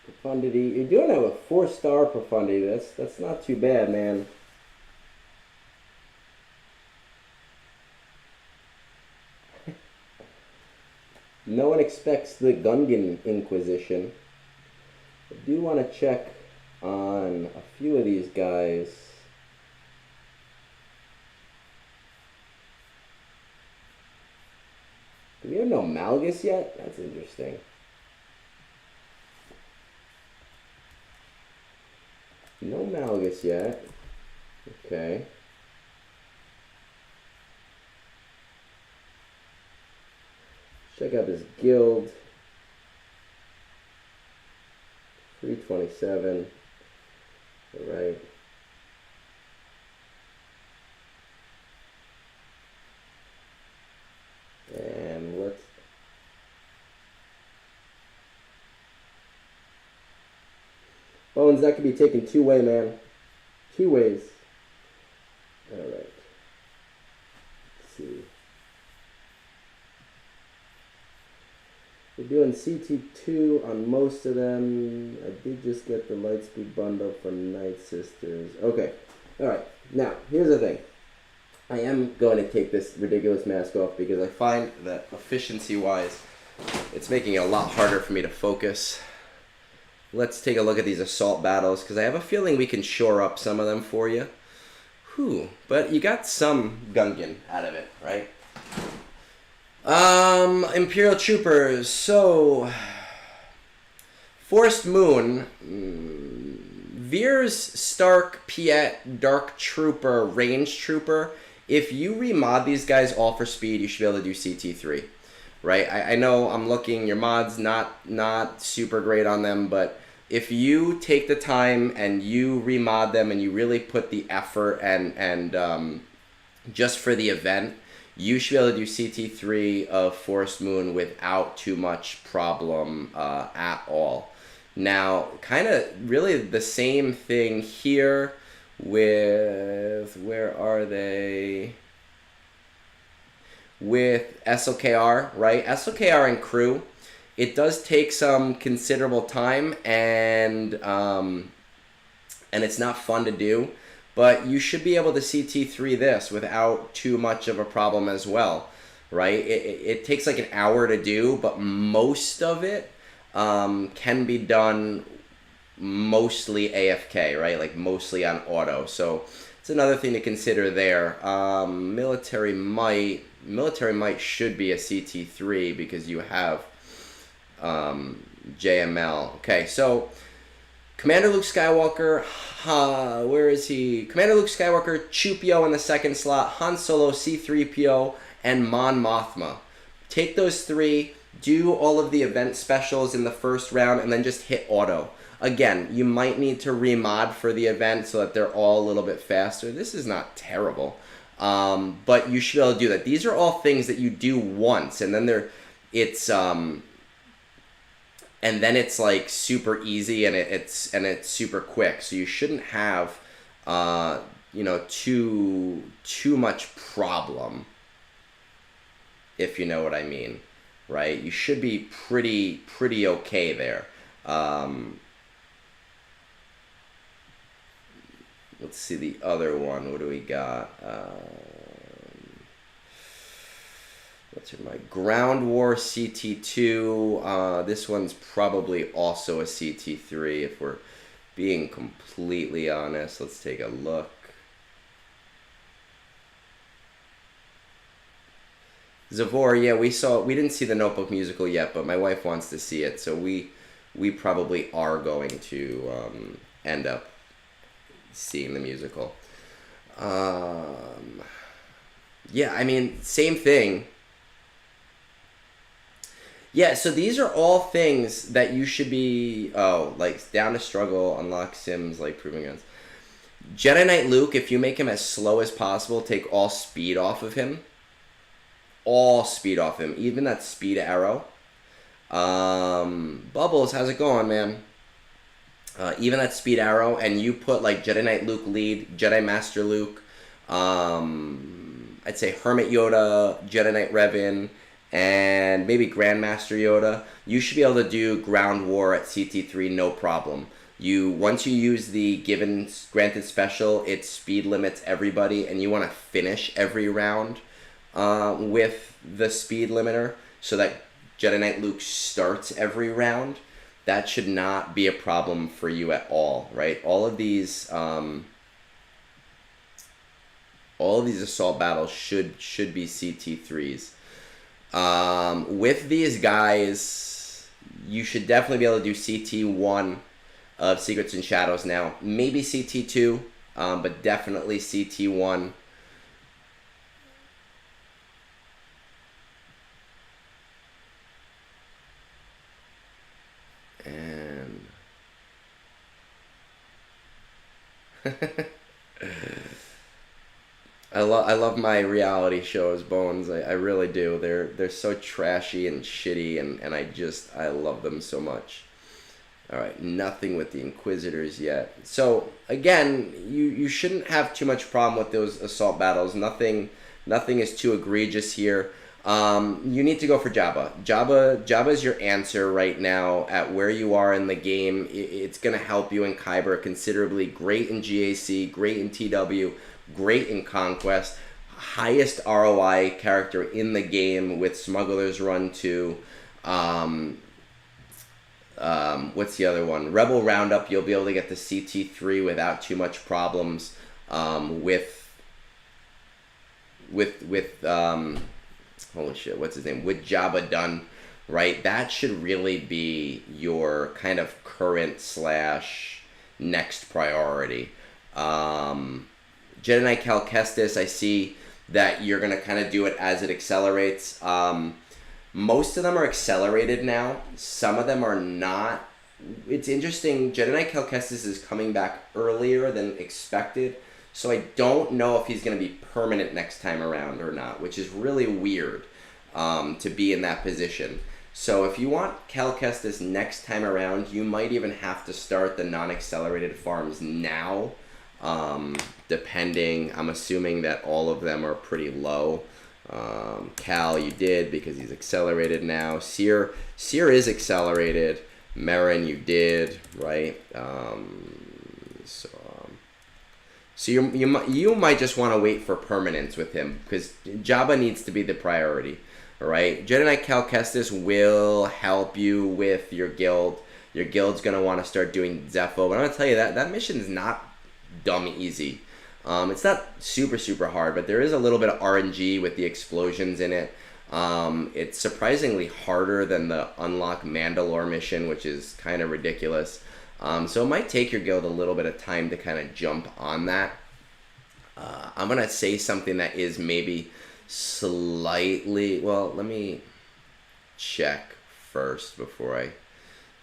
Profundity. You're doing it with 4-star profundity. That's not too bad, man. No one expects the Gungan Inquisition. I do want to check on a few of these guys. Do we have no Malgus yet? That's interesting. No Malgus yet. Okay. Check out this guild. 327. All right. And let's... Bones, that could be taken two-way, man. Two ways. All right. Let's see. We're doing CT2 on most of them. I did just get the Lightspeed bundle from Night Sisters. Okay. Alright. Now, here's the thing. I am going to take this ridiculous mask off because I find that efficiency-wise, it's making it a lot harder for me to focus. Let's take a look at these assault battles because I have a feeling we can shore up some of them for you. Whew. But you got some Gungan out of it, right? Imperial Troopers, so Forest Moon, Veers, Stark, Piet, Dark Trooper, Range Trooper. If you remod these guys all for speed, you should be able to do CT3, right? I know I'm looking, your mod's not super great on them, but if you take the time and you remod them and you really put the effort and just for the event, you should be able to do CT3 of Forest Moon without too much problem at all. Now, kind of really the same thing here with, where are they? With SLKR, right? SLKR and crew, it does take some considerable time, and it's not fun to do, but you should be able to CT3 this without too much of a problem as well, right? It takes like an hour to do, but most of it can be done mostly AFK, right? Like mostly on auto. So it's another thing to consider there. Military might should be a CT3 because you have JML. Okay, so Commander Luke Skywalker, where is he? Commander Luke Skywalker, Chupio in the second slot, Han Solo, C-3PO, and Mon Mothma. Take those three, do all of the event specials in the first round, and then just hit auto. Again, you might need to remod for the event so that they're all a little bit faster. This is not terrible, but you should be able to do that. These are all things that you do once, and then it's like super easy, and it's super quick. So you shouldn't have too much problem, if you know what I mean, right? You should be pretty okay there. Let's see the other one. What do we got? What's my Ground War CT2? This one's probably also a CT3 if we're being completely honest. Let's take a look. Zavor, yeah, we didn't see the Notebook musical yet, but my wife wants to see it, so we probably are going to end up seeing the musical. Yeah, I mean, same thing. Yeah, so these are all things that you should be, like down to struggle, unlock sims, like proving guns. Jedi Knight Luke, if you make him as slow as possible, take all speed off of him. All speed off him, even that speed arrow. Bubbles, how's it going, man? Even that speed arrow, and you put like Jedi Knight Luke lead, Jedi Master Luke, I'd say Hermit Yoda, Jedi Knight Revan, and maybe Grandmaster Yoda. You should be able to do Ground War at CT3 no problem. Once you use the granted special, it speed limits everybody, and you want to finish every round with the speed limiter so that Jedi Knight Luke starts every round. That should not be a problem for you at all, right? All of these assault battles should be CT3s. With these guys, you should definitely be able to do CT1 of Secrets and Shadows now. Maybe CT2, but definitely CT1. And I love my reality shows, Bones. I really do. They're so trashy and shitty, and I love them so much. All right, nothing with the Inquisitors yet. So again, you shouldn't have too much problem with those assault battles. Nothing is too egregious here. You need to go for Jabba. Jabba is your answer right now at where you are in the game. It's going to help you in Kyber considerably. Great in GAC, great in TW, great in Conquest. Highest ROI character in the game with Smuggler's Run 2. What's the other one? Rebel Roundup, you'll be able to get the CT3 without too much problems. Holy shit, what's his name? With Jabba done, right? That should really be your kind of current / next priority. Jedi Knight Cal Kestis, I see that you're going to kind of do it as it accelerates. Most of them are accelerated now. Some of them are not. It's interesting. Jedi Knight Cal Kestis is coming back earlier than expected. So I don't know if he's going to be permanent next time around or not, which is really weird to be in that position. So if you want Cal Kestis next time around, you might even have to start the non-accelerated farms now, depending. I'm assuming that all of them are pretty low. Cal, you did because he's accelerated now. Seer is accelerated. Marin, you did, right? So you might just want to wait for permanence with him because Jabba needs to be the priority. All right, Jedi Knight Cal Kestis will help you with your guild. Your guild's gonna want to start doing Zepho, but I'm gonna tell you that mission is not dumb easy. It's not super hard, but there is a little bit of RNG with the explosions in it. It's surprisingly harder than the Unlock Mandalore mission, which is kind of ridiculous. So it might take your guild a little bit of time to kind of jump on that. I'm gonna say something that is maybe slightly, well, let me check first before I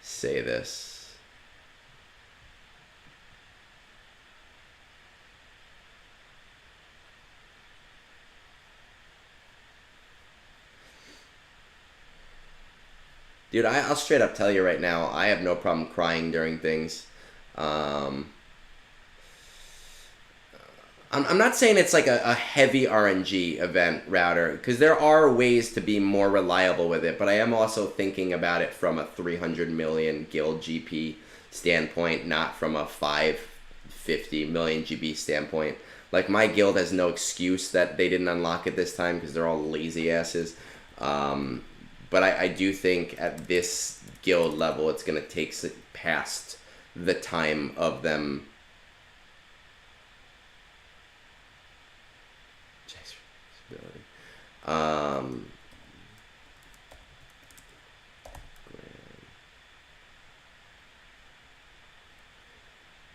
say this. Dude, I'll straight up tell you right now, I have no problem crying during things. I'm not saying it's like a heavy RNG event router, because there are ways to be more reliable with it, but I am also thinking about it from a 300 million guild GP standpoint, not from a 550 million GB standpoint. Like, my guild has no excuse that they didn't unlock it this time, because they're all lazy asses. But I do think at this guild level, it's going to take past the time of them.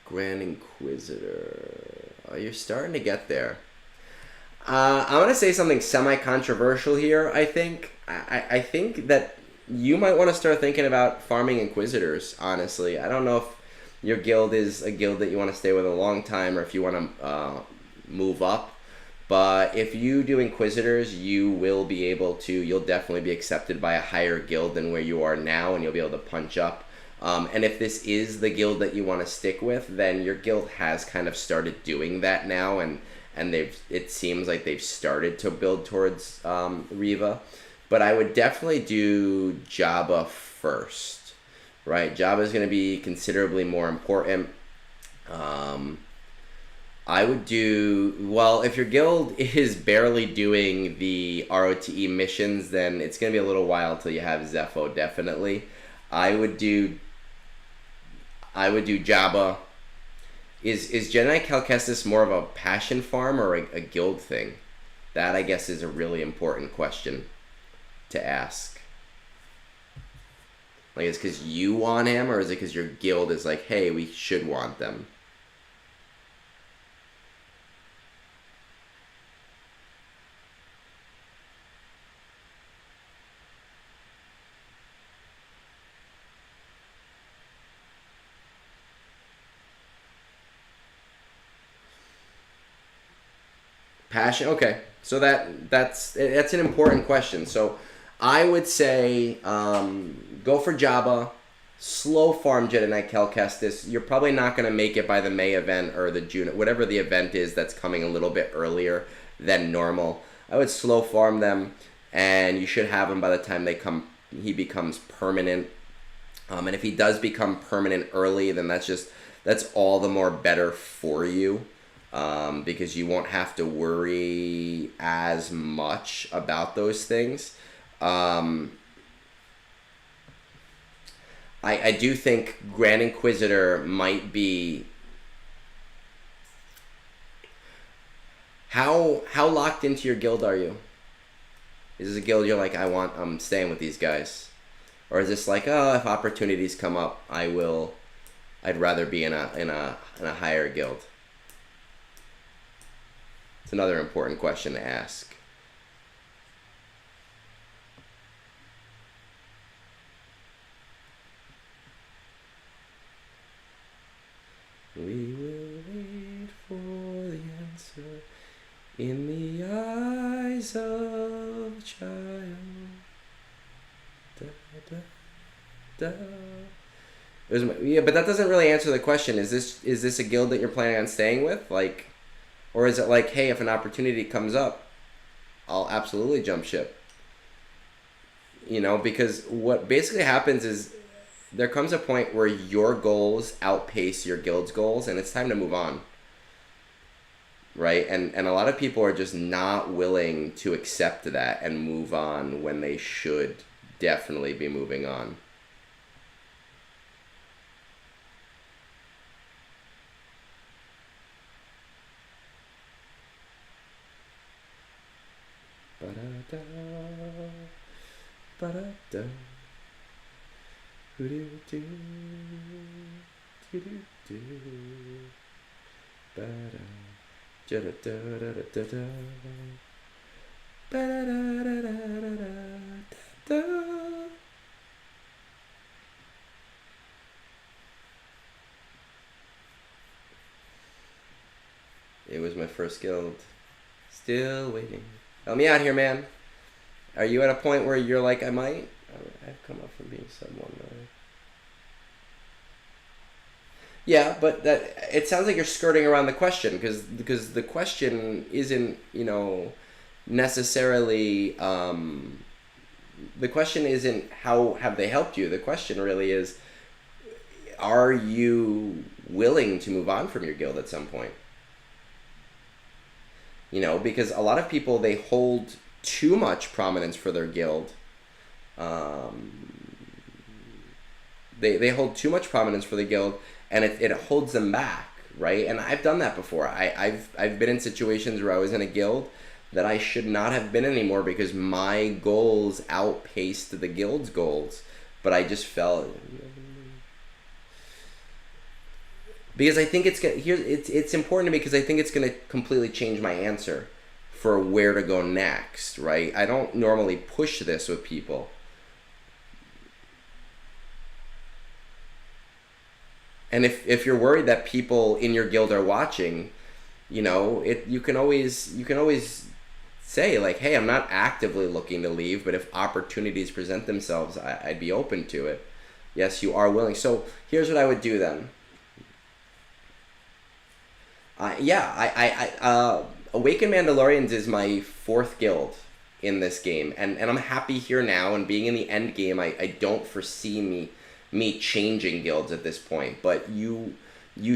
Grand Inquisitor. Oh, you're starting to get there. I want to say something semi-controversial here, I think. I think that you might want to start thinking about farming Inquisitors, honestly. I don't know if your guild is a guild that you want to stay with a long time or if you want to move up. But if you do Inquisitors, you will be able to, you'll definitely be accepted by a higher guild than where you are now, and you'll be able to punch up. And if this is the guild that you want to stick with, then your guild has kind of started doing that now, and it seems like they've started to build towards Riva. But I would definitely do Jabba first, right? Jabba is going to be considerably more important. I would do, well, if your guild is barely doing the ROTE missions, then it's going to be a little while till you have Zepho, definitely. I would do Jabba. Is Jedi Cal Kestis more of a passion farm or a guild thing? That, I guess, is a really important question to ask. Like, is it because you want him, or is it because your guild is like, hey, we should want them? Passion. Okay, so that's an important question. So I would say go for Jabba, slow farm Jedi Knight Cal Kestis. You're probably not going to make it by the May event or the June, whatever the event is that's coming a little bit earlier than normal. I would slow farm them, and you should have him by the time he becomes permanent. And if he does become permanent early, then that's all the more better for you. Because you won't have to worry as much about those things. I do think Grand Inquisitor might be... How locked into your guild are you? Is this a guild you're like, I'm staying with these guys? Or is this like, oh, if opportunities come up, I'd rather be in a higher guild? It's another important question to ask. We will wait for the Yeah, but that doesn't really answer the question. Is this a guild that you're planning on staying with? Like, or is it like, hey, if an opportunity comes up, I'll absolutely jump ship. You know, because what basically happens is there comes a point where your goals outpace your guild's goals, and it's time to move on. Right? And a lot of people are just not willing to accept that and move on when they should definitely be moving on. Ba-da-da, ba-da-da, do-do-do, do-do-do, ba-da, ja-da-da-da-da-da, ba-da-da-da-da-da-da. It was my first guild. Still waiting. Help me out here, man. Are you at a point where you're like, I might? I've come up from being someone. Yeah, but that it sounds like you're skirting around the question because the question isn't, you know, necessarily. The question isn't how have they helped you. The question really is, are you willing to move on from your guild at some point? You know, because a lot of people, they hold too much prominence for their guild. They hold too much prominence for the guild, and it holds them back, right? And I've done that before. I've been in situations where I was in a guild that I should not have been anymore because my goals outpaced the guild's goals, but I just felt. Because I think it's important to me because I think it's going to completely change my answer for where to go next, right? I don't normally push this with people. And if you're worried that people in your guild are watching, you know, you can always say like, hey, I'm not actively looking to leave, but if opportunities present themselves, I'd be open to it. Yes, you are willing. So here's what I would do then. Awakened Mandalorians is my 4th guild in this game, and I'm happy here now, and being in the end game, I don't foresee me changing guilds at this point, but you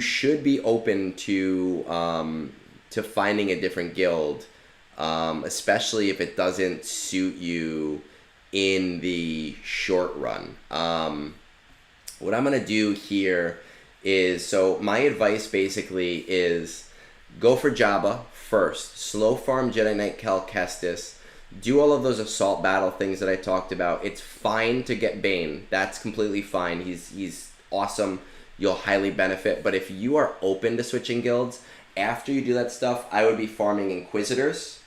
should be open to finding a different guild, especially if it doesn't suit you in the short run. What I'm going to do here is, so my advice basically is go for Jabba first. Slow farm Jedi Knight Cal Kestis. Do all of those assault battle things that I talked about. It's fine to get Bane. That's completely fine. He's awesome. You'll highly benefit. But if you are open to switching guilds, after you do that stuff, I would be farming Inquisitors.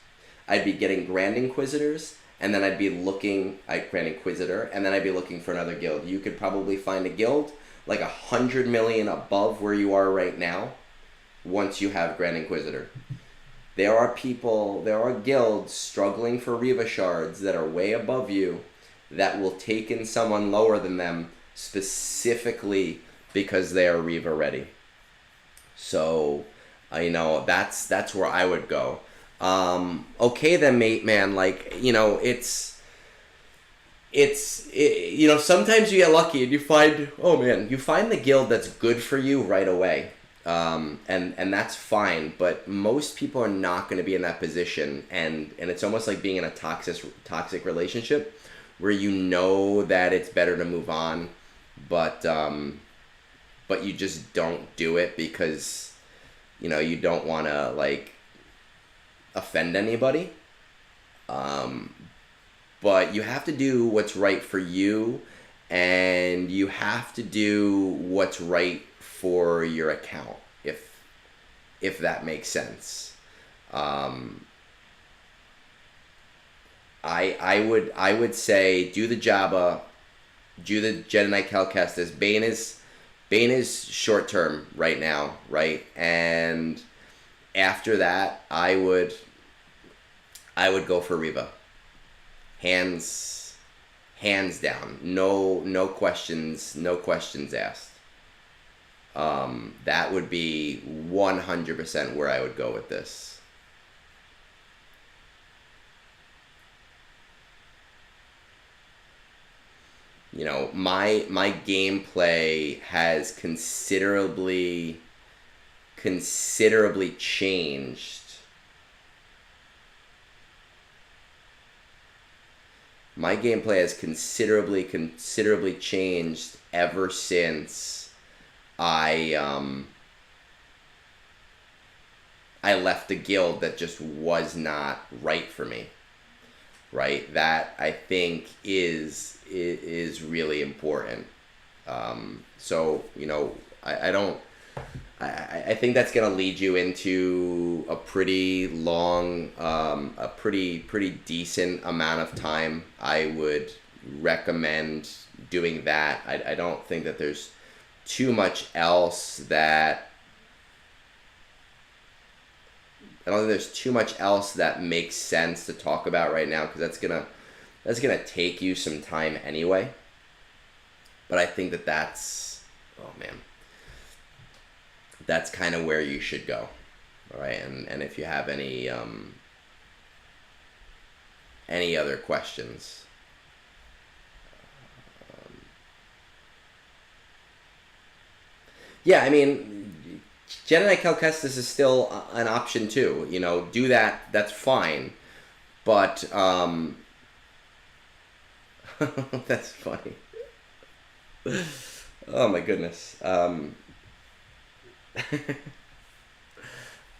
I'd be getting Grand Inquisitors. And then I'd be looking at Grand Inquisitor. And then I'd be looking for another guild. You could probably find a guild like 100 million above where you are right now once you have Grand Inquisitor. There are guilds struggling for Reva shards that are way above you that will take in someone lower than them specifically because they are Reva ready. So, you know, that's where I would go. Okay then, mate, man, like, you know, you know, sometimes you get lucky and you find the guild that's good for you right away. And that's fine, but most people are not going to be in that position, and it's almost like being in a toxic relationship where you know that it's better to move on, but you just don't do it because, you know, you don't want to like offend anybody. But you have to do what's right for you, and you have to do what's right for your account, if that makes sense. I would say do the Jabba, do the Jedi Knight Cal Kestis. Bane is short term right now, right? And after that, I would go for Reva. Hands hands down, no questions asked. That would be 100% where I would go with this. You know, my gameplay has considerably changed. My gameplay has considerably changed ever since I left the guild that just was not right for me. Right? That I think is really important. So, you know, I think that's going to lead you into a pretty long, a pretty decent amount of time. I would recommend doing that. I don't think that there's too much else that makes sense to talk about right now, because that's gonna take you some time anyway. But I think that's kind of where you should go. All right, and if you have any other questions, yeah, I mean, Jedi Calcestis is still an option too. You know, do that. That's fine. But that's funny. Oh my goodness. All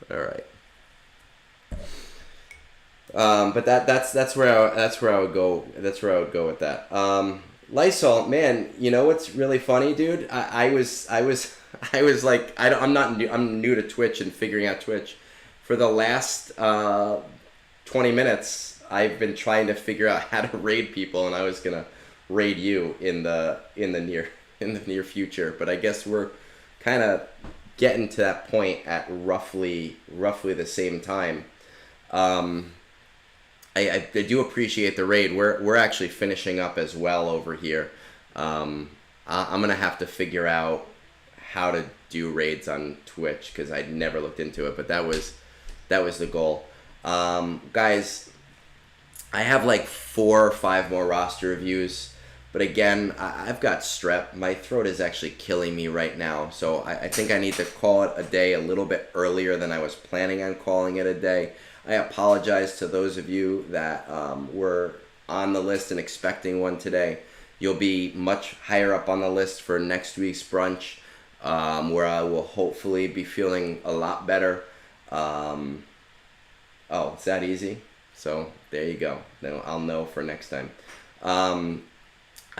right. But that's where I would go. That's where I would go with that. Lysol, man. You know what's really funny, dude? I was like, I'm new to Twitch and figuring out Twitch. For the last 20 minutes, I've been trying to figure out how to raid people, and I was gonna raid you in the near future. But I guess we're kind of getting to that point at roughly the same time. I do appreciate the raid. We're actually finishing up as well over here. I'm gonna have to figure out how to do raids on Twitch, because I never looked into it, but that was the goal. Guys, I have like 4 or 5 more roster reviews, but again, I've got strep. My throat is actually killing me right now, so I think I need to call it a day a little bit earlier than I was planning on calling it a day. I apologize to those of you that were on the list and expecting one today. You'll be much higher up on the list for next week's brunch, where I will hopefully be feeling a lot better. Oh, it's that easy? So there you go. Then I'll know for next time.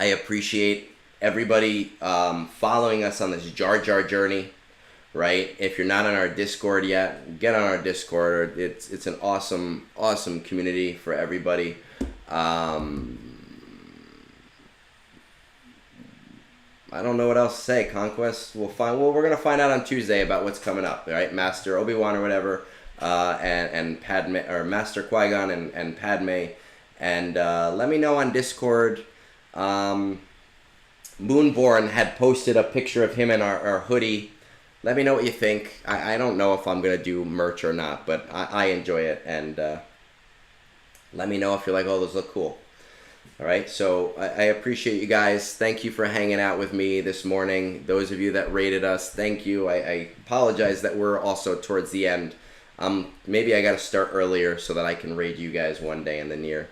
I appreciate everybody following us on this Jar Jar journey. Right? If you're not on our Discord yet, get on our Discord. It's an awesome community for everybody. I don't know what else to say. Conquest, we're gonna find out on Tuesday about what's coming up. Right? Master Obi-Wan or whatever, and Padme, or Master Qui-Gon and Padme, and let me know on Discord. Moonborn had posted a picture of him in our hoodie. Let me know what you think. I don't know if I'm going to do merch or not, but I enjoy it. And let me know if you're like, oh, those look cool. All right, so I appreciate you guys. Thank you for hanging out with me this morning. Those of you that rated us, thank you. I apologize that we're also towards the end. Maybe I got to start earlier so that I can raid you guys one day in the near